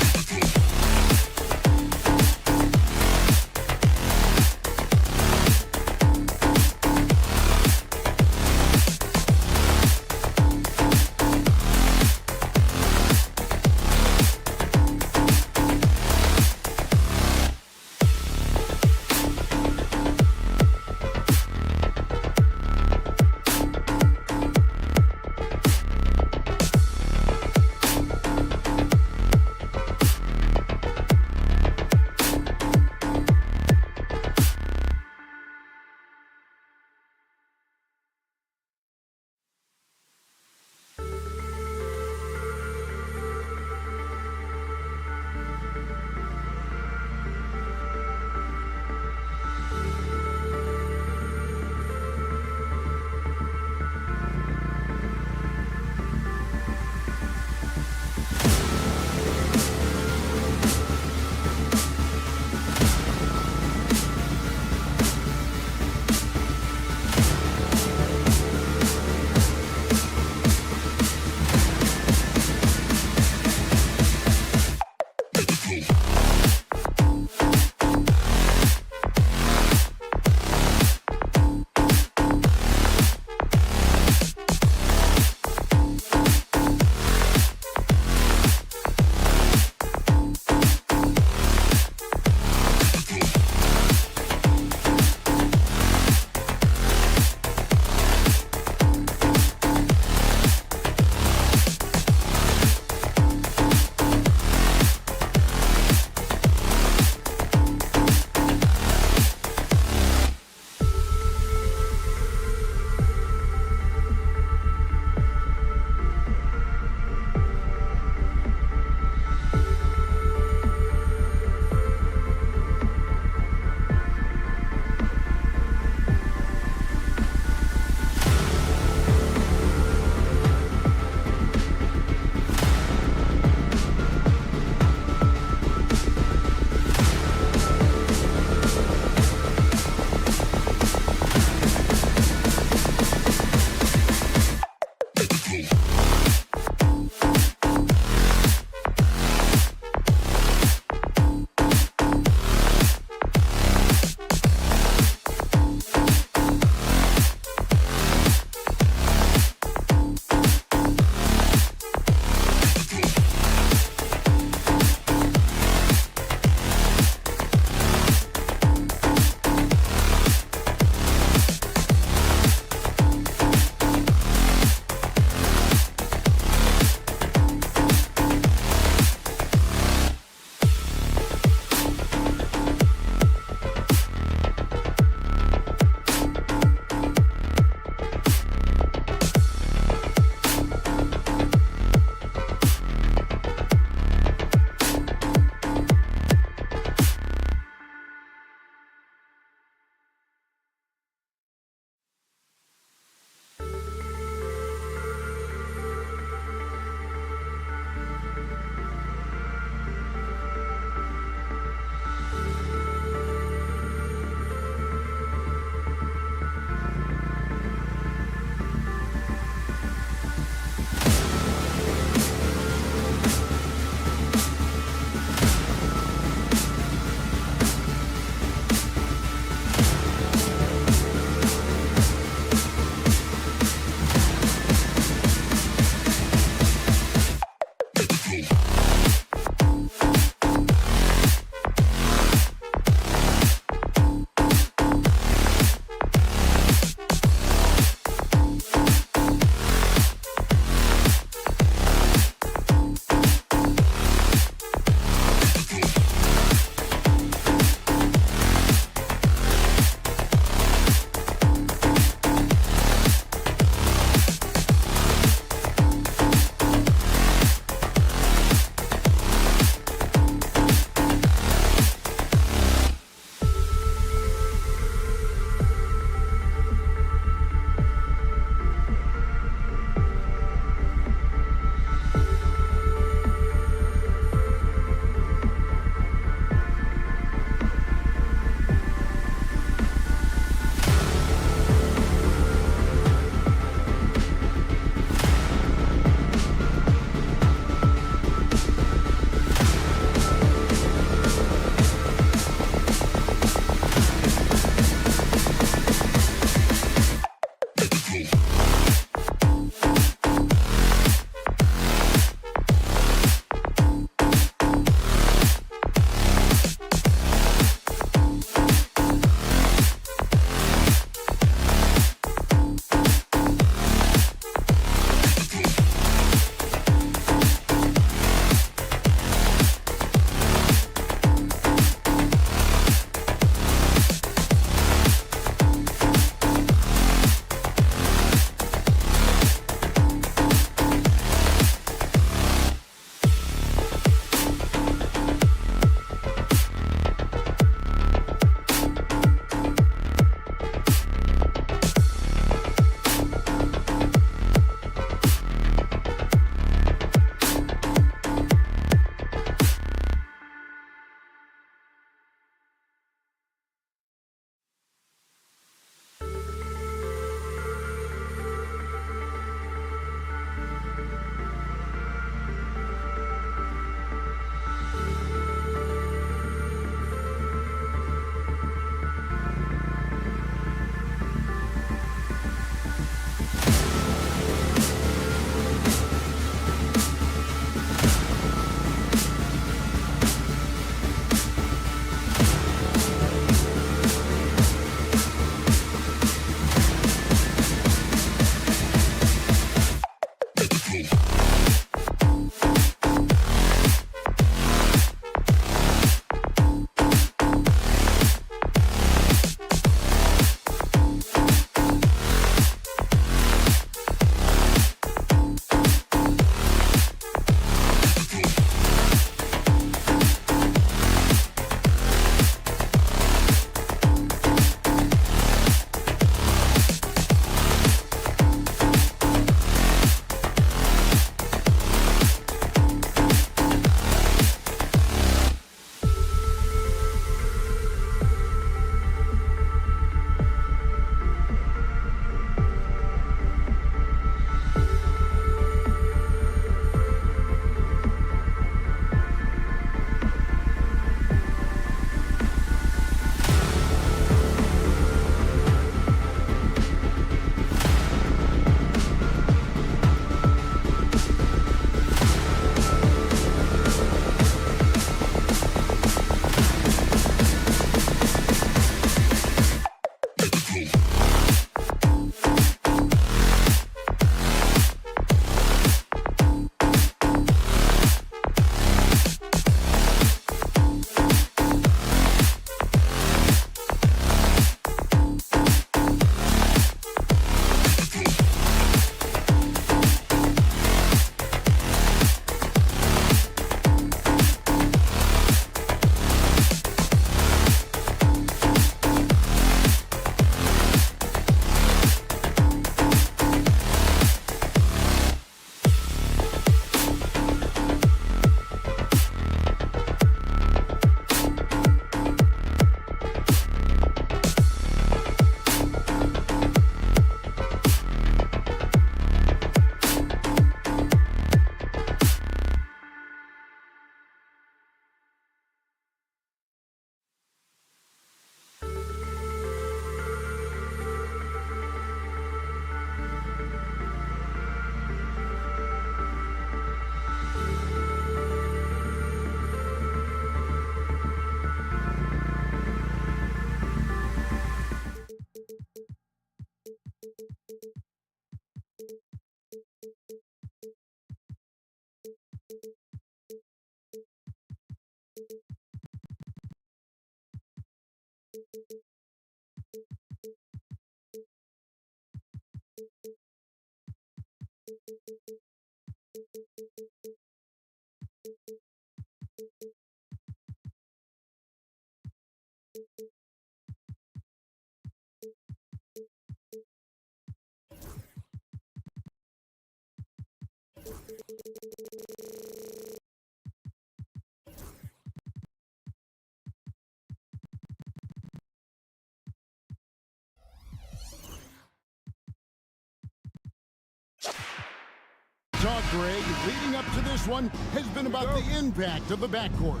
Talk, Greg, leading up to this one has been about the impact of the backcourt.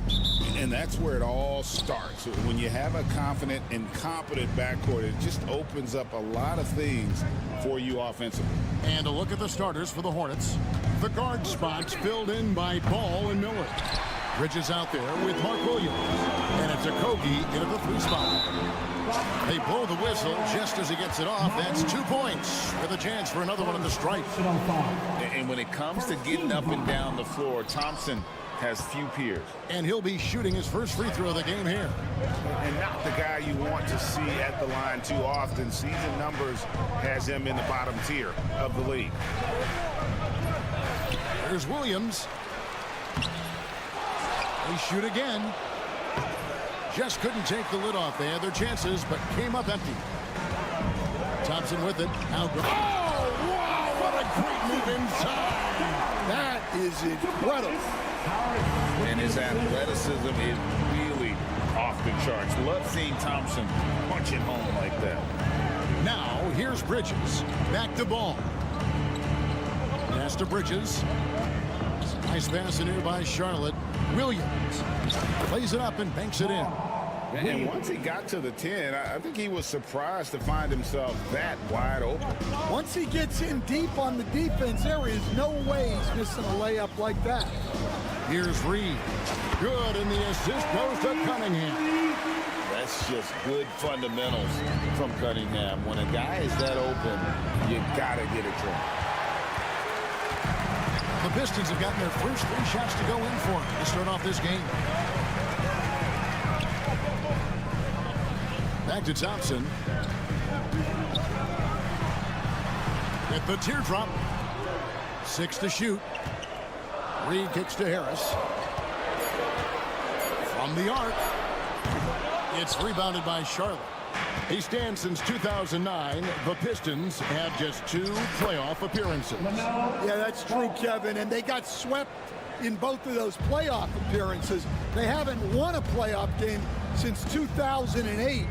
And that's where it all starts. When you have a confident and competent backcourt, it just opens up a lot of things for you offensively. And a look at the starters for the Hornets. The guard spots filled in by Ball and Miller. Bridges out there with Mark Williams. And it's a Kogi in at the 3 spot. They blow the whistle just as he gets it off. That's 2 points with a chance for another one in the stripe. And when it comes to getting up and down the floor, Thompson has few peers. And he'll be shooting his first free throw of the game here. And not the guy you want to see at the line too often. Season numbers has him in the bottom tier of the league. There's Williams. They shoot again. Just couldn't take the lid off. They had their chances, but came up empty. Thompson with it. Now go. Oh, wow, what a great move inside. That is incredible. And his athleticism is really off the charts. Love seeing Thompson punch it home like that. Now, here's Bridges. Back to Ball. Pass to Bridges. Nice pass in here by Charlotte. Williams plays it up and banks it in. And once he got to the 10, I think he was surprised to find himself that wide open. Once he gets in deep on the defense, there is no way he's missing a layup like that. Here's Reed. Good, and the assist goes to Cunningham. That's just good fundamentals from Cunningham. When a guy is that open, you got to get it to him. The Pistons have gotten their first 3 shots to go in for him to start off this game. Back to Thompson. At the teardrop. 6 to shoot. Reed kicks to Harris. From the arc. It's rebounded by Charlotte. He stands since 2009. The Pistons have just 2 playoff appearances. Yeah, that's true, Kevin. And they got swept in both of those playoff appearances. They haven't won a playoff game since 2008.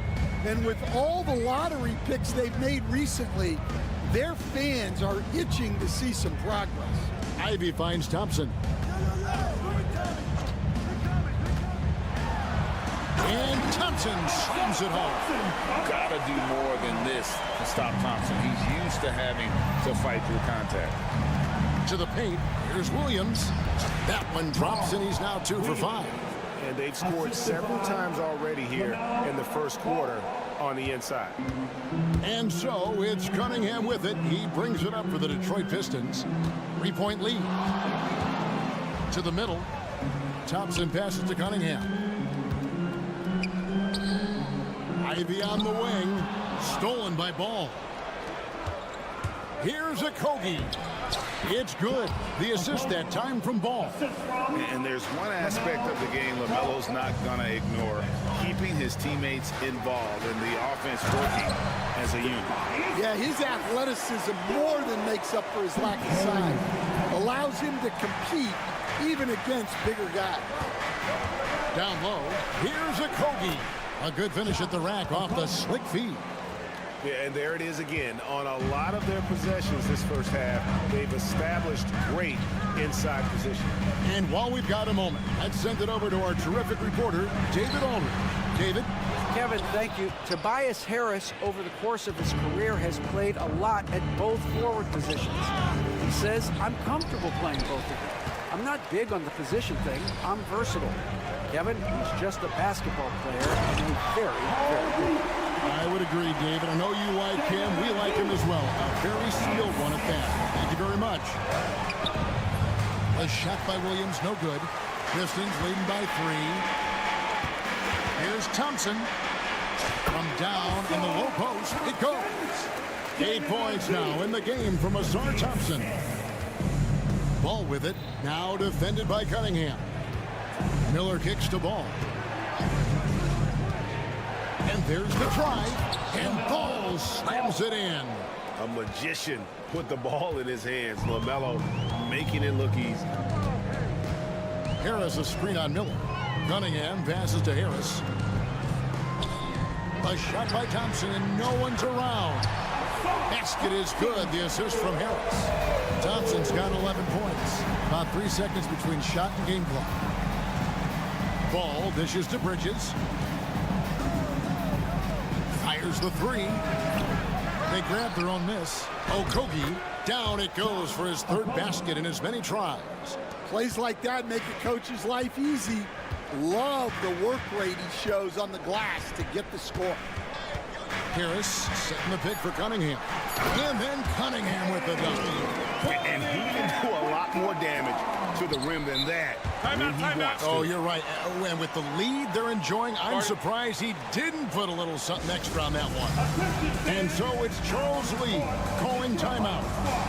And with all the lottery picks they've made recently, their fans are itching to see some progress. Ivy finds Thompson. And Thompson slams it home. Gotta do more than this to stop Thompson. He's used to having to fight through contact. To the paint, here's Williams. That one drops, and he's now 2 for 5. And they've scored several times already here in the first quarter on the inside. And so it's Cunningham with it. He brings it up for the Detroit Pistons. 3-point lead. To the middle. Thompson passes to Cunningham. Ivy on the wing. Stolen by Ball. Here's a Kogi. It's good. The assist that time from Ball. And there's one aspect of the game LaMelo's not going to ignore. Keeping his teammates involved and the offense working as a unit. Yeah, his athleticism more than makes up for his lack of size. Allows him to compete even against bigger guys. Down low, here's a Kogi. A good finish at the rack off the slick feed. Yeah, and there it is again. On a lot of their possessions this first half, they've established great inside position. And while we've got a moment, let's send it over to our terrific reporter, David Aldridge. David? Kevin, thank you. Tobias Harris, over the course of his career, has played a lot at both forward positions. He says, I'm comfortable playing both of them. I'm not big on the position thing. I'm versatile. Kevin, he's just a basketball player and he's very, very good. I would agree, David. I know you like him. We like him as well. A very skilled one at that. Thank you very much. A shot by Williams, no good. Pistons leading by 3. Here's Thompson. From down in the low post, it goes. 8 points now in the game from Ausar Thompson. Ball with it, now defended by Cunningham. Miller kicks to Ball. And there's the drive, and Ball slams it in. A magician put the ball in his hands. LaMelo making it look easy. Harris a screen on Miller. Cunningham passes to Harris. A shot by Thompson, and no one's around. Basket is good. The assist from Harris. Thompson's got 11 points. About 3 seconds between shot and game clock. Ball dishes to Bridges. Fires the three. They grab their own miss. Okogie, down it goes for his third basket in as many tries. Plays like that make a coach's life easy. Love the work rate he shows on the glass to get the score. Harris setting the pick for Cunningham. And then Cunningham with the dunk. And he can do a lot more damage to the rim than that. Timeout. Oh, you're right. And with the lead they're enjoying, I'm surprised he didn't put a little something extra on that one. And so it's Charles Lee calling timeout.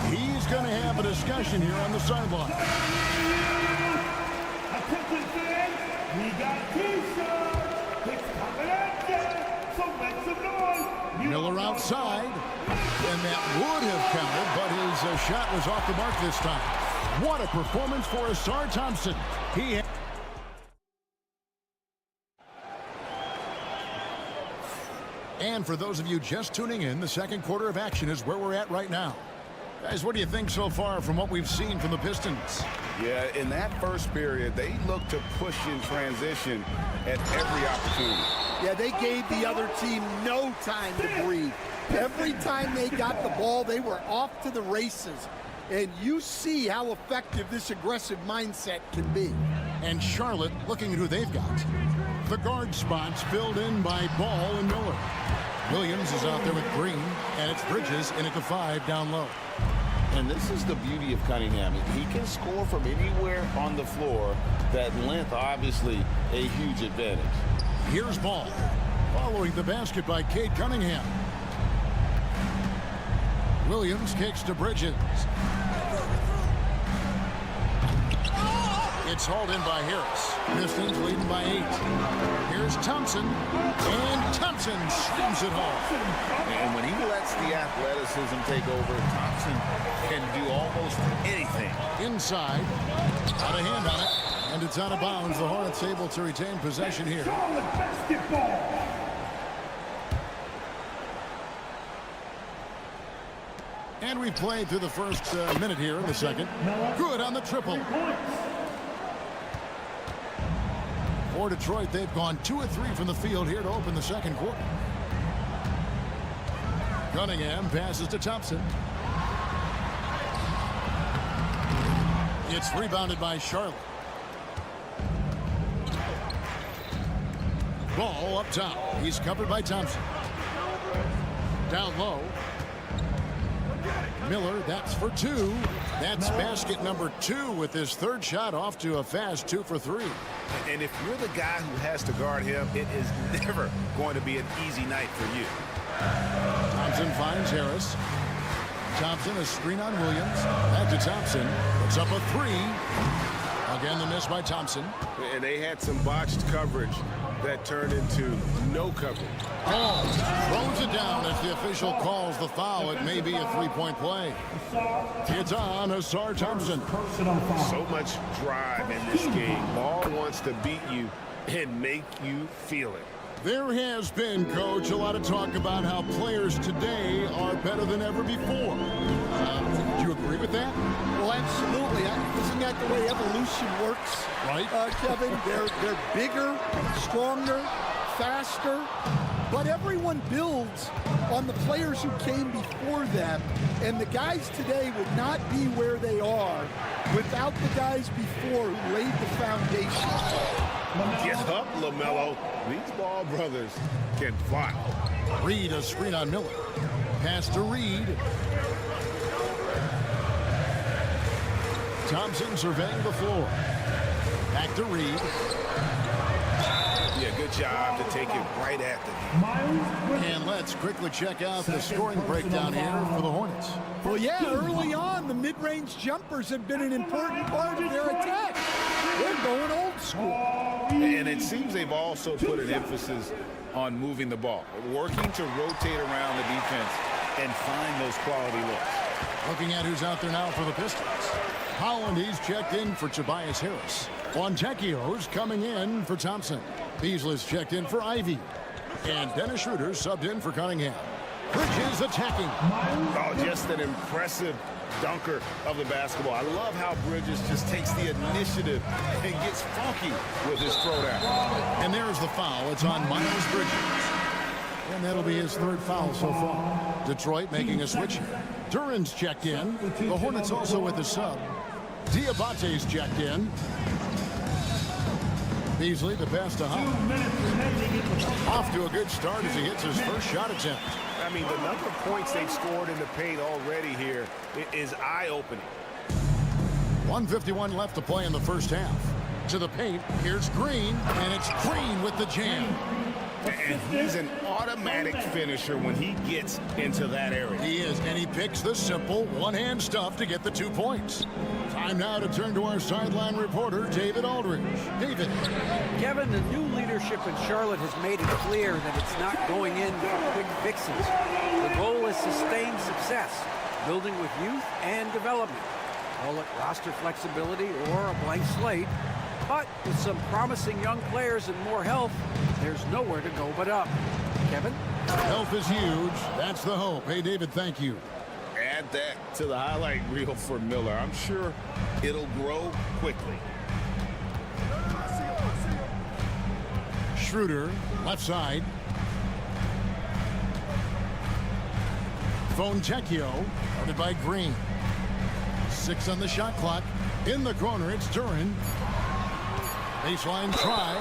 He's going to have a discussion here on the sideline. Attention fans, we got T-shirts. It's coming at you, so make some noise. Miller outside, and that would have counted, but his shot was off the mark this time. What a performance for Ausar Thompson. And for those of you just tuning in, the second quarter of action is where we're at right now. Guys, what do you think so far from what we've seen from the Pistons? Yeah, in that first period, they looked to push in transition at every opportunity. Yeah, they gave the other team no time to breathe. Every time they got the ball, they were off to the races. And you see how effective this aggressive mindset can be. And Charlotte looking at who they've got. The guard spots filled in by Ball and Miller. Williams is out there with Green, and it's Bridges in at the 5 down low. And this is the beauty of Cunningham. He can score from anywhere on the floor. That length, obviously, a huge advantage. Here's Ball. Following the basket by Cade Cunningham. Williams kicks to Bridges. It's hauled in by Harris. Pistons leading by 8. Here's Thompson. And Thompson slams it home. And when he lets the athleticism take over, Thompson can do almost anything. Inside. Got a hand on it. And it's out of bounds. The Hornets able to retain possession here. And we've played through the first minute here in the second. Good on the triple. For Detroit, they've gone 2 of 3 from the field here to open the second quarter. Cunningham passes to Thompson. It's rebounded by Charlotte. Ball up top. He's covered by Thompson. Down low. Miller, that's for 2. That's basket number 2 with his third shot off to a fast 2 for 3. And if you're the guy who has to guard him, it is never going to be an easy night for you. Thompson finds Harris. Thompson, a screen on Williams. Back to Thompson. Puts up a 3. Again, the miss by Thompson. And they had some botched coverage that turned into no coverage. Ball throws it down as the official calls the foul. It may be a 3-point play. It's on Ausar Thompson. So much drive in this game. Ball wants to beat you and make you feel it. There has been, Coach, a lot of talk about how players today are better than ever before. Do you agree with that? Well, absolutely. Isn't that the way evolution works? Right. Kevin, they're bigger, stronger, faster, but everyone builds on the players who came before them, and the guys today would not be where they are without the guys before who laid the foundation. Get up, LaMelo. These Ball brothers can fly. Reed, a screen on Miller. Pass to Reed. Thompson surveying the floor. Back to Reed. Yeah, good job to take it right at them. And let's quickly check out the scoring breakdown here for the Hornets. Well, yeah, early on, the mid-range jumpers have been an important part of their attack. They're going old school. And it seems they've also put an emphasis on moving the ball, working to rotate around the defense and find those quality looks. Looking at who's out there now for the Pistons. Holland, he's checked in for Tobias Harris. Fontecchio's coming in for Thompson. Beasley's checked in for Ivy. And Dennis Schroeder subbed in for Cunningham. Bridges attacking. Oh, just an impressive dunker of the basketball. I love how Bridges just takes the initiative and gets funky with his throwdown. And there's the foul. It's on Miles Bridges. And that'll be his third foul so far. Detroit making a switch here. Duran's checked in. The Hornets also with a sub. Diabate's checked in. Beasley, the pass to Holland. Off to a good start as he hits his first shot attempt. I mean, the number of points they've scored in the paint already here is eye-opening. 1:51 left to play in the first half. To the paint, here's Green, and it's Green with the jam. And he's an automatic finisher when he gets into that area. He is, and he picks the simple one-hand stuff to get the 2 points. Time now to turn to our sideline reporter, David Aldridge. David. Kevin, the new leadership in Charlotte has made it clear that it's not going in for quick fixes. The goal is sustained success, building with youth and development. Call it roster flexibility or a blank slate. But with some promising young players and more health, there's nowhere to go but up. Kevin? Health is huge. That's the hope. Hey, David, thank you. Add that to the highlight reel for Miller. I'm sure it'll grow quickly. Schroeder, left side. Fontecchio, guarded by Green. 6 on the shot clock. In the corner, it's Duran. Baseline try,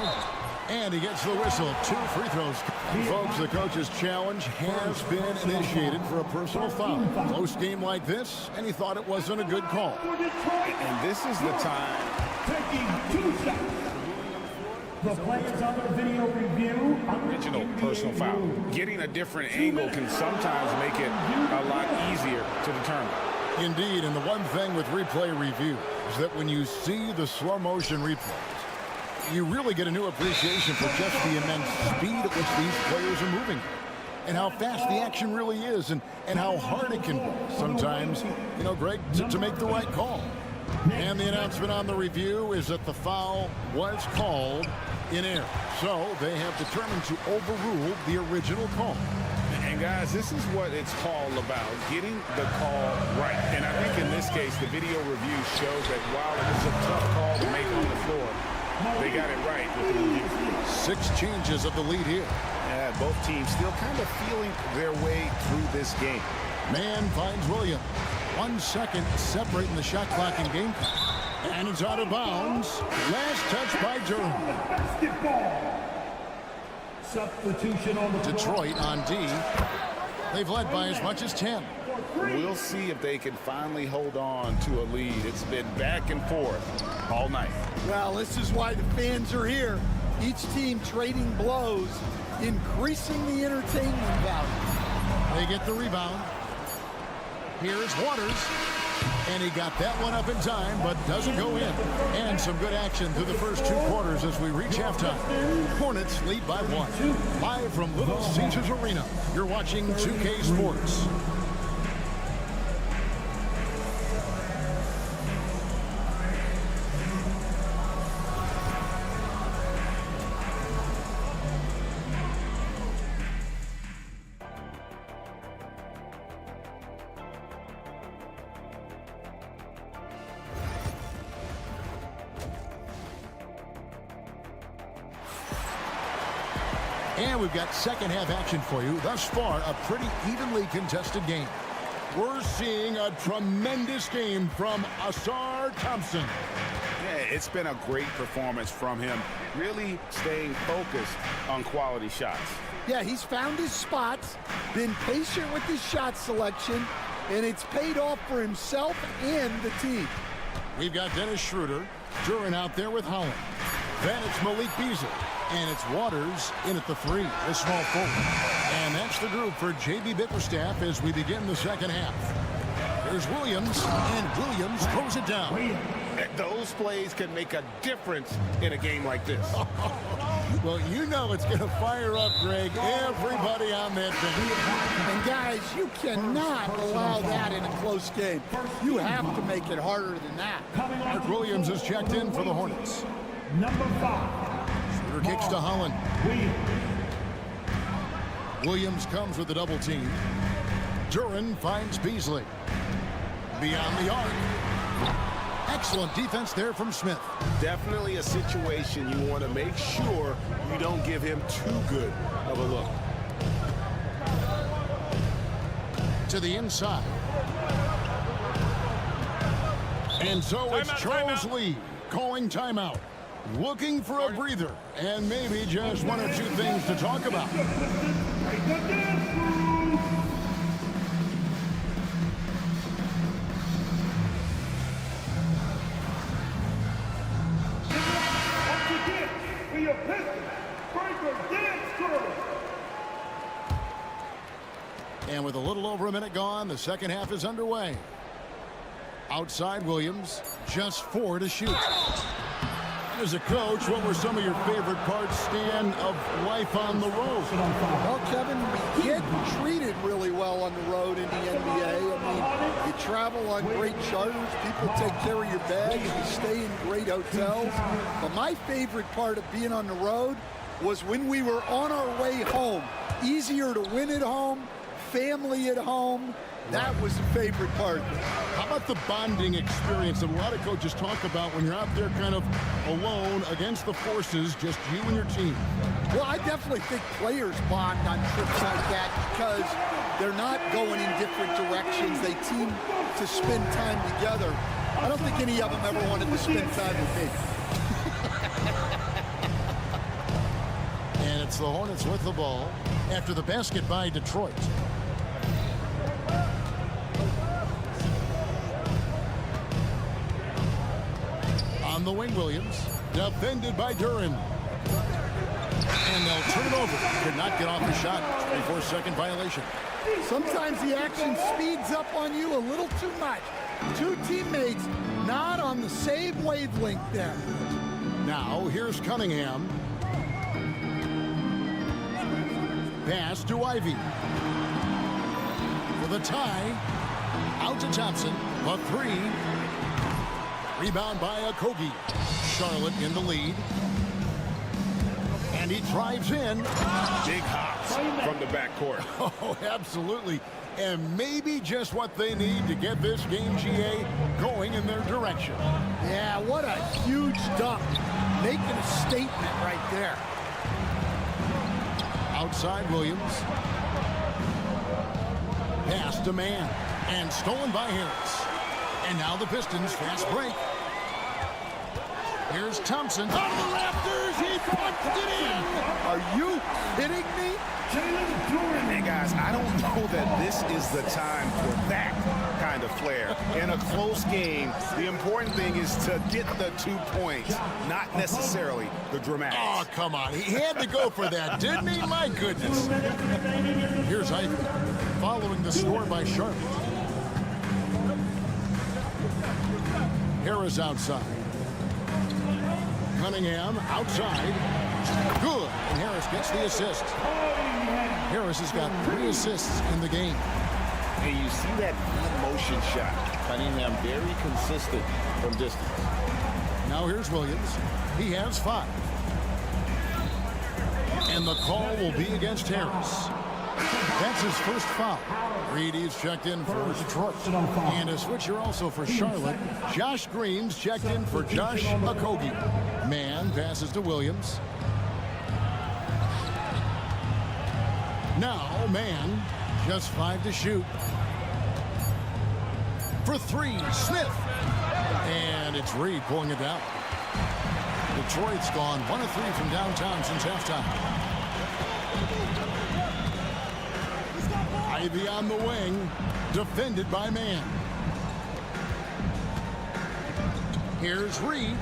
and he gets the whistle. 2 free throws. Folks, the coach's challenge has been initiated for a personal foul. Close game like this, and he thought it wasn't a good call. And this is the time. Taking 2 shots. The players on the video review. Original personal foul. Getting a different angle can sometimes make it a lot easier to determine. Indeed, and the one thing with replay review is that when you see the slow motion replays, you really get a new appreciation for just the immense speed at which these players are moving and how fast the action really is and how hard it can be sometimes, you know, Greg, to make the right call. And the announcement on the review is that the foul was called in error. So they have determined to overrule the original call. And guys, this is what it's all about, getting the call right. And I think in this case, the video review shows that while it was a tough call to make on the floor, they got it right with the review. 6 changes of the lead here. Yeah, both teams still kind of feeling their way through this game. Man finds Williams. 1 second separating the shot clock and game clock. And it's out of bounds. Last touch by Durham. Basketball. Substitution on the floor. Detroit on D. They've led by as much as 10. We'll see if they can finally hold on to a lead. It's been back and forth all night. Well, this is why the fans are here. Each team trading blows, increasing the entertainment value. They get the rebound. Here's Waters. And he got that one up in time, but doesn't go in. And some good action through the first 2 quarters as we reach halftime. Hornets lead by 1. Live from Little Caesars Arena, you're watching 2K Sports. And we've got second half action for you. Thus far, a pretty evenly contested game. We're seeing a tremendous game from Asar Thompson. Yeah, it's been a great performance from him, really staying focused on quality shots. Yeah, he's found his spots, been patient with his shot selection, and it's paid off for himself and the team. We've got Dennis Schroeder, Duran out there with Holland. Then it's Malik Beasley. And it's Waters in at the 3, a small forward. And that's the group for J.B. Bickerstaff as we begin the second half. There's Williams, and Williams throws it down. Those plays can make a difference in a game like this. Well, you know it's going to fire up, Greg, everybody on that bench. And guys, you cannot allow that in a close game. You have to make it harder than that. Mark Williams is checked in for the Hornets. Number 5. Shooter kicks to Holland. Williams comes with a double team. Duran finds Beasley. Beyond the arc. Excellent defense there from Smith. Definitely a situation you want to make sure you don't give him too good of a look. To the inside. And so it's Charles Lee calling timeout. Looking for a breather and maybe just one or two things to talk about. And with a little over a minute gone, the second half is underway. Outside Williams, just 4 to shoot. As a coach, what were some of your favorite parts, Stan, of life on the road? Well, Kevin, we get treated really well on the road in the NBA. I mean, you travel on great charters, people take care of your bags, you stay in great hotels. But my favorite part of being on the road was when we were on our way home. Easier to win at home, family at home. That was the favorite part. How about the bonding experience that a lot of coaches talk about when you're out there kind of alone against the forces, just you and your team? Well, I definitely think players bond on trips like that because they're not going in different directions. They team to spend time together. I don't think any of them ever wanted to spend time with me. And it's the Hornets with the ball after the basket by Detroit. On the wing, Williams, defended by Duran. And they'll turn it over. Could not get off the shot. 24-second violation. Sometimes the action speeds up on you a little too much. Two teammates not on the same wavelength then. Now, here's Cunningham. Pass to Ivy. For the tie. Out to Thompson. A 3. Rebound by Okogie. Charlotte in the lead. And he drives in. Big hops from the backcourt. Oh, absolutely. And maybe just what they need to get this game, GA, going in their direction. Yeah, what a huge dunk. Making a statement right there. Outside Williams. Pass to Mann. And stolen by Harris. And now the Pistons fast break. Here's Thompson. Out of the rafters. He punched it in. Are you kidding me? Hey, guys, I don't know that this is the time for that kind of flair. In a close game, the important thing is to get the 2 points, not necessarily the dramatics. Oh, come on. He had to go for that, didn't he? My goodness. Here's Ivy following the score by Charlotte. Harris outside. Cunningham outside. Good. And Harris gets the assist. Harris has got 3 assists in the game. And you see that motion shot. Cunningham very consistent from distance. Now here's Williams. He has 5. And the call will be against Harris. That's his first foul. Reedy's checked in for Detroit. And a switcher also for Charlotte. Josh Green's checked in for Josh Okogie. Mann passes to Williams. Now Mann, just 5 to shoot. For 3, Smith. And it's Reed pulling it down. Detroit's gone 1 of 3 from downtown since halftime. Ivy on the wing, defended by Mann. Here's Reed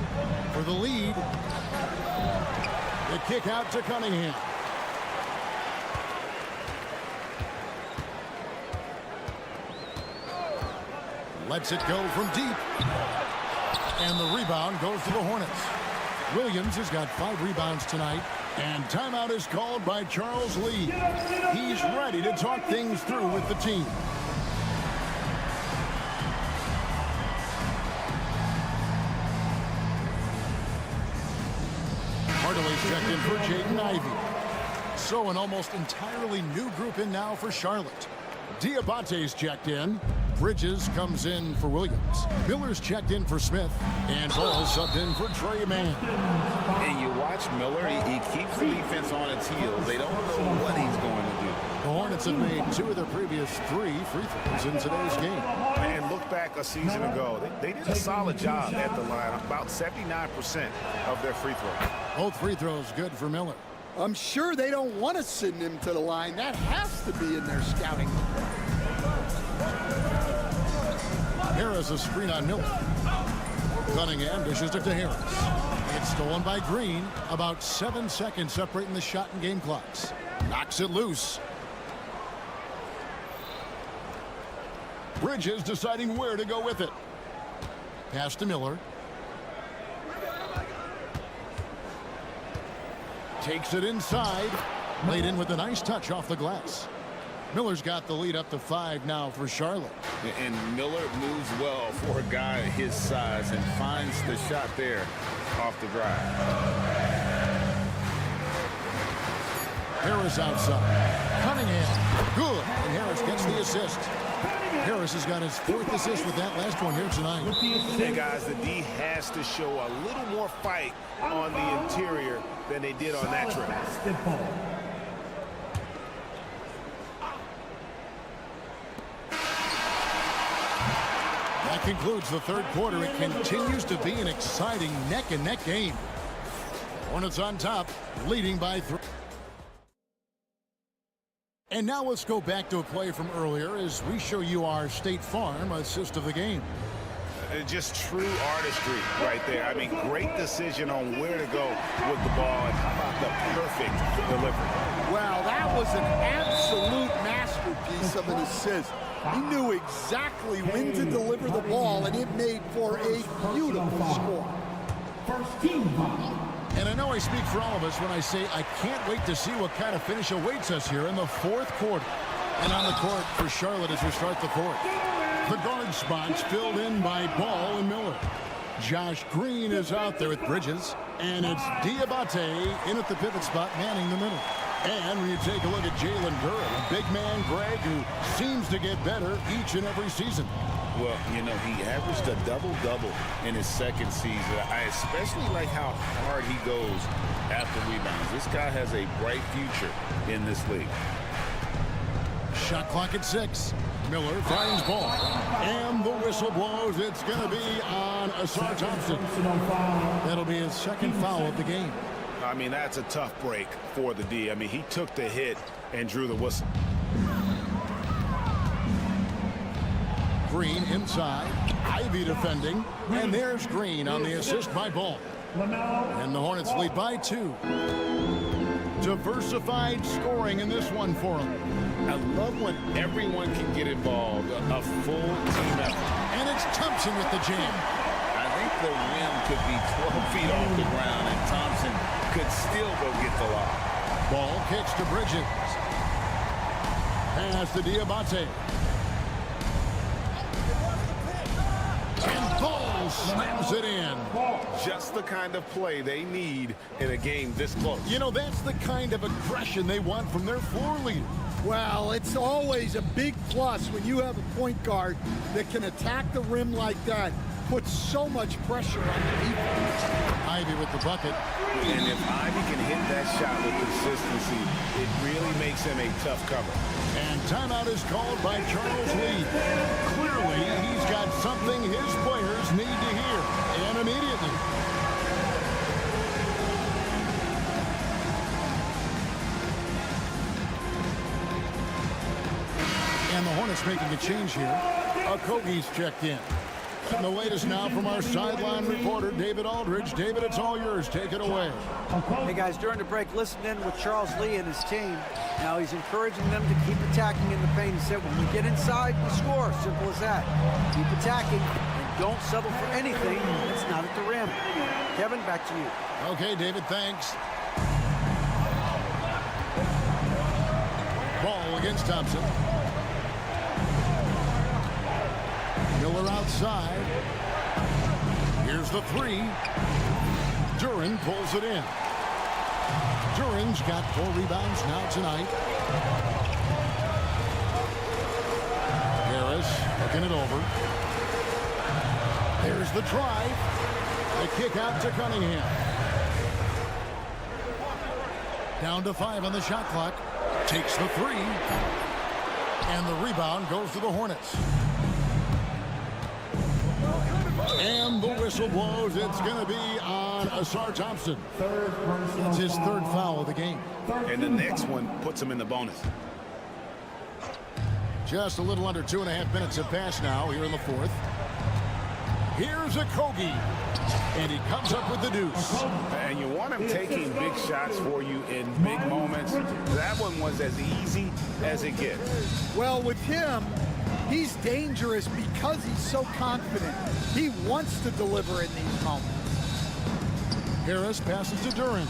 for the lead. The kick out to Cunningham. Lets it go from deep. And the rebound goes to the Hornets. Williams has got 5 rebounds tonight. And timeout is called by Charles Lee. He's ready to talk things through with the team. Hardaway's checked in for Jaden Ivey. So an almost entirely new group in now for Charlotte. Diabate's checked in. Bridges comes in for Williams. Miller's checked in for Smith. And Ball subbed in for Trey Mann. And you watch Miller, he keeps the defense on its heels. They don't know what he's going to do. The Hornets have made 2 of their previous 3 free throws in today's game. And look back a season ago. They did a solid job at the line. About 79% of their free throws. Both free throws good for Miller. I'm sure they don't want to send him to the line. That has to be in their scouting. Harris a screen on Miller. Cunningham dishes it to Harris. It's stolen by Green. About 7 seconds separating the shot and game clocks. Knocks it loose. Bridges deciding where to go with it. Pass to Miller. Takes it inside. Laid in with a nice touch off the glass. Miller's got the lead up to 5 now for Charlotte. And Miller moves well for a guy his size and finds the shot there off the drive. Harris outside. Cunningham. Good. And Harris gets the assist. Harris has got his 4th assist with that last one here tonight. And guys, the D has to show a little more fight on the interior than they did on that trip. That concludes the 3rd quarter. It continues to be an exciting neck-and-neck game. Hornets on top, leading by 3. And now let's go back to a play from earlier as we show you our State Farm assist of the game. Just true artistry right there. I mean, great decision on where to go with the ball, and how about the perfect delivery? Wow, that was an absolute masterpiece of an assist. He knew exactly when to deliver the ball, and it made for a beautiful score. First team foul. And I know I speak for all of us when I say I can't wait to see what kind of finish awaits us here in the 4th quarter. And on the court for Charlotte as we start the 4th. The guard spots filled in by Ball and Miller. Josh Green is out there with Bridges. And it's Diabate in at the pivot spot, manning the middle. And when you take a look at Jalen Durham, a big man Greg who seems to get better each and every season. Well, you know, he averaged a double-double in his 2nd season. I especially like how hard he goes after rebounds. This guy has a bright future in this league. Shot clock at 6. Miller finds Ball. And the whistle blows. It's going to be on Asar Thompson. That'll be his 2nd foul of the game. I mean, that's a tough break for the D. I mean, he took the hit and drew the whistle. Green inside. Ivy defending. And there's Green on the assist by Ball. And the Hornets lead by 2. Diversified scoring in this one for them. I love when everyone can get involved, a full team effort. And it's Thompson with the jam. I think the rim could be 12 feet off the ground, and Thompson could still go get the lob. Ball kicks to Bridges. Pass to Diabate. And Ball slams it in. Just the kind of play they need in a game this close. You know, that's the kind of aggression they want from their floor leader. Well, it's always a big plus when you have a point guard that can attack the rim like that. Puts so much pressure on the defense. Ivy with the bucket. And if Ivy can hit that shot with consistency, it really makes him a tough cover. And timeout is called by Charles Lee. Clearly, he's got something his players need to hear, and immediately. And the Hornets making a change here. Okogie's checked in. And the latest now from our sideline reporter, David Aldridge. David, it's all yours. Take it away. Hey, guys, during the break, listen in with Charles Lee and his team. Now, he's encouraging them to keep attacking in the paint. He said, when we get inside, we score. Simple as that. Keep attacking and don't settle for anything that's not at the rim. Kevin, back to you. Okay, David, thanks. Ball against Thompson. Miller outside. Here's the three. Duran pulls it in. Duran's got 4 rebounds now tonight. Harris looking it over. There's the drive. The kick out to Cunningham. Down to 5 on the shot clock. Takes the 3. And the rebound goes to the Hornets. And the whistle blows. It's going to be on Asar Thompson. It's his 3rd foul of the game. And the next one puts him in the bonus. Just a little under 2.5 minutes have passed now here in the 4th. Here's a Kogi. And he comes up with the deuce. And you want him taking big shots for you in big moments. That one was as easy as it gets. Well, with him, he's dangerous because he's so confident. He wants to deliver in these moments. Harris passes to Duran.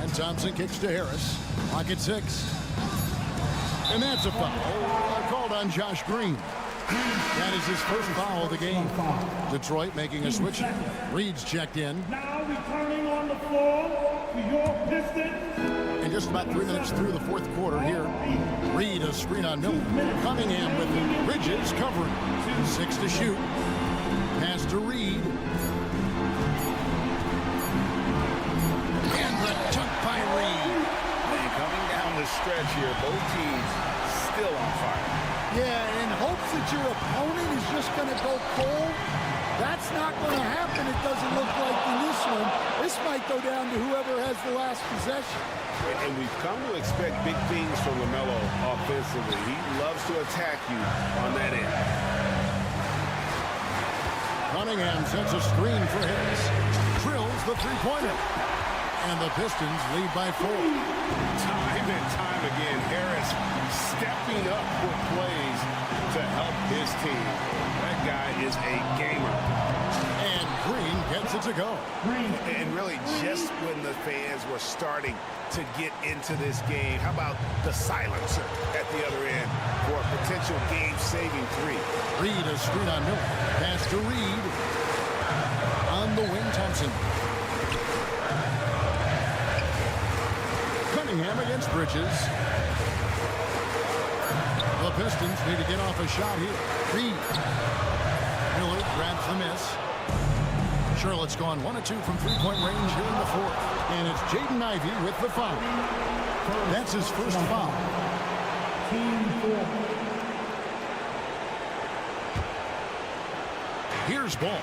And Thompson kicks to Harris. Clock at 6. And that's a foul. Called on Josh Green. That is his 1st foul of the game. Detroit making a switch. Reed's checked in. Now returning on the floor for your Pistons. And just about 3 minutes through the 4th quarter here. Reed a screen on Miller. Cunningham with Bridges covering. 6 to shoot. Pass to Reed. And the dunk by Reed. And coming down the stretch here, both teams still on fire. Yeah, in hopes that your opponent is just going to go cold. That's not going to happen, it doesn't look like in this one. This might go down to whoever has the last possession. And we've come to expect big things from LaMelo offensively. He loves to attack you on that end. Cunningham sets a screen for Harris. Drills the 3-pointer. And the Pistons lead by 4. Time and time again, Harris stepping up for plays to help his team. That guy is a gamer. And Green gets it to go. And really, just when the fans were starting to get into this game, how about the silencer at the other end for a potential game-saving 3? Reed a screen on Miller. Pass to Reed. On the wing, Thompson. Cunningham against Bridges. The Pistons need to get off a shot here. Reed. Miller grabs the miss. Charlotte's gone 1 of 2 from 3-point range here in the 4th. And it's Jaden Ivey with the foul. That's his 1st foul. Team 4. Here's ball.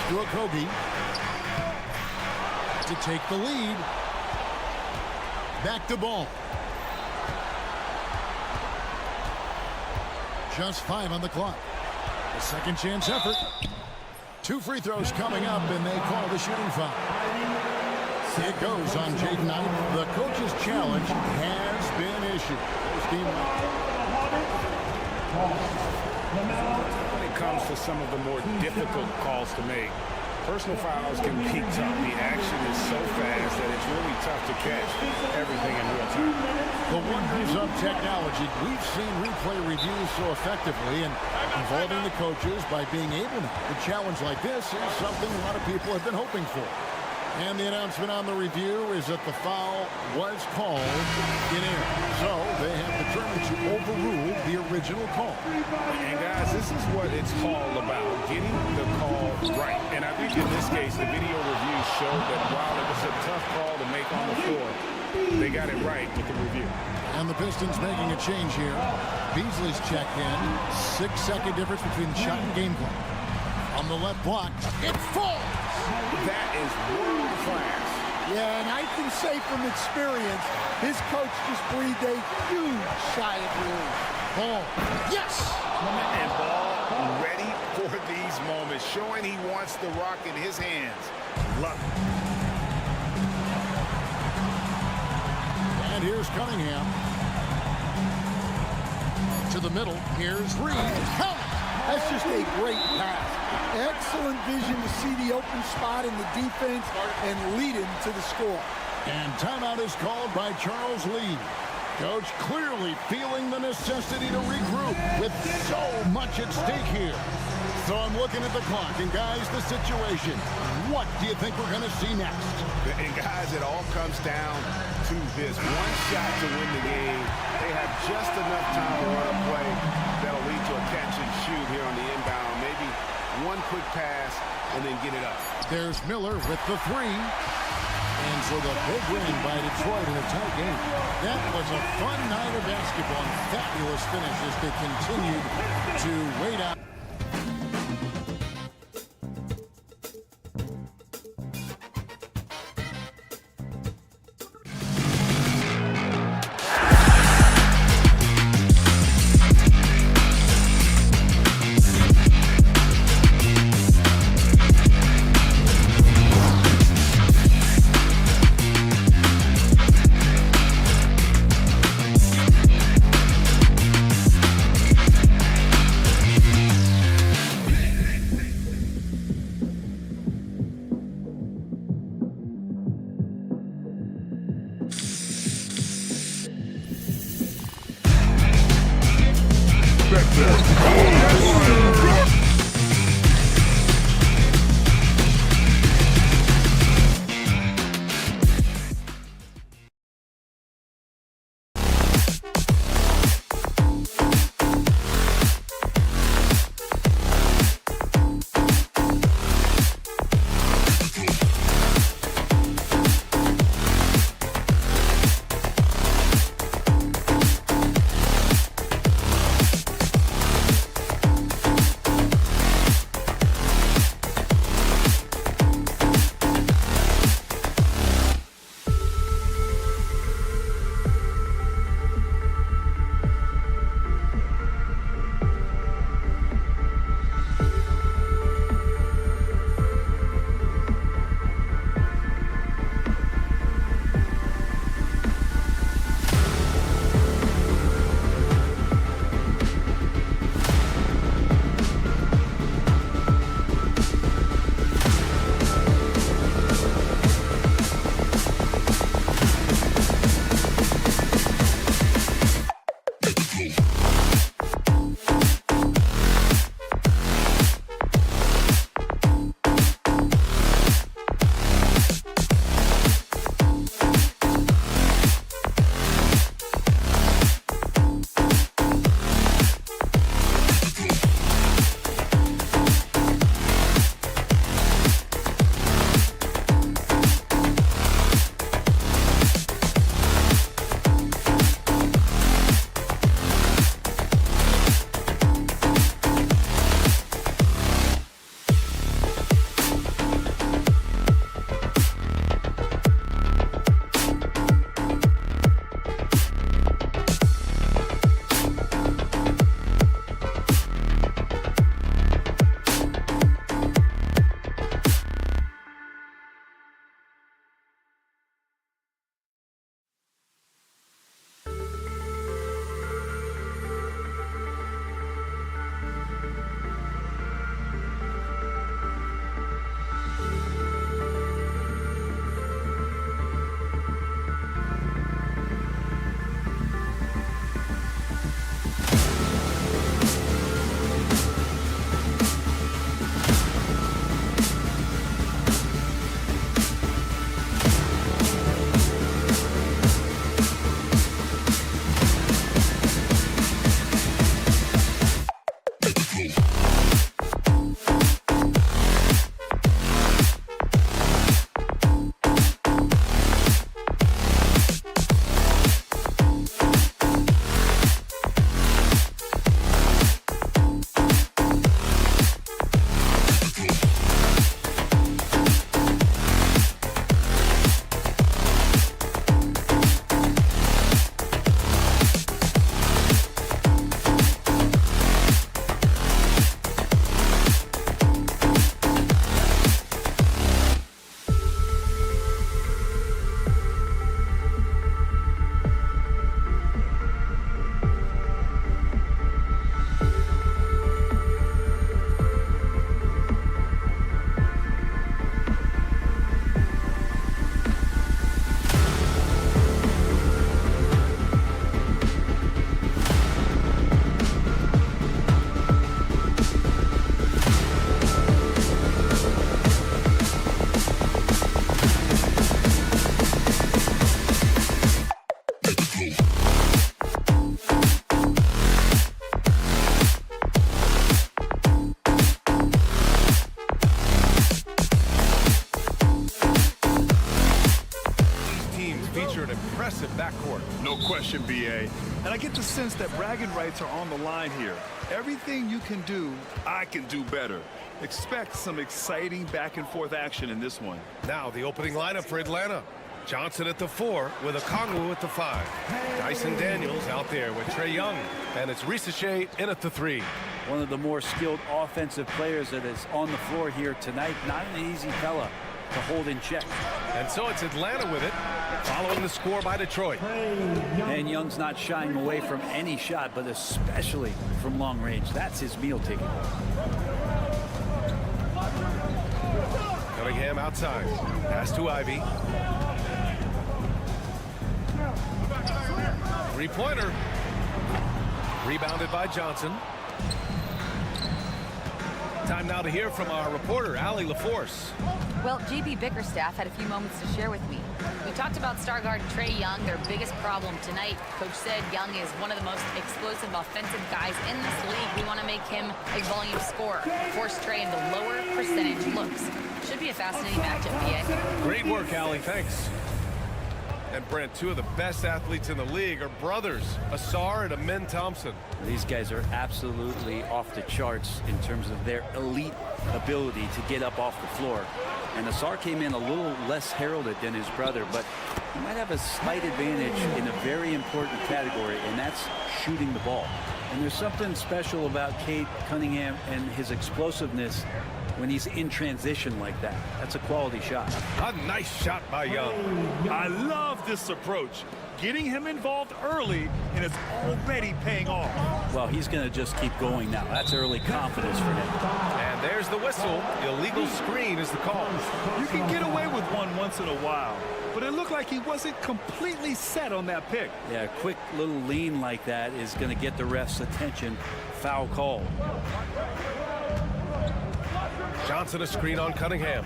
To Kogi to take the lead. Back to ball. Just 5 on the clock. A second chance effort. 2 free throws coming up, and they call the shooting foul. It goes on Jaden Ivey. The coach's challenge has been issued. When it comes to some of the more difficult calls to make, personal fouls can be tough. The action is so fast that it's really tough to catch everything in real time. The wonders of technology. We've seen replay reviews so effectively, and involving the coaches by being able to challenge like this is something a lot of people have been hoping for. And the announcement on the review is that the foul was called in air. So they have determined to overrule the original call. And guys, this is what it's all about, getting the call right. And I think in this case, the video review showed that while it was a tough call to make on the floor, they got it right with the review. And the Pistons making a change here. Beasley's checked in. 6-second difference between the shot and game clock. On the left block, it falls. That is world class. Yeah, and I can say from experience, his coach just breathed a huge sigh of relief. Ball. Yes! And Ball ready for these moments, showing he wants the rock in his hands. Love it. And here's Cunningham. To the middle. Here's Reed. Count! That's just a great pass. Excellent vision to see the open spot in the defense and lead him to the score. And timeout is called by Charles Lee. Coach clearly feeling the necessity to regroup with so much at stake here. So I'm looking at the clock, and guys, the situation. What do you think we're going to see next? And guys, it all comes down to this one shot to win the game. They have just enough time to run a play that'll lead to a catch and shoot here on the inbound. Maybe one quick pass and then get it up. There's Miller with the three. And so the big win by Detroit in a tight game. That was a fun night of basketball and fabulous finish as they continued to wait out. impressive backcourt. No question, B.A. And I get the sense that bragging rights are on the line here. Everything you can do, I can do better. Expect some exciting back-and-forth action in this one. Now the opening lineup for Atlanta. Johnson at the 4 with Okongwu at the 5. Dyson Daniels out there with Trae Young. And it's Ricochet in at the 3. One of the more skilled offensive players that is on the floor here tonight. Not an easy fella to hold in check. And so it's Atlanta with it, following the score by Detroit. And Young's not shying away from any shot, but especially from long range. That's his meal ticket. Cunningham outside. Pass to Ivy. Three-pointer. Rebounded by Johnson. Time now to hear from our reporter, Allie LaForce. Well, JB Bickerstaff had a few moments to share with me. We talked about star guard Trae Young, their biggest problem tonight. Coach said Young is one of the most explosive offensive guys in this league. We want to make him a volume scorer, force Trae into lower percentage looks. Should be a fascinating matchup, BA. Great work, Allie. Thanks. And Brent, two of the best athletes in the league are brothers, Asar and Amen Thompson. These guys are absolutely off the charts in terms of their elite ability to get up off the floor. And Asar came in a little less heralded than his brother, but he might have a slight advantage in a very important category, and that's shooting the ball. And there's something special about Cade Cunningham and his explosiveness when he's in transition like that. That's a quality shot. A nice shot by Young. I love this approach. Getting him involved early, and it's already paying off. Well, he's going to just keep going now. That's early confidence for him. And there's the whistle. Illegal screen is the call. You can get away with one once in a while, but it looked like he wasn't completely set on that pick. Yeah, a quick little lean like that is going to get the ref's attention. Foul call. Johnson a screen on Cunningham.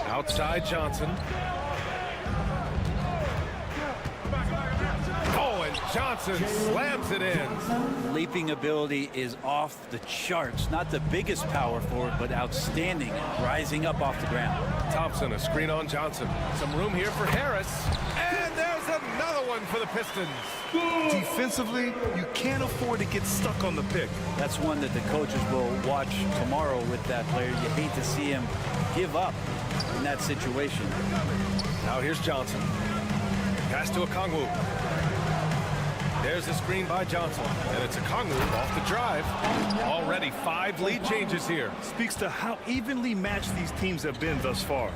Outside Johnson. Oh, and Johnson slams it in. Leaping ability is off the charts. Not the biggest power forward, but outstanding. Rising up off the ground. Thompson a screen on Johnson. Some room here for Harris. And there's another one for the Pistons. Defensively, you can't afford to get stuck on the pick. That's one that the coaches will watch tomorrow with that player. You hate to see him give up in that situation. Now here's Johnson. Pass to Okongwu. There's a screen by Johnson. And it's Okongwu off the drive. Already 5 lead changes here. Speaks to how evenly matched these teams have been thus far.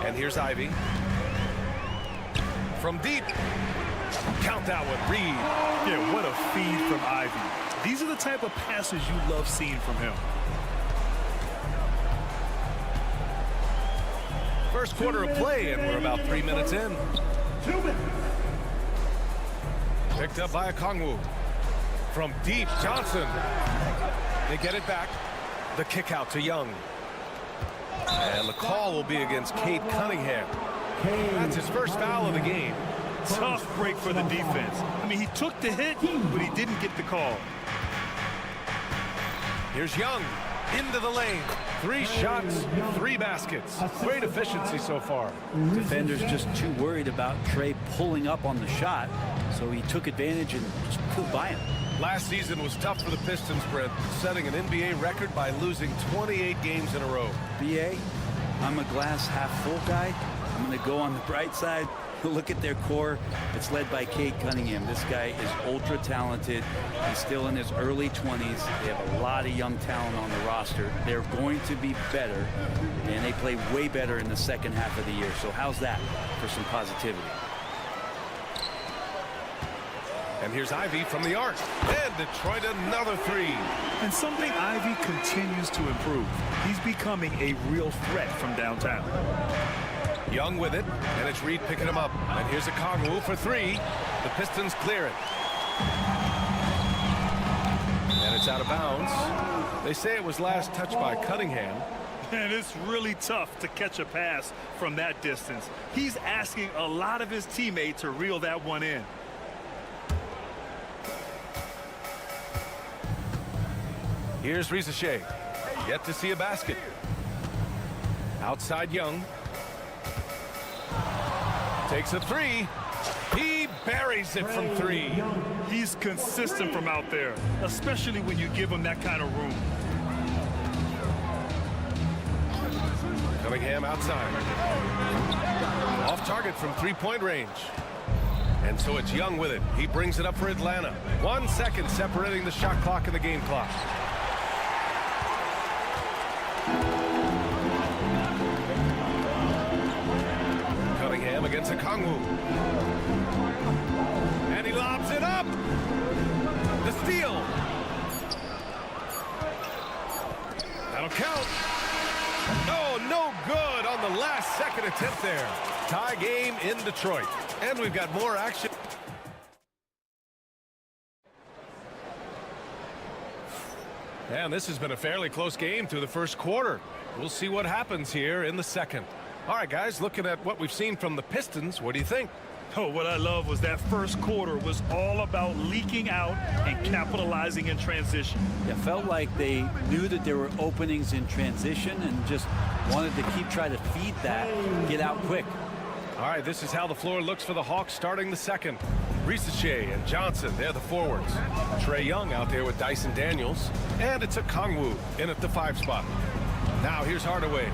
And here's Ivy. From deep. Count that one, Reed. Yeah, what a feed from Ivy. These are the type of passes you love seeing from him. First quarter of play, and we're about 3 minutes in. 2 minutes. Picked up by Okongwu. From deep, Johnson. They get it back. The kick out to Young. And the call will be against Cade Cunningham. That's his first foul of the game. Tough break for the defense. I mean, he took the hit, but he didn't get the call. Here's Young into the lane. 3 shots, 3 baskets. Great efficiency so far. Defenders just too worried about Trae pulling up on the shot, so he took advantage and just flew by him. Last season was tough for the Pistons, Brent, setting an NBA record by losing 28 games in a row. BA, I'm a glass half full guy. I'm going to go on the bright side. Look at their core. It's led by Cade Cunningham. This guy is ultra talented. He's still in his early 20s. They have a lot of young talent on the roster. They're going to be better, and they play way better in the second half of the year. So how's that for some positivity? And here's Ivy from the arc. And Detroit another 3. And something Ivy continues to improve. He's becoming a real threat from downtown. Young with it, and it's Reed picking him up. And here's Okongwu for 3. The Pistons clear it. And it's out of bounds. They say it was last touched by Cunningham. And it's really tough to catch a pass from that distance. He's asking a lot of his teammates to reel that one in. Here's Ricochet. Yet to see a basket. Outside Young. Takes a three. He buries it from three. He's consistent from out there, especially when you give him that kind of room. Cunningham outside. Off target from three-point range. And so it's Young with it. He brings it up for Atlanta. 1 second separating the shot clock and the game clock. Cunningham against Okongwu. And he lobs it up. The steal. That'll count. Oh, no good on the last second attempt there. Tie game in Detroit. And we've got more action. And this has been a fairly close game through the first quarter. We'll see what happens here in the second. All right, guys, looking at what we've seen from the Pistons, what do you think? Oh, what I love was that first quarter was all about leaking out and capitalizing in transition. It felt like they knew that there were openings in transition and just wanted to keep trying to feed that, get out quick. All right, this is how the floor looks for the Hawks starting the second. Risache and Johnson, they're the forwards. Trae Young out there with Dyson Daniels. And it's Okongwu in at the 5 spot. Now here's Hardaway.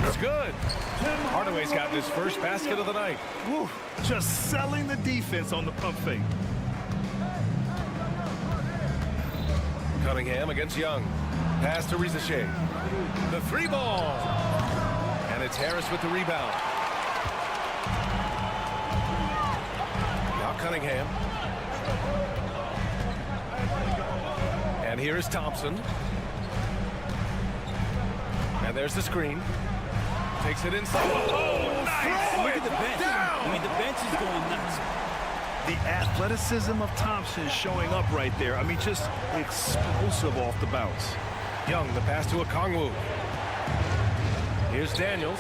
It's good. Hardaway's gotten his first basket of the night. Woo, just selling the defense on the pump fake. Cunningham against Young. Pass to Risache. The 3 ball. And it's Harris with the rebound. Now Cunningham. And here is Thompson. And there's the screen. Takes it inside. Oh, nice! Look at the bench. Down. I mean, the bench is going nuts. The athleticism of Thompson showing up right there. I mean, just explosive off the bounce. Young, the pass to Okongwu. Here's Daniels.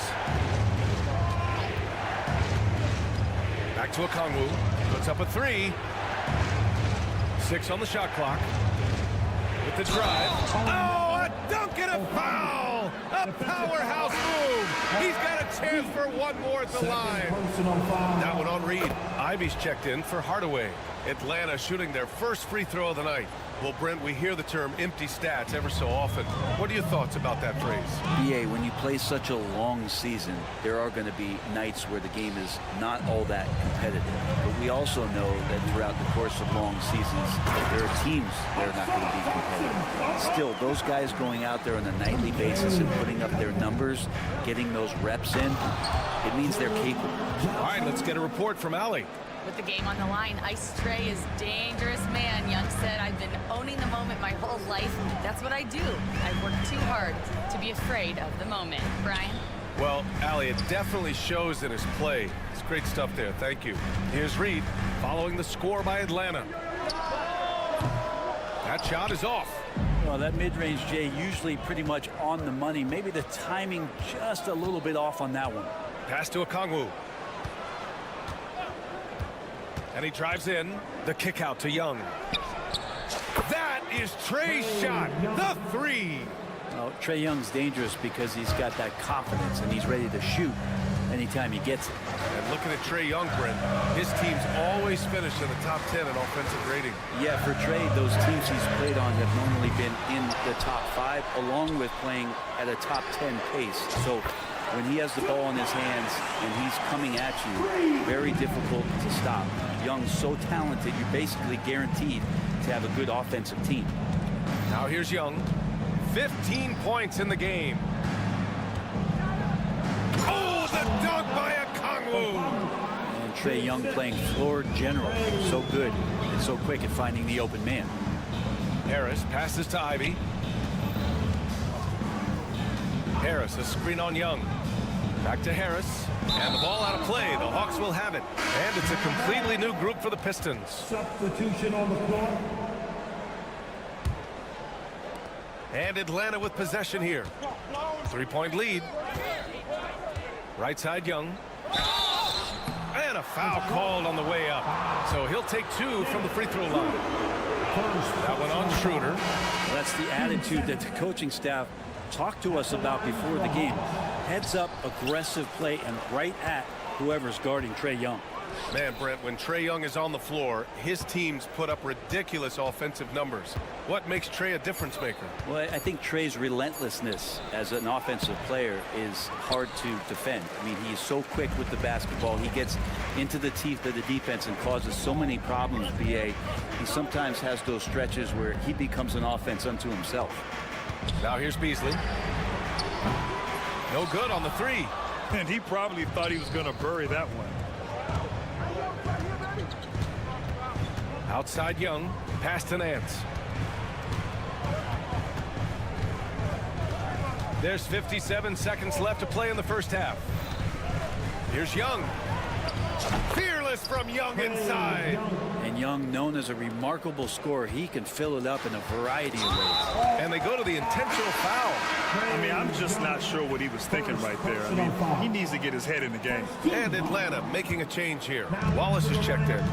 Back to Okongwu. Puts up a 3. 6 on the shot clock. With the drive. Oh, a dunk and a foul! A powerhouse move. He's got a chance for one more at the line. That one on Reed. Ivy's checked in for Hardaway. Atlanta shooting their first free throw of the night. Well, Brent, we hear the term empty stats ever so often. What are your thoughts about that phrase? BA, when you play such a long season, there are going to be nights where the game is not all that competitive. But we also know that throughout the course of long seasons, there are teams that are not going to be competitive. Still, those guys going out there on a nightly basis and putting up their numbers, getting those reps in, it means they're capable. All right, let's get a report from Allie. With the game on the line, Ice Trae is dangerous man. Young said, I've been owning the moment my whole life. That's what I do. I work too hard to be afraid of the moment. Brian? Well, Allie, it definitely shows in his play. It's great stuff there. Thank you. Here's Reed following the score by Atlanta. That shot is off. Well, that mid-range, Jay, usually pretty much on the money. Maybe the timing just a little bit off on that one. Pass to Okongwu. And he drives in. The kick out to Young. That is Trae's shot. The 3. Well, Trae Young's dangerous because he's got that confidence and he's ready to shoot anytime he gets it. And looking at Trae Young, Brent, his teams always finish in the top 10 in offensive rating. Yeah, for Trae, those teams he's played on have normally been in the top 5, along with playing at a top 10 pace. So when he has the ball in his hands and he's coming at you, very difficult to stop. Young's so talented, you're basically guaranteed to have a good offensive team. Now here's Young. 15 points in the game. Oh, the dunk by Okongwu. And Trae Young playing floor general. So good and so quick at finding the open man. Harris passes to Ivy. Harris, a screen on Young. Back to Harris. And the ball out of play. The Hawks will have it. And it's a completely new group for the Pistons. Substitution on the floor. And Atlanta with possession here. 3-point lead. Right side Young. And a foul called on the way up. So he'll take 2 from the free throw line. That one on Schroeder. That's the attitude that the coaching staff talked to us about before the game. heads-up, aggressive play, and right at whoever's guarding Trae Young. Man, Brent, when Trae Young is on the floor, his teams put up ridiculous offensive numbers. What makes Trae a difference maker? Well, I think Trae's relentlessness as an offensive player is hard to defend. I mean, he is so quick with the basketball. He gets into the teeth of the defense and causes so many problems, BA. He sometimes has those stretches where he becomes an offense unto himself. Now here's Beasley. No good on the three. And he probably thought he was going to bury that one. Outside Young, pass to Nance. There's 57 seconds left to play in the first half. Here's Young. Fearless from Young inside. And Young, known as a remarkable scorer, he can fill it up in a variety of ways. And they go to the intentional foul. I mean, I'm just not sure what he was thinking right there. I mean, he needs to get his head in the game. And Atlanta making a change here. Wallace is checked in.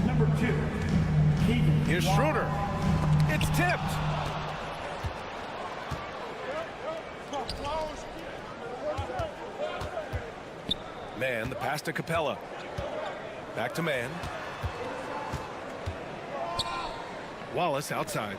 Number 2. Here's Schroeder. It's tipped. Man, the pass to Capella. Back to Man. Wallace outside.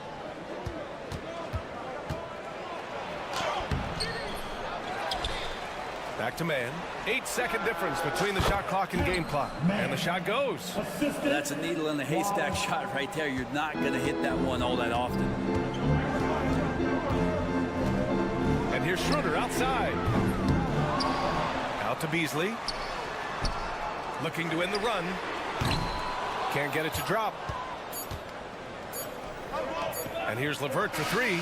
Back to Man. 8-second difference between the shot clock and game clock. And the shot goes. That's a needle in the haystack shot right there. You're not going to hit that one all that often. And here's Schroeder outside. Out to Beasley. Looking to end the run. Can't get it to drop. And here's LeVert for three.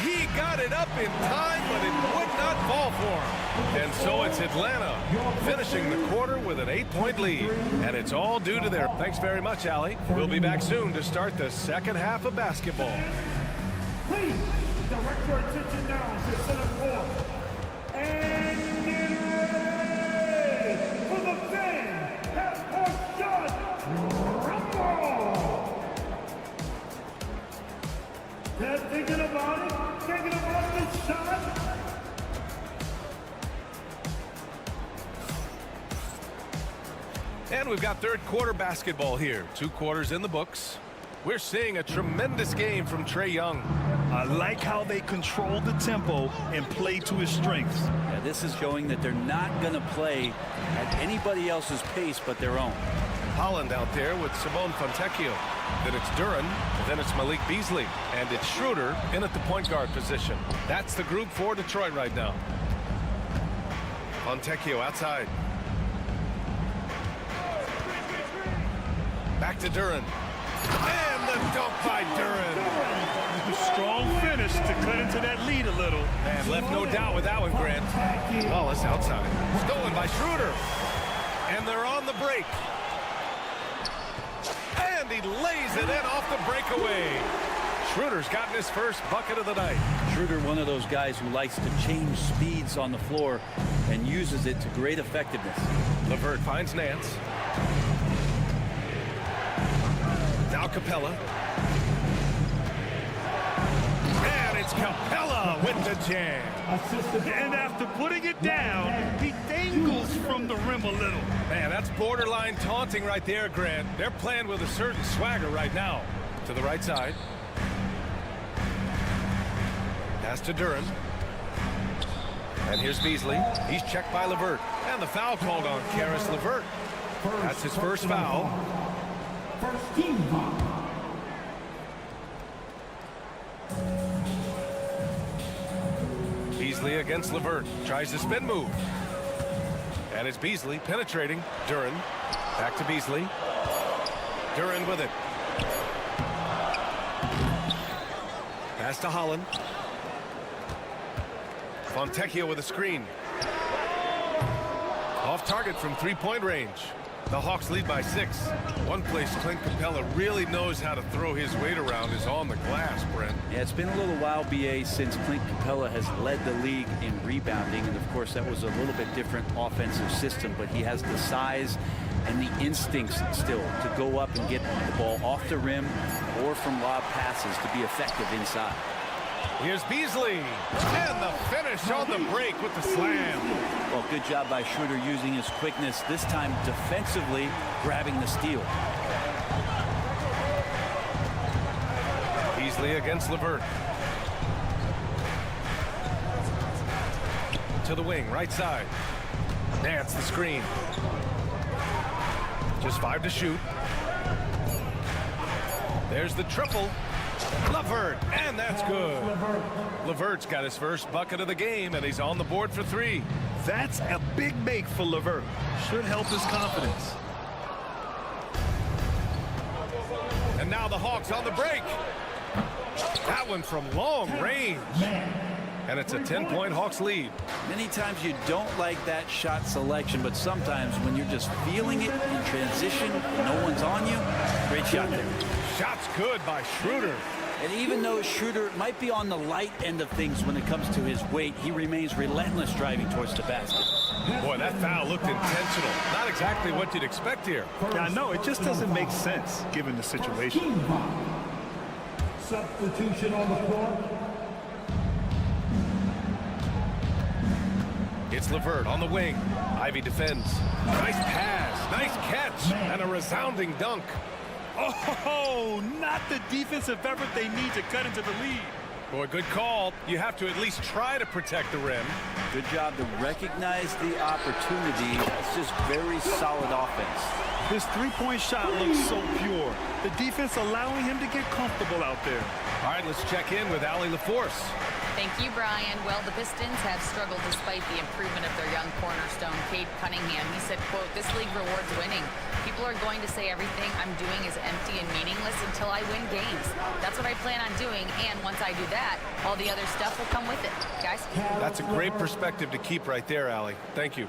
He got it up in time, but it would not fall for him. And so it's Atlanta finishing the quarter with an 8-point lead. And it's all due to their... Thanks very much, Allie. We'll be back soon to start the second half of basketball. Please direct your attention now to center court. And get ready for the fan half-court shot rumble. Thinking about it? Thinking about this shot? And we've got third quarter basketball here. 2 quarters in the books. We're seeing a tremendous game from Trae Young. I like how they control the tempo and play to his strengths. Yeah, this is showing that they're not going to play at anybody else's pace but their own. Holland out there with Simone Fontecchio. Then it's Duren, then it's Malik Beasley, and it's Schroeder in at the point guard position. That's the group for Detroit right now. Fontecchio outside. Back to Duren. And the dunk by Duren. Strong finish to cut into that lead a little. And left no doubt with that one, Grant. Wallace outside. Stolen by Schroeder. And they're on the break. And he lays it in off the breakaway. Schroeder's gotten his first bucket of the night. Schroeder, one of those guys who likes to change speeds on the floor and uses it to great effectiveness. LeVert finds Nance. Now Capella. And it's Capella with the jam. And after putting it down, he dangles from the rim a little. Man, that's borderline taunting right there, Grant. They're playing with a certain swagger right now. To the right side. Pass to Duren. And here's Beasley. He's checked by LeVert. And the foul called on Karis LeVert. That's his first foul. First team foul. Beasley against LeVert. Tries the spin move. And it's Beasley penetrating. Duren. Back to Beasley. Duren with it. Pass to Holland. Fontecchio with a screen. Off target from three-point range. The Hawks lead by 6. One place Clint Capella really knows how to throw his weight around is on the glass, Brent. Yeah, it's been a little while, BA, since Clint Capella has led the league in rebounding. And, of course, that was a little bit different offensive system. But he has the size and the instincts still to go up and get the ball off the rim or from lob passes to be effective inside. Here's Beasley. And the finish on the break with the slam. Well, good job by Schroeder using his quickness, this time defensively grabbing the steal. Beasley against LeVert. To the wing, right side. Nance the screen. Just 5 to shoot. There's the triple. LeVert, and that's good. LeVert's got his first bucket of the game, and he's on the board for 3. That's a big make for LeVert. Should help his confidence. And now the Hawks on the break. That one from long range. And it's a 10-point Hawks lead. Many times you don't like that shot selection, but sometimes when you're just feeling it in transition, no one's on you, great shot there. Shot's good by Schroeder. And even though Schroeder might be on the light end of things when it comes to his weight, he remains relentless driving towards the basket. Boy, that foul looked intentional. Not exactly what you'd expect here. Yeah, no, it just doesn't make sense given the situation. Substitution on the floor. It's LeVert on the wing. Ivy defends. Nice pass, nice catch, and a resounding dunk. Oh, not the defensive effort they need to cut into the lead. Boy, good call. You have to at least try to protect the rim. Good job to recognize the opportunity. It's just very solid offense. His three-point shot looks so pure. The defense allowing him to get comfortable out there. All right, let's check in with Allie LaForce. Thank you, Brian. Well, the Pistons have struggled despite the improvement of their young cornerstone, Cade Cunningham. He said, quote, "This league rewards winning. People are going to say everything I'm doing is empty and meaningless until I win games. That's what I plan on doing, and once I do that, all the other stuff will come with it." Guys? That's a great perspective to keep right there, Allie. Thank you.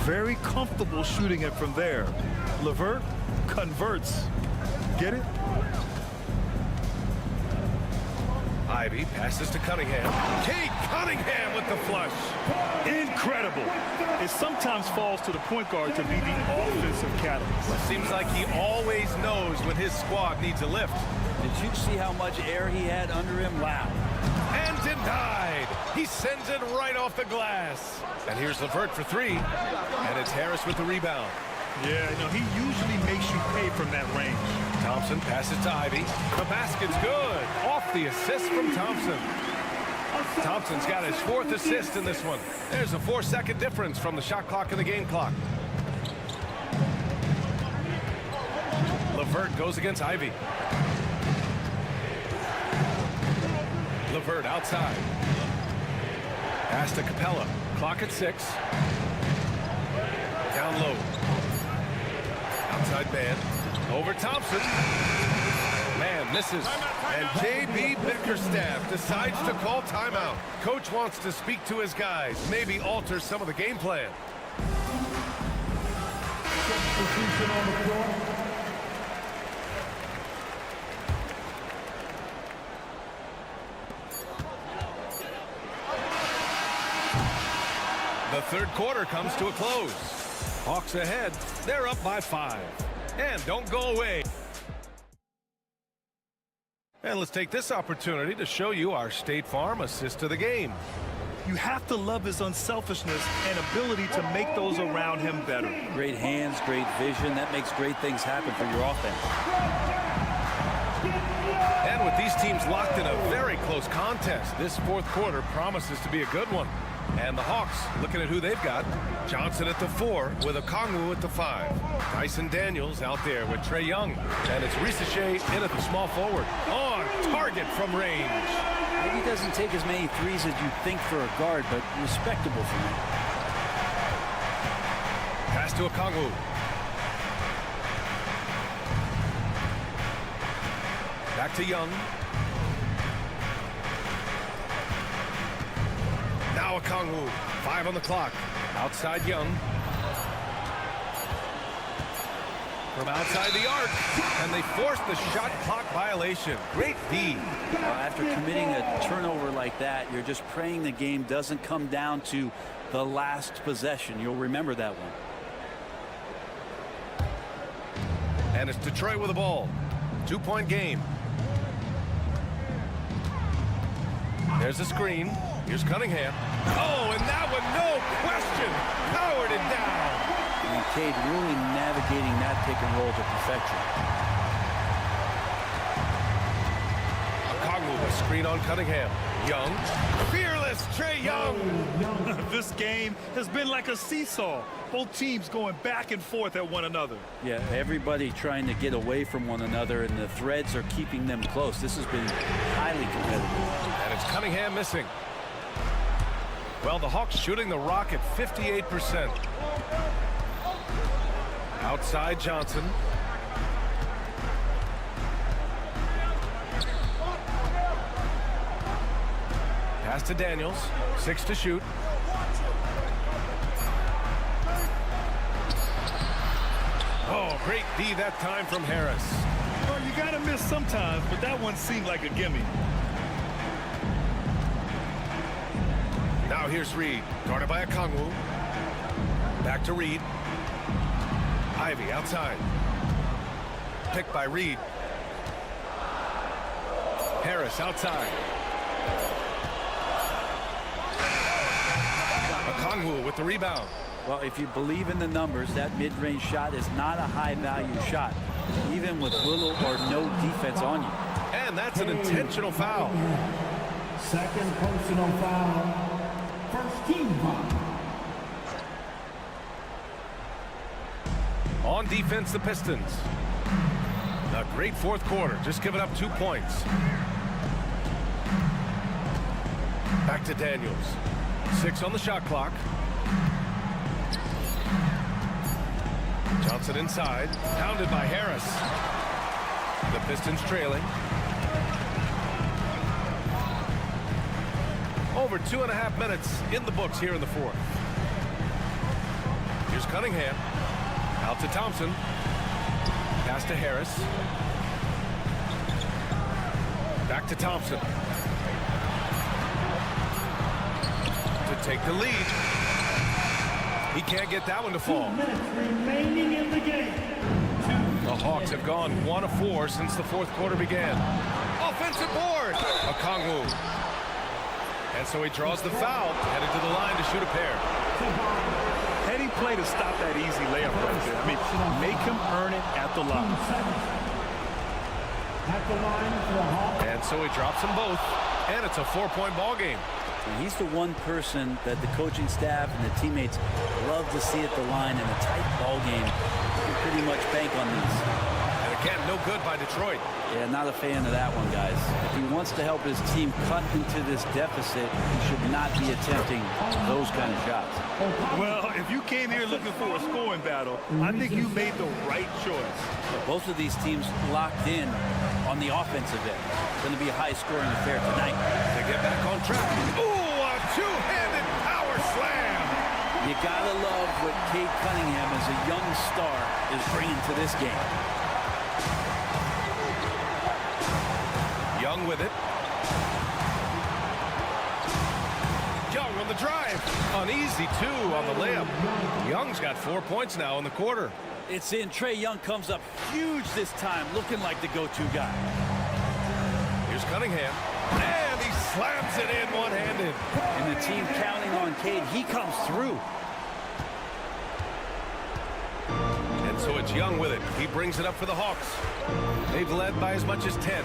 Very comfortable shooting it from there. LeVert converts. Get it? Ivy passes to Cunningham. Cade Cunningham with the flush. Incredible. It sometimes falls to the point guard to be the offensive catalyst. Seems like he always knows when his squad needs a lift. Did you see how much air he had under him? Wow. And denied. He sends it right off the glass. And here's LeVert for 3. And it's Harris with the rebound. Yeah, no, he usually makes you pay from that range. Thompson passes to Ivy. The basket's good. Off the assist from Thompson. Thompson's got his 4th assist in this one. There's a 4-second difference from the shot clock and the game clock. LeVert goes against Ivy. LeVert outside. Pass to Capella. Clock at 6. Down low. Outside man. Over Thompson. Man misses. And J.B. Bickerstaff decides to call timeout. Coach wants to speak to his guys. Maybe alter some of the game plan. Substitution on the floor. The third quarter comes to a close. Hawks ahead. They're up by 5. And don't go away. And let's take this opportunity to show you our State Farm assist to the game. You have to love his unselfishness and ability to make those around him better. Great hands, great vision. That makes great things happen for your offense. And with these teams locked in a very close contest, this fourth quarter promises to be a good one. And the Hawks, looking at who they've got, Johnson at the 4 with Okongwu at the 5. Dyson Daniels out there with Trae Young. And it's Risache in at the small forward. On target from range. Maybe he doesn't take as many threes as you think for a guard, but respectable for him. Pass to Okongwu. Back to Young. Now Okongwu. 5 on the clock. Outside Young. From outside the arc. And they force the shot clock violation. Great D. After committing a turnover like that, you're just praying the game doesn't come down to the last possession. You'll remember that one. And it's Detroit with the ball. 2-point game. There's There's a screen. Here's Cunningham. Oh, and that one, no question, powered it down. And Cade really navigating that pick and roll to perfection. Okongwu, a screen on Cunningham. Young, fearless Trae Young. This game has been like a seesaw. Both teams going back and forth at one another. Yeah, everybody trying to get away from one another, and the threads are keeping them close. This has been highly competitive. And it's Cunningham missing. Well, the Hawks shooting the rock at 58%. Outside Johnson. Pass to Daniels. 6 to shoot. Oh, great D that time from Harris. Well, you got to miss sometimes, but that one seemed like a gimme. Now here's Reed, guarded by Okongwu. Back to Reed. Ivy outside. Picked by Reed. Harris outside. Okongwu with the rebound. Well, if you believe in the numbers, that mid-range shot is not a high-value shot, even with little or no defense on you. And that's an intentional foul. Second personal foul. First team foul. On defense, the Pistons. A great fourth quarter, just giving up 2 points. Back to Daniels. 6 on the shot clock. Johnson inside, pounded by Harris. The Pistons trailing. Over 2.5 minutes in the books here in the fourth. Here's Cunningham. Out to Thompson. Pass to Harris. Back to Thompson. To take the lead. He can't get that one to fall. 2 minutes remaining in the game. The Hawks have gone 1 of 4 since the fourth quarter began. Offensive board. Okongwu. And so he draws the foul, headed to the line to shoot a pair. Heady play to stop that easy layup right there. I mean, make him earn it at the line. At the line for the Hawks. And so he drops them both, and it's a 4-point ball game. And he's the one person that the coaching staff and the teammates love to see at the line in a tight ball game. You can pretty much bank on these. And again, no good by Detroit. Yeah, not a fan of that one, guys. If he wants to help his team cut into this deficit, he should not be attempting those kind of shots. Well, if you came here looking for a scoring battle, I think you made the right choice. Both of these teams locked in on the offensive end. It's going to be a high-scoring affair tonight. They get back on track. Ooh, a two-handed power slam. You got to love what Cade Cunningham, as a young star, is bringing to this game. Young with it. Young on the drive. Uneasy, too, on the layup. Young's got 4 points now in the quarter. It's in. Trae Young comes up huge this time, looking like the go-to guy. Here's Cunningham. And he slams it in one-handed. And the team counting on Cade. He comes through. And so it's Young with it. He brings it up for the Hawks. They've led by as much as 10.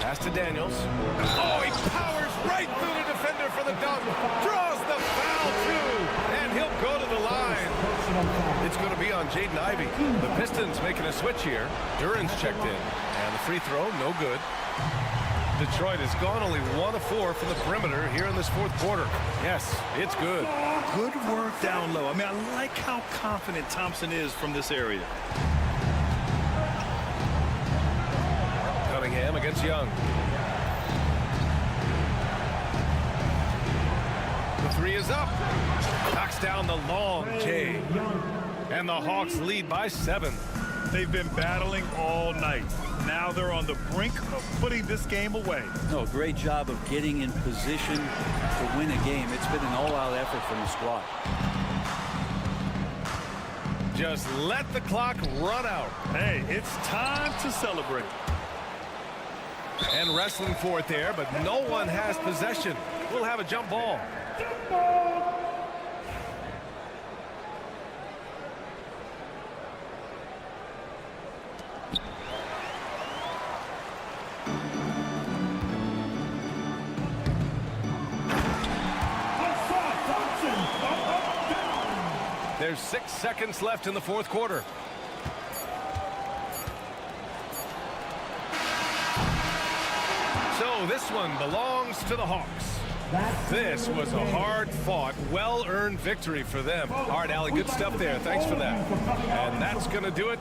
Pass to Daniels. Oh, he powers right through the defender for the dunk. Draws the foul, too. And he'll go to the line. It's going to be on Jaden Ivey. The Pistons making a switch here. Duran's checked in. And the free throw, no good. Detroit has gone only 1 of 4 from the perimeter here in this fourth quarter. Yes, it's good. Good work down low. I mean, I like how confident Thompson is from this area. Cunningham against Young. The three is up. Knocks down the long J. And the Hawks lead by 7. They've been battling all night. Now they're on the brink of putting this game away. No, great job of getting in position to win a game. It's been an all-out effort from the squad. Just let the clock run out. Hey, it's time to celebrate. And wrestling for it there, but no one has possession. We'll have a jump ball. There's 6 seconds left in the fourth quarter. So this one belongs to the Hawks. This was a hard-fought, well-earned victory for them. All right, Allie, good stuff there. Thanks for that. And that's going to do it.